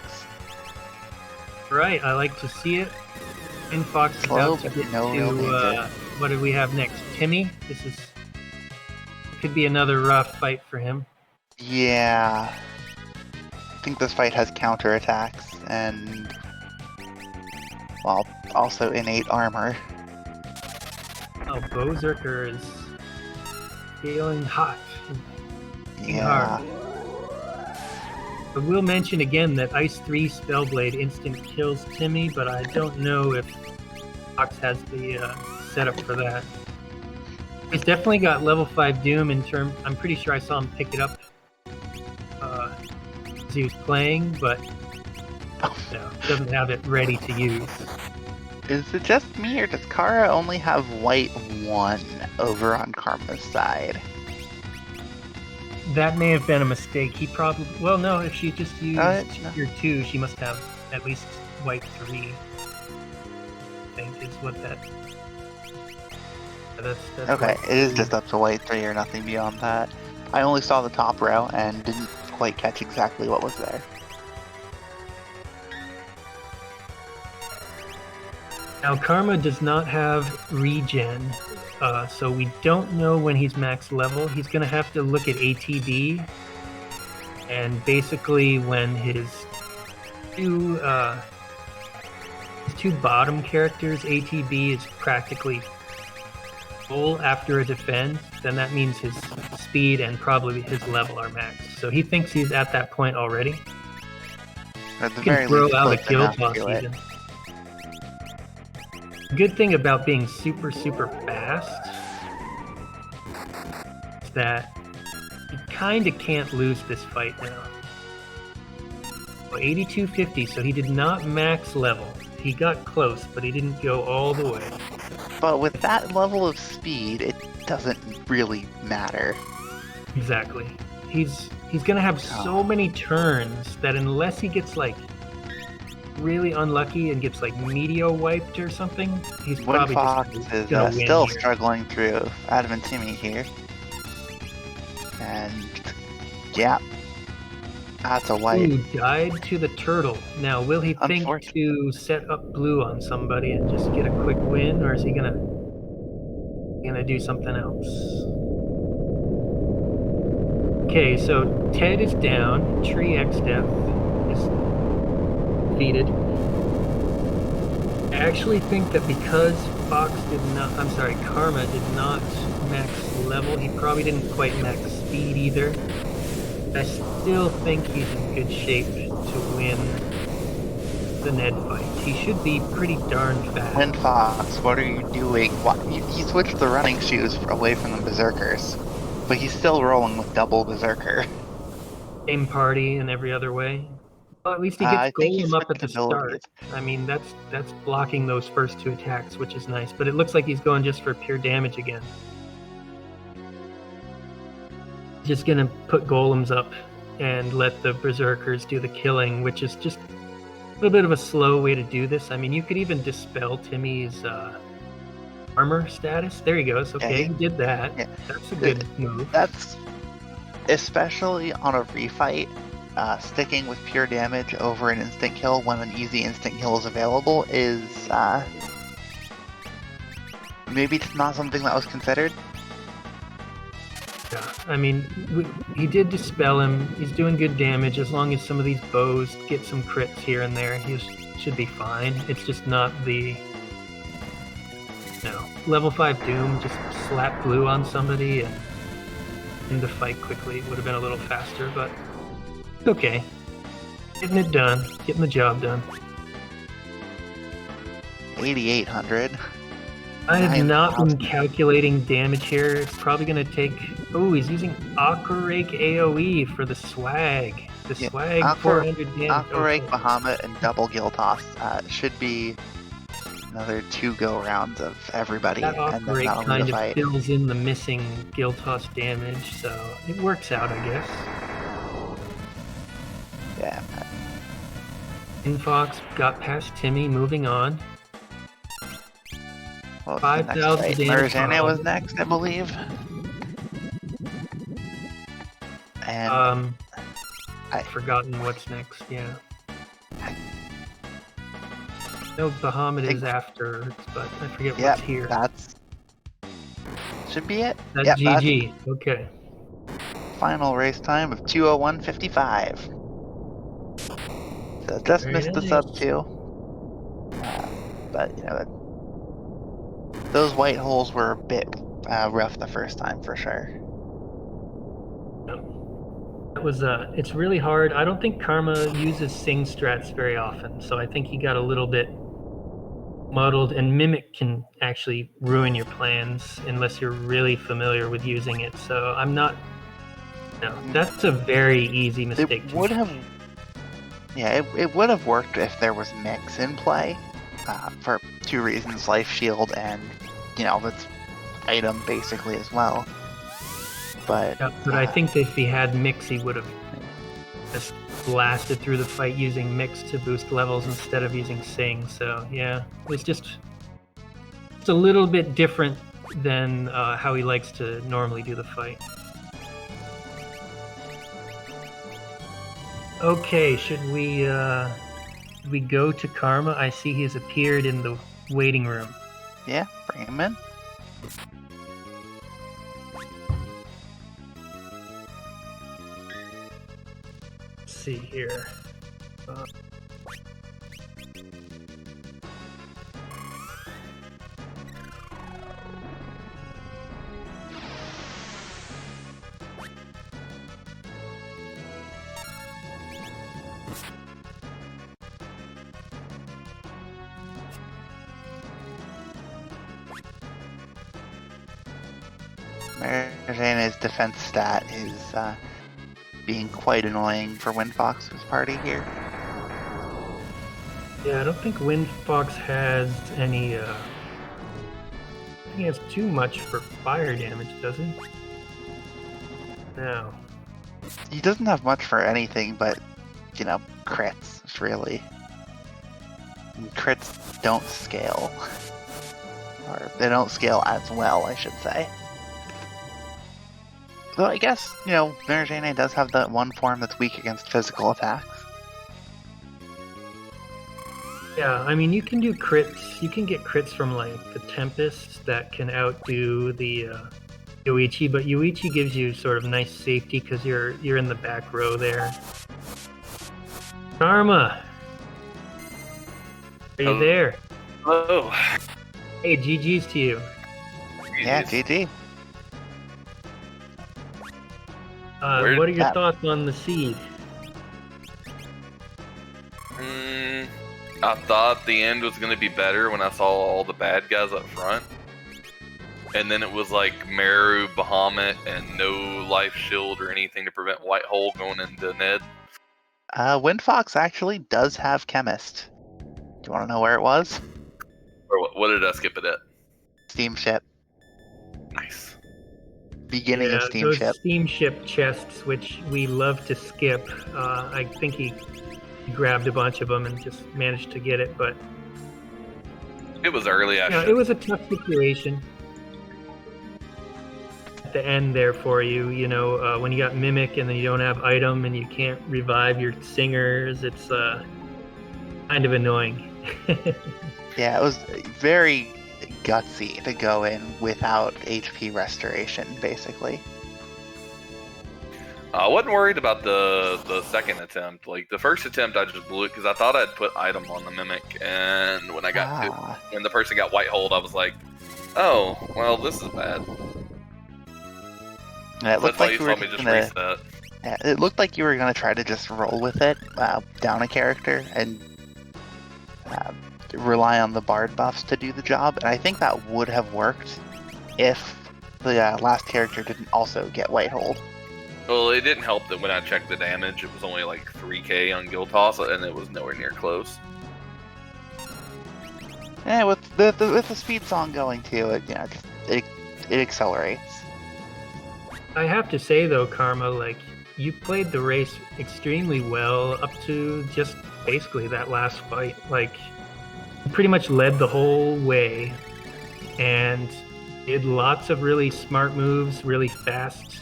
Right, I like to see it. WindFox is Slow, out to but get no real to, danger. what do we have next? Timmy? Could be another rough fight for him. Yeah. I think this fight has counterattacks and, well, also innate armor. Oh, Berserker is feeling hot. Yeah. I will mention again that Ice 3 Spellblade instant kills Timmy, but I don't know if Fox has the setup for that. He's definitely got level 5 Doom in term. I'm pretty sure I saw him pick it up as he was playing, but no, doesn't have it ready to use. Is it just me, or does Kara only have white 1 over on Karma's side? That may have been a mistake. He probably... Well, no, if she just used no. tier 2, she must have at least white 3. I think is what that... That's Okay, what- it is just up to white 3 or nothing beyond that. I only saw the top row and didn't quite catch exactly what was there. Now, Karma does not have regen, so we don't know when he's max level. He's going to have to look at ATB, and basically when his two bottom characters, ATB is practically full after a defense, then that means his speed and probably his level are maxed. So he thinks he's at that point already. At the He can very throw least, out a close kill enough toss to it. even. Good thing about being super fast is that you kind of can't lose this fight now. Well, 8250, so he did not max level. He got close, but he didn't go all the way. But with that level of speed, it doesn't really matter. Exactly. He's gonna have so many turns that unless he gets like really unlucky and gets like meteor wiped or something, he's probably WindFox just is gonna win still here. struggling through Adam and Timmy here. And yeah, That's a white. Ooh, died to the turtle. Now, will he think Unfortunate. to set up blue on somebody and just get a quick win, or is he gonna do something else? Okay, so Ted is down. Tree X Death is defeated. I actually think that because Karma did not max level, he probably didn't quite max speed either. I still think he's in good shape to win the Ned fight. He should be pretty darn fast. WindFox, what are you doing? He switched the running shoes away from the Berserkers, but he's still rolling with double Berserker. Same party in every other way. Well, at least he I gets think he Golem up at switched the abilities. start. I mean, that's blocking those first two attacks, which is nice. But it looks like he's going just for pure damage again. Just gonna put Golems up and let the Berserkers do the killing, which is just a little bit of a slow way to do this. I mean, you could even dispel Timmy's armor status. There he goes. Okay, he did that. Yeah. That's a good move. That's especially on a refight. Sticking with pure damage over an instant kill when an easy instant kill is available is maybe not something that was considered. Yeah, I mean, he did dispel him. He's doing good damage. As long as some of these bows get some crits here and there, he should be fine. It's just not the... No. Level 5 Doom, just slap blue on somebody and end the fight quickly. Would have been a little faster, but it's okay. Getting it done. Getting the job done. 8,800. I have not been calculating damage here. It's probably going to take... Oh, he's using Aquarake AoE for the swag. The swag 400 damage. Aquarake, Bahamut, and double Giltoss should be another 2 go-rounds of everybody. That and then Aquarake kind of fight. fills in the missing Giltoss damage, so it works out, I guess. Yeah. WindFox got past Timmy, moving on. Well, 5,000 damage. Marzana was next, I believe. And I've forgotten what's next, yeah. No, Bahamut is after, but I forget what's here. That's... should be it. That's GG, okay. Final race time of 2:01:55. So just Very missed the nice. sub 2. But, you know, those white holes were a bit rough the first time, for sure. That was it's really hard. I don't think Karma uses Sing strats very often, so I think he got a little bit muddled, and Mimic can actually ruin your plans unless you're really familiar with using it. So I'm not... No, that's a very easy mistake to make. Yeah, it would have worked if there was Mix in play, for 2 reasons, Life Shield and, you know, its item basically as well. But, yeah, but I think that if he had Mix, he would have just blasted through the fight using Mix to boost levels instead of using Sing. So yeah, it's a little bit different than how he likes to normally do the fight. Okay, should we go to Karma? I see he has appeared in the waiting room. yeah, bring him in. Let's see here. Marzana's defense stat is being quite annoying for WindFox's party here. Yeah, I don't think WindFox has any, I think he has too much for fire damage, does he? No. He doesn't have much for anything but, you know, crits, really. And crits don't scale. Or they don't scale as well, I should say. Though I guess, Marajane does have that one form that's weak against physical attacks. Yeah, I mean, you can do crits. You can get crits from like the Tempest that can outdo the Yoichi, but Yoichi gives you sort of nice safety because you're in the back row there. Karma, are you there? Hello. Hey, GG's to you. Yeah, GG. What are your that- thoughts on the seed? I thought the end was going to be better when I saw all the bad guys up front. And then it was like Meru, Bahamut, and no life shield or anything to prevent White Hole going into Ned. WindFox actually does have Chemist. Do you want to know where it was? Or what did I skip it at? Steamship. Nice. Beginning of those Steamship. steamship chests, which we love to skip. I think he grabbed a bunch of them and just managed to get it, but It was early. it was a tough situation at the end there for you. When you got Mimic and then you don't have item and you can't revive your singers, it's kind of annoying. Yeah, it was very gutsy to go in without HP restoration, basically. I wasn't worried about the second attempt. Like the first attempt, I just blew it because I thought I'd put item on the Mimic, and when I got when the person got White Hold, I was like, "Oh, well, this is bad." Yeah, it looked like you were reset. Yeah, it looked like you were gonna try to just roll with it, down a character, and rely on the Bard buffs to do the job. And I think that would have worked if the last character didn't also get White Hold. Well, it didn't help that when I checked the damage, it was only like 3k on Guild Toss, and it was nowhere near close. Yeah, with the speed song going too, it accelerates. I have to say though, Karma, like you played the race extremely well up to just basically that last fight. Like you pretty much led the whole way and did lots of really smart moves, really fast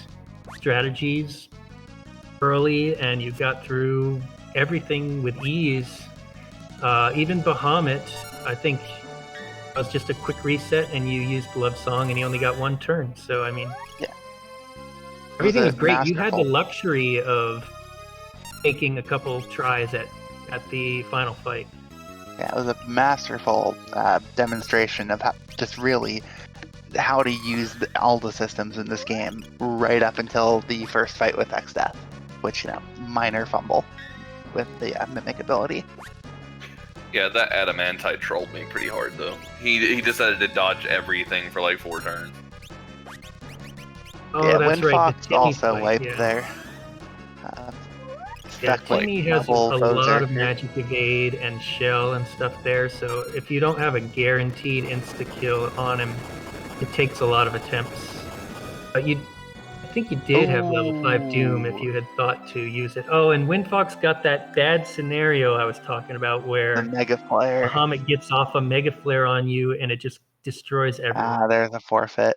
strategies early, and you got through everything with ease. Even Bahamut, I think, was just a quick reset, and you used Love Song, and you only got one turn. So I mean, yeah, everything was great. You had the luxury of taking a couple tries at the final fight. Yeah, it was a masterful demonstration of how to use all the systems in this game right up until the first fight with X-Death, which, minor fumble with the Mimic ability. Yeah, that Adamantite trolled me pretty hard, though. He decided to dodge everything for like 4 turns. Oh, yeah, that's right. WindFox also wiped there. Yeah, Timmy has a lot of magic evade and shell and stuff there, so if you don't have a guaranteed insta-kill on him, it takes a lot of attempts. But I think you did have level 5 Doom if you had thought to use it. Oh, and WindFox got that bad scenario I was talking about where the Mega Flare. Bahamut gets off a Mega Flare on you and it just destroys everyone. There's a forfeit.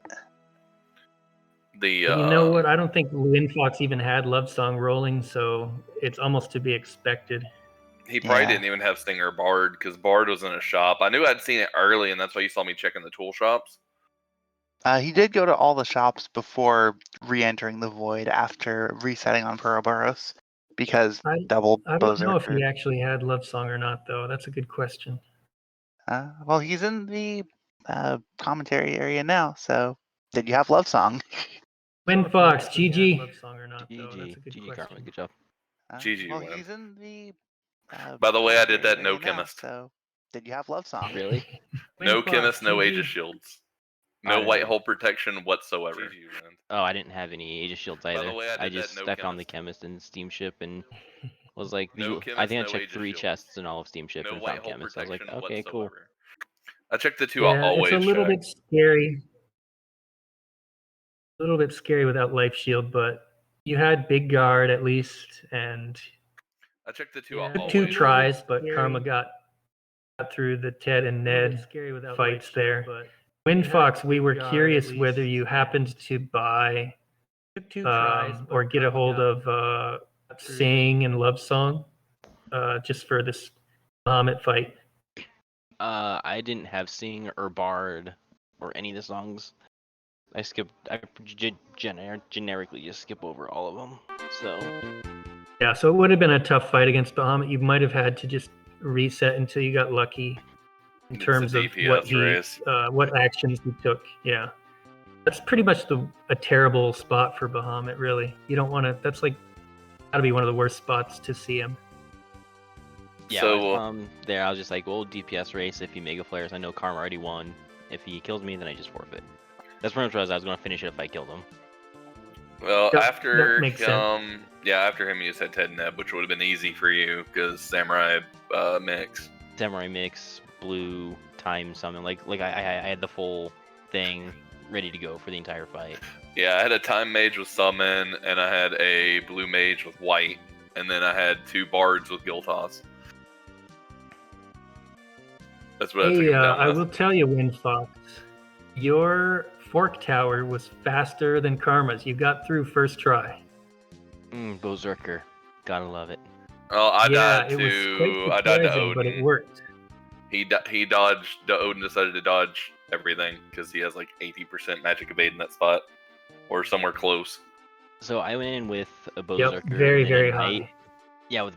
You know what? I don't think WindFox even had Love Song rolling, so it's almost to be expected. He probably didn't even have Stinger Bard, because Bard was in a shop. I knew I'd seen it early, and that's why you saw me checking the tool shops. He did go to all the shops before re-entering the Void after resetting on Puroboros, because I don't know if he actually had Love Song or not, though. That's a good question. Well, he's in the commentary area now, so did you have Love Song? WindFox, GG. Love Song or not, though. That's a good question. Karma, good job. GG, well, win. he's in the. By the way, I did that no chemist. So, did you have Love Song? Really? No WindFox, chemist, no GG. Aegis shields. No White Hole protection whatsoever. GG, Oh, I didn't have any Aegis shields either. the way, I did just that no stuck on the chemist. chemist and Steamship and was like, No I chemist, think I no checked Aegis 3 shield. chests in all of Steamship No and White found Hole chemist. I was like, protection okay, cool. whatsoever. I checked the two. Yeah, I'll always it's a little check. bit scary. A little bit scary without Life Shield, but you had Big Guard at least, and I checked the two. yeah, I'll always 2 check. tries, but Karma got through the Ted and Ned fights there. WindFox, we were curious whether you happened to buy Took 2 tries, or but get a hold got of through. Sing and Love Song, just for this Bahamut fight. I didn't have Sing or Bard or any of the songs. I generically just skip over all of them. So Yeah, so it would have been a tough fight against Bahamut. You might have had to just reset until you got lucky in It's a terms of DPS race. what actions he took. Yeah, that's pretty much a terrible spot for Bahamut. Really, you don't want to. That's like got to be one of the worst spots to see him. yeah, So there I was just like, well, DPS race. If he Mega Flares, I know Karma already won. If he kills me, then I just forfeit. That's pretty much what I was going to finish it if I killed him. well, Yep, after that makes sense. after him, you just had Ted Neb, which would have been easy for you because Samurai mix. Samurai Mix, Blue, Time Summon. Like I had the full thing ready to go for the entire fight. Yeah, I had a Time Mage with Summon, and I had a Blue Mage with White, and then I had 2 Bards with Guildtoss. That's what I took Hey, him down I with. will tell you, WindFox, your Fork Tower was faster than Karma's. You got through first try. Berserker. Gotta love it. Oh, I Yeah, died it was to quite I died to surprising, but it Odin. worked. He dodged. Odin decided to dodge everything because he has like 80% magic evade in that spot, or somewhere close. So I went in with a Yep, Berserker. very, and then very a Knight. high. Yeah, with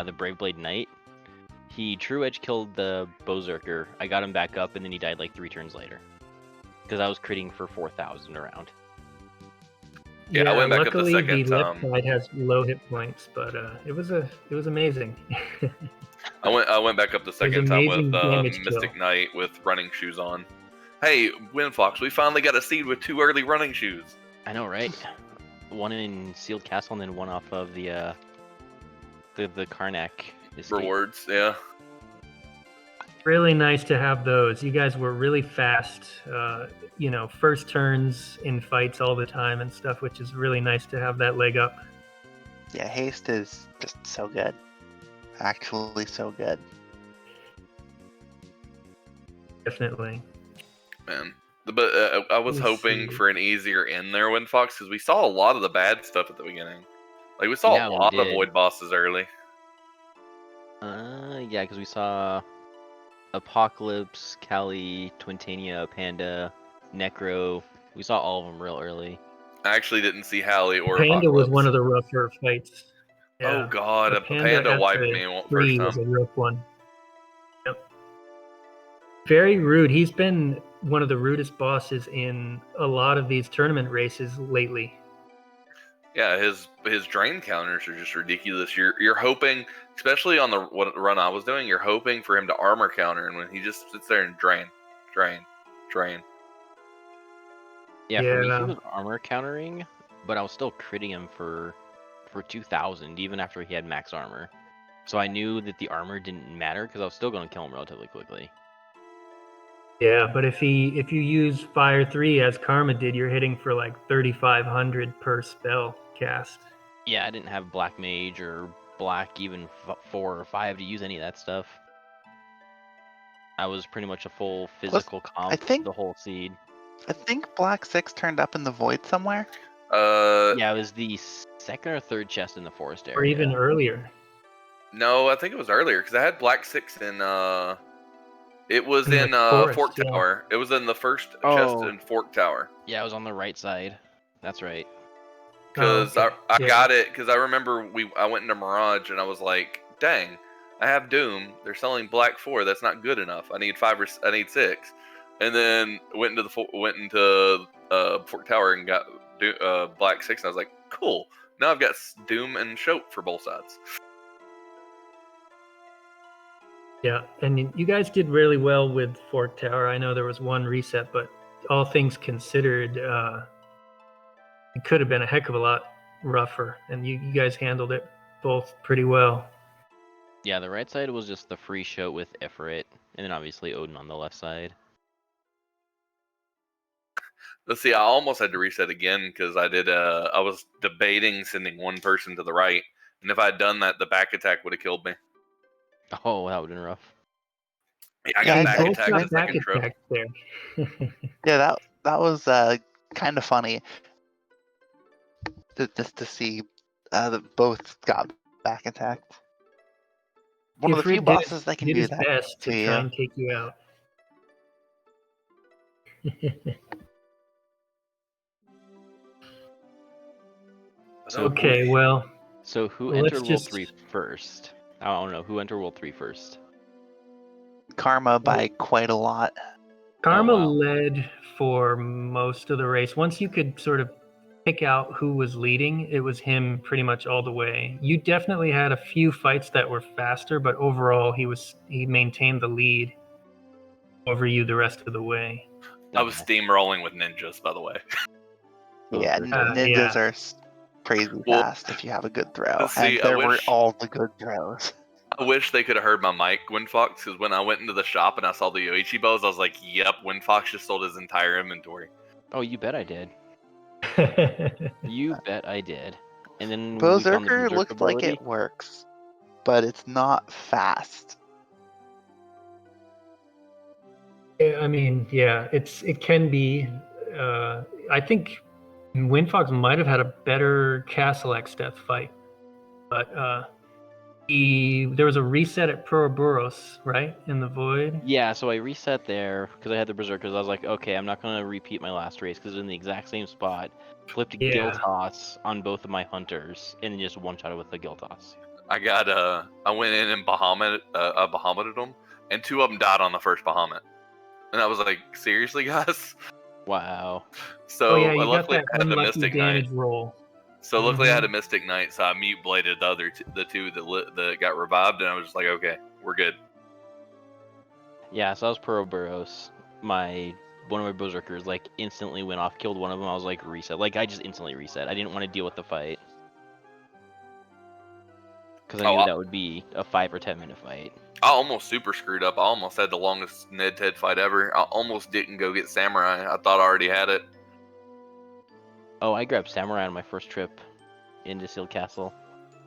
the Brave Blade Knight. He True Edge killed the Berserker. I got him back up, and then he died like 3 turns later. Because I was critting for 4,000 around. Yeah, I went back up the luckily second the left time. side has low hit points, but it was amazing. I went back up the second time with amazing damage Mystic kill. Knight with running shoes on. Hey, WindFox, we finally got a seed with 2 early running shoes. I know, right? One in Sealed Castle, and then one off of the Karnak escape. Rewards, yeah. Really nice to have those. You guys were really fast, first turns in fights all the time and stuff, which is really nice to have that leg up. Yeah, haste is just so good. Actually, so good. Definitely. Man. But I was Let's hoping see. for an easier end there, WindFox, because we saw a lot of the bad stuff at the beginning. Like, we saw Yeah, a we lot of did. void bosses early. Yeah, because we saw Apocalypse, Kali, Twintania, Panda, Necro. We saw all of them real early. I actually didn't see Hallie or Panda Apocalypse. was one of the rougher fights. Oh Yeah. god, The a Panda at wiped the me first tree was time. a rough one. Yep. Very rude. He's been one of the rudest bosses in a lot of these tournament races lately. Yeah, his drain counters are just ridiculous. You're hoping, especially on the run I was doing, you're hoping for him to armor counter, and when he just sits there and drain. Yeah, for me, he Yeah. was armor countering, but I was still critting him for 2,000, even after he had max armor. So I knew that the armor didn't matter, because I was still going to kill him relatively quickly. Yeah, but if you use Fire 3 as Karma did, you're hitting for like 3,500 per spell cast. Yeah, I didn't have Black Mage or Black even 4 or 5 to use any of that stuff. I was pretty much a full physical comp the whole seed. I think Black 6 turned up in the void somewhere. Yeah, it was the second or third chest in the forest area. Or even earlier. No, I think it was earlier, because I had Black 6 in, it was in forest, Fork yeah. Tower. It was in the first chest Oh. in Fork Tower. Yeah, it was on the right side. That's right. Because okay. I Yeah. got it, because I remember I went into Mirage, and I was like, dang, I have Doom. They're selling Black 4. That's not good enough. I need 6. And then went into Fork Tower and got Black 6, and I was like, cool. Now I've got Doom and Shoat for both sides. Yeah, and you guys did really well with Fork Tower. I know there was one reset, but all things considered, it could have been a heck of a lot rougher, and you guys handled it both pretty well. Yeah, the right side was just the free show with Ifrit, and then obviously Odin on the left side. Let's see, I almost had to reset again because I was debating sending one person to the right, and if I had done that, the back attack would have killed me. Oh, that would have been rough. I got back both attack got the back second trip. attack there. Yeah, that was kind of funny. just to see that both got back intact. One of the few Ifrit bosses that can did do his that best to to try you. and take you out. So Okay, well, So who let's entered World just 3 first? I don't know. Who entered World 3 first? Karma by quite a lot. Karma wow. led for most of the race. Once you could sort of pick out who was leading, it was him pretty much all the way. You definitely had a few fights that were faster, but overall he maintained the lead over you the rest of the way. I was Okay. steamrolling with ninjas, by the way. Yeah, Over. ninjas Yeah. are crazy Well, fast if you have a good throw, see, and there were all the good throws. I wish they could have heard my mic, WindFox, because when I went into the shop and I saw the Yoichi bows, I was like, "Yep, WindFox just sold his entire inventory." Oh, you bet I did. You bet I did. And then we found the Berserker Berserk looks like ability. it works, but it's not fast. I mean, yeah, it can be. I think WindFox might have had a better Castle X Death fight, but there was a reset at Proboros, right, in the Void. Yeah, so I reset there because I had the Berserkers. I was like, okay, I'm not going to repeat my last race because in the exact same spot. Flipped a Gill Yeah. Toss on both of my hunters and then just one-shot it with the Gill Toss. I went in and Bahamutted them, and 2 of them died on the first Bahamut. And I was like, seriously, guys? Wow. So Oh yeah, you got luckily that I had the unlucky Mystic Knight. damage roll. So luckily I had a Mystic Knight, so I mute bladed the two that got revived, and I was just like, okay, we're good. Yeah, so I was Puroboros. One of my Berserkers like instantly went off, killed one of them. I was like reset. Like I just instantly reset. I didn't want to deal with the fight because I knew that would be a 5 or 10 minute fight. I almost super screwed up. I almost had the longest Ned Ted fight ever. I almost didn't go get Samurai. I thought I already had it. Oh, I grabbed Samurai on my first trip into Sealed Castle.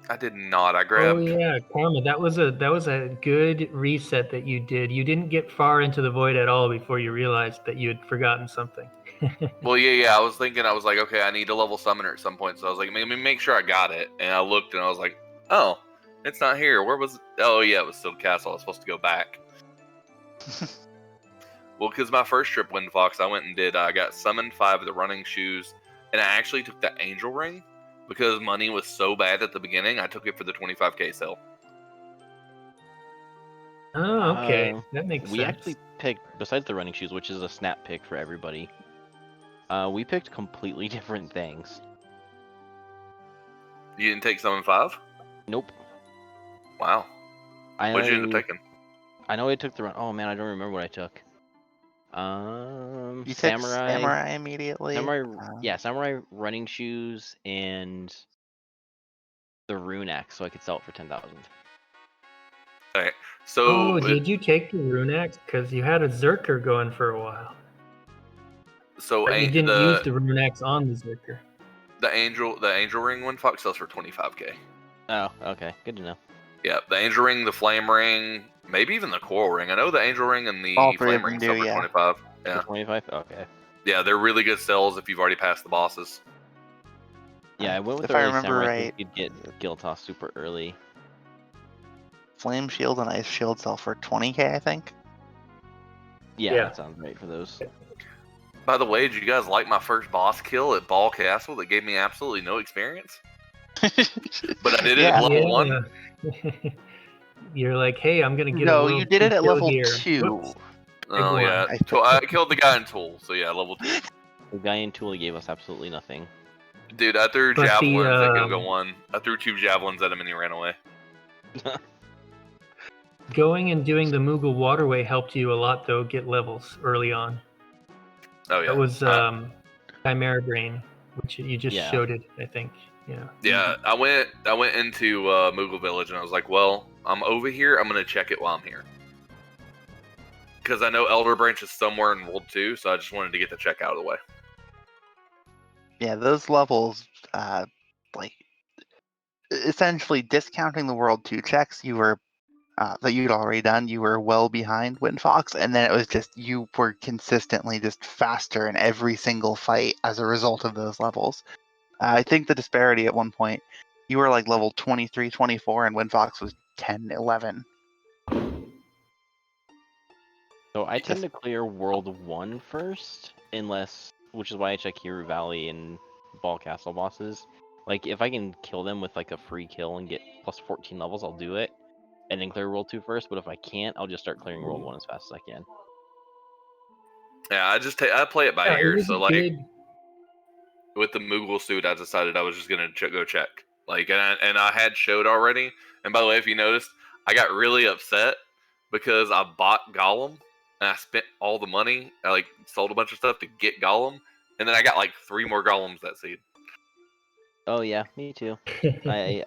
I did not. I Oh grabbed. yeah, Karma. That was a good reset that you did. You didn't get far into the void at all before you realized that you had forgotten something. Well, yeah. I was thinking. I was like, okay, I need to level summoner at some point. So I was like, let me make sure I got it. And I looked, and I was like, oh, it's not here. Where was it? Oh yeah, it was Sealed Castle. I was supposed to go back. Well, because my first trip, WindFox, I went and did. I got summoned 5 of the running shoes, and I actually took the angel ring because money was so bad at the beginning. I took it for the 25k sale. Oh, okay, that makes We sense. actually picked, besides the running shoes, which is a snap pick for everybody. We picked completely different things. You didn't take summon 5? Nope. Wow. What did you end up taking? I know I took the run. Oh man, I don't remember what I took. You took Samurai. Samurai immediately. Samurai running shoes and the rune axe, so I could sell it for 10,000. Okay, so did you take the rune axe? Because you had a Zerker going for a while. But you didn't use the rune axe on the Zerker. The angel ring WindFox sells for 25k. Oh, okay, good to know. Yeah, the angel ring, the flame ring, maybe even the coral ring. I know the angel ring and the All 3 flame of them ring do, sell for yeah. 25. Yeah. For 25? Okay. Yeah, they're really good sells if you've already passed the bosses. Yeah, I went with If the I early remember Samurai right, because you'd get Gill Toss super early. Flame Shield and Ice Shield sell for 20k, I think. Yeah, Yeah. that sounds right for those. By the way, did you guys like my first boss kill at Ball Castle that gave me absolutely no experience? But I did it at level 1. You're like, hey, I'm gonna get a No, world you did it at kill level here. 2. Whoops. Oh one. yeah, I killed the guy in Tool, so yeah, level 2. The guy in Tool gave us absolutely nothing. Dude, I threw But javelins at Gilga 1. I threw 2 javelins at him and he ran away. Going and doing the Moogle Waterway helped you a lot, though, get levels early on. Oh yeah. That was Chimera Brain, which you just showed it, I think. Yeah. Yeah, I went into Moogle Village and I was like, well, I'm over here. I'm gonna check it while I'm here. Because I know Elder Branch is somewhere in World 2, so I just wanted to get the check out of the way. Yeah, those levels, like, essentially discounting the World 2 checks you were that you'd already done, you were well behind WindFox, and then it was just you were consistently just faster in every single fight as a result of those levels. I think the disparity at one point, you were like level 23, 24, and WindFox was 10, 11. So I tend to clear World 1 first, which is why I check Hero Valley and Ball Castle bosses. Like, if I can kill them with like a free kill and get plus 14 levels, I'll do it. And then clear World 2 first, but if I can't, I'll just start clearing World 1 as fast as I can. Yeah, I play it by Yeah, it ear. was So a like good. with the Moogle suit, I decided I was just gonna go check. Like, and I had showed already. And by the way, if you noticed, I got really upset because I bought Gollum and I spent all the money. I like sold a bunch of stuff to get Gollum, and then I got like 3 more Gollums that seed. Oh yeah, me too. I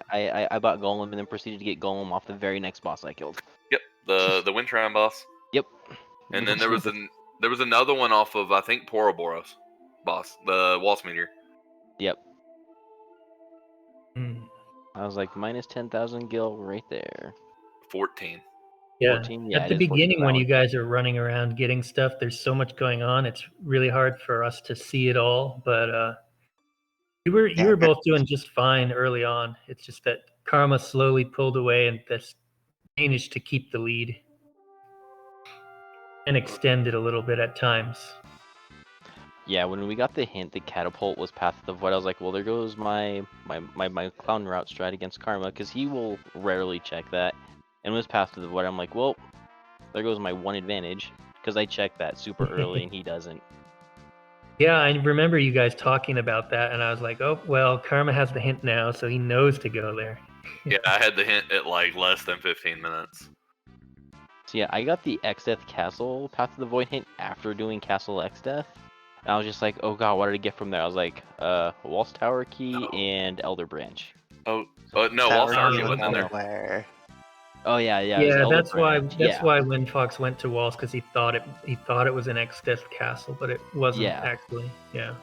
bought Golem and then proceeded to get Golem off the very next boss I killed. Yep, the Wind Shrine boss. Yep. And then there was another one off of I think Poroboros boss, the Waltz Meteor. Yep. Hmm. I was like minus 10,000 gil right there. 14. Yeah. 14? Yeah, At the it is 14 beginning, for that when one. you guys are running around getting stuff, there's so much going on. It's really hard for us to see it all. But you were both doing just fine early on. It's just that Karma slowly pulled away and this managed to keep the lead and extend it a little bit at times. Yeah, when we got the hint that Catapult was Path of the Void, I was like, well, there goes my Clown Route strat against Karma, because he will rarely check that. And with Path of the Void, I'm like, well, there goes my one advantage, because I checked that super early and he doesn't. Yeah, I remember you guys talking about that, and I was like, oh, well, Karma has the hint now, so he knows to go there. Yeah, I had the hint at like less than 15 minutes. So yeah, I got the X-Death Castle Path of the Void hint after doing Castle X-Death. And I was just like, oh god, what did I get from there? I was like, Waltz Tower Key and Elder Branch. No, Waltz Tower Key wasn't in there. Nowhere. Oh yeah, it was Yeah, Elder that's why Branch. why WindFox went to Walls, because he thought it was an X-Death castle, but it wasn't actually. Yeah.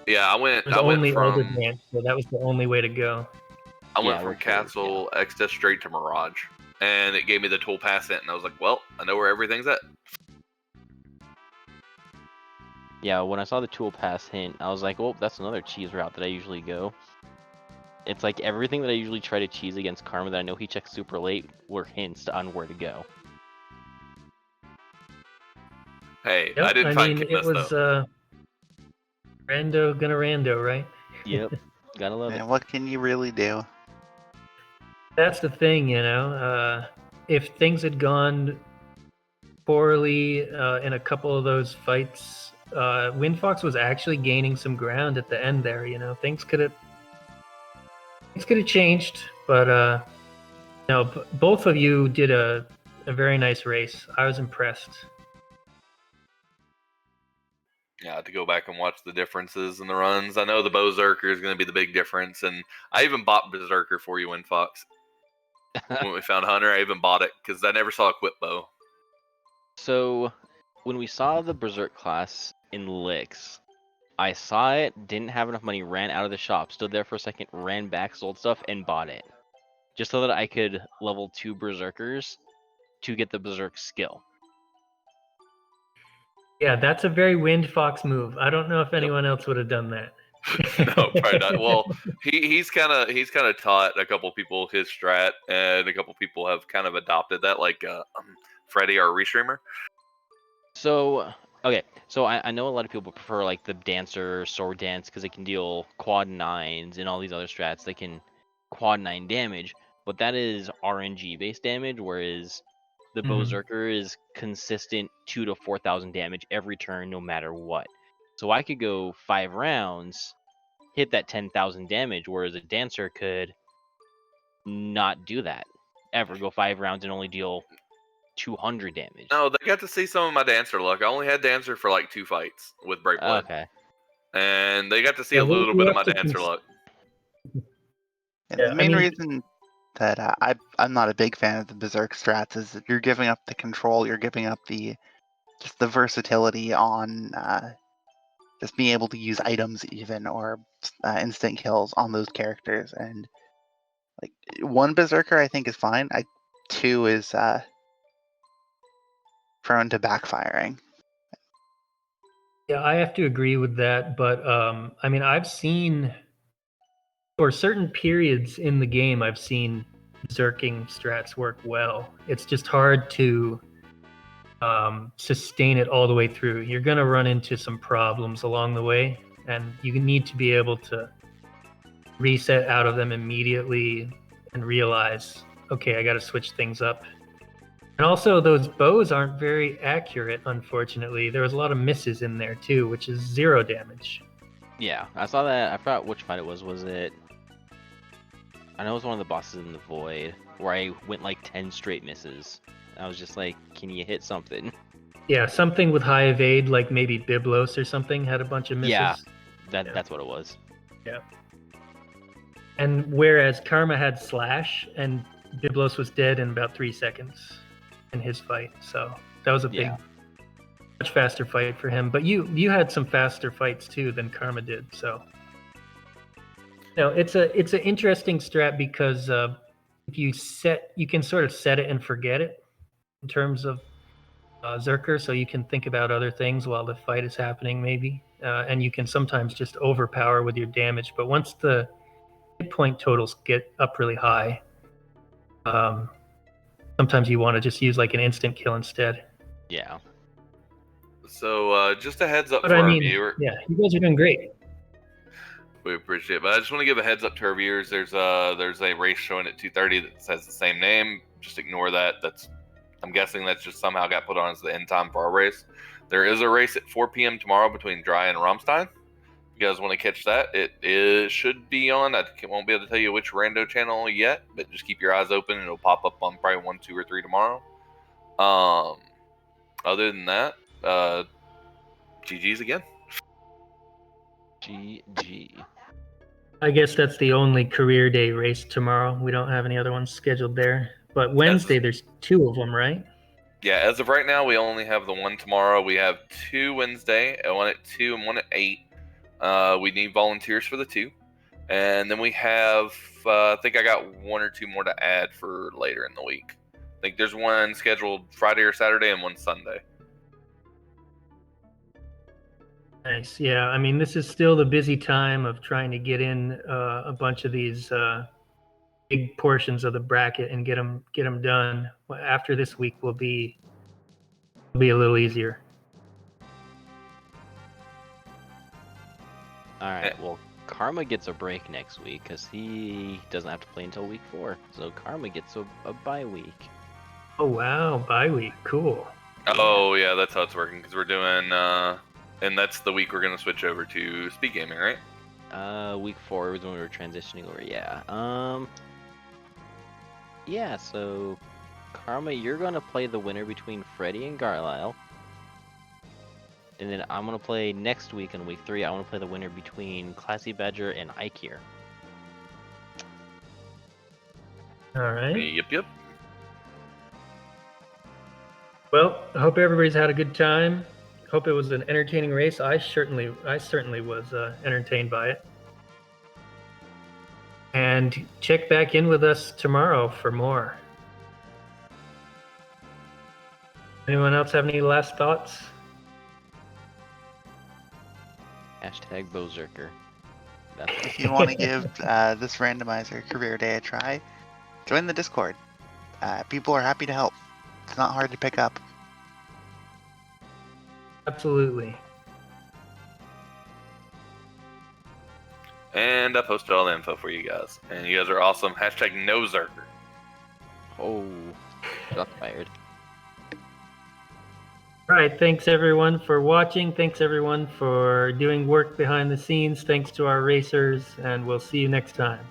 Yeah, I went It was only from Elder Branch, so that was the only way to go. I went from Castle X straight to Mirage, and it gave me the tool pass hint, and I was like, well, I know where everything's at. Yeah, when I saw the tool pass hint, I was like, well, that's another cheese route that I usually go. It's like everything that I usually try to cheese against Karma that I know he checks super late were hints on where to go. Hey, Yep, I didn't find it was rando gonna rando, right? Yep, gotta love it. And what can you really do? That's the thing, if things had gone poorly in a couple of those fights, WindFox was actually gaining some ground at the end there. Things could have changed, but no, both of you did a very nice race. I was impressed. Yeah, I had to go back and watch the differences in the runs. I know the Berserker is going to be the big difference, and I even bought Berserker for you, WindFox. When we found Hunter, I even bought it because I never saw Equip Bow. So, when we saw the Berserk class in Licks, I saw it, didn't have enough money, ran out of the shop, stood there for a second, ran back, sold stuff, and bought it. Just so that I could level 2 Berserkers to get the Berserk skill. Yeah, that's a very WindFox move. I don't know if anyone else would have done that. No, probably not. Well, he's kind of taught a couple people his strat, and a couple people have kind of adopted that, like Freddy, our restreamer. So, okay, so I know a lot of people prefer like the Dancer, Sword Dance, because they can deal quad 9s and all these other strats. They can quad 9 damage, but that is RNG based damage, whereas the Berserker is consistent 2,000 to 4,000 damage every turn, no matter what. So I could go 5 rounds, hit that 10,000 damage, whereas a Dancer could not do that ever. Go 5 rounds and only deal 200 damage. No, they got to see some of my Dancer luck. I only had Dancer for like 2 fights with Breakblade. Okay. And they got to see a little bit of my Dancer luck. The main reason that I'm not a big fan of the Berserk strats is that you're giving up the control, you're giving up the versatility on just being able to use items even, or instant kills on those characters. And like 1 Berserker I think is fine. 2 is prone to backfiring. Yeah, I have to agree with that, but I mean, I've seen for certain periods in the game, I've seen zerking strats work well. It's just hard to sustain it all the way through. You're going to run into some problems along the way, and you need to be able to reset out of them immediately and realize, okay, I got to switch things up. And also, those bows aren't very accurate, unfortunately. There was a lot of misses in there too, which is 0 damage. Yeah, I saw that. I forgot which fight it was. Was it? I know it was one of the bosses in the void where I went like 10 straight misses. I was just like, can you hit something? Yeah, something with high evade, like maybe Biblos or something, had a bunch of misses. Yeah, Yeah. that's what it was. Yeah. And whereas Karma had Slash and Biblos was dead in about 3 seconds in his fight, so that was a big, much faster fight for him. But you had some faster fights too than Karma did, so it's an interesting strat because if you can sort of set it and forget it in terms of Zerker, so you can think about other things while the fight is happening, maybe, and you can sometimes just overpower with your damage. But once the hit point totals get up really high, sometimes you want to just use like an instant kill instead. Yeah. So just a heads up But for I our mean, viewer. yeah, you guys are doing great. We appreciate it, but I just want to give a heads up to our viewers. There's a race showing at 2:30 that says the same name. Just ignore that. I'm guessing that's just somehow got put on as the end time for our race. There is a race at 4 p.m. tomorrow between Dry and Rammstein. If you guys want to catch that, it should be on. I won't be able to tell you which rando channel yet, but just keep your eyes open and it'll pop up on probably 1, 2, or 3 tomorrow. Other than that, GG's again. GG. I guess that's the only career day race tomorrow. We don't have any other ones scheduled there. But Wednesday, there's 2 of them, right? Yeah, as of right now, we only have the one tomorrow. We have 2 Wednesday, one at 2 and one at 8. We need volunteers for the 2. And then we have, I think I got 1 or 2 more to add for later in the week. I think there's one scheduled Friday or Saturday and one Sunday. Nice. Yeah, I mean, this is still the busy time of trying to get in a bunch of these big portions of the bracket and get them done. After this week will be a little easier. All right. Well, Karma gets a break next week because he doesn't have to play until week 4. So Karma gets a bye week. Oh wow, bye week, cool. Oh yeah, that's how it's working because we're doing, and that's the week we're gonna switch over to speed gaming, right? Week 4 was when we were transitioning over. Yeah. Yeah. So, Karma, you're gonna play the winner between Freddy and Garlisle. And then I'm gonna play next week in week 3. I want to play the winner between Classy Badger and Ike here. All right. Yep. Well, I hope everybody's had a good time. Hope it was an entertaining race. I certainly was entertained by it. And check back in with us tomorrow for more. Anyone else have any last thoughts? Hashtag Bozerker. If you want to give this randomizer career day a try, join the Discord. People are happy to help. It's not hard to pick up. Absolutely. And I posted all the info for you guys. And you guys are awesome. Hashtag NoZerker. Oh, shots fired. All right, thanks everyone for watching. Thanks everyone for doing work behind the scenes. Thanks to our racers, and we'll see you next time.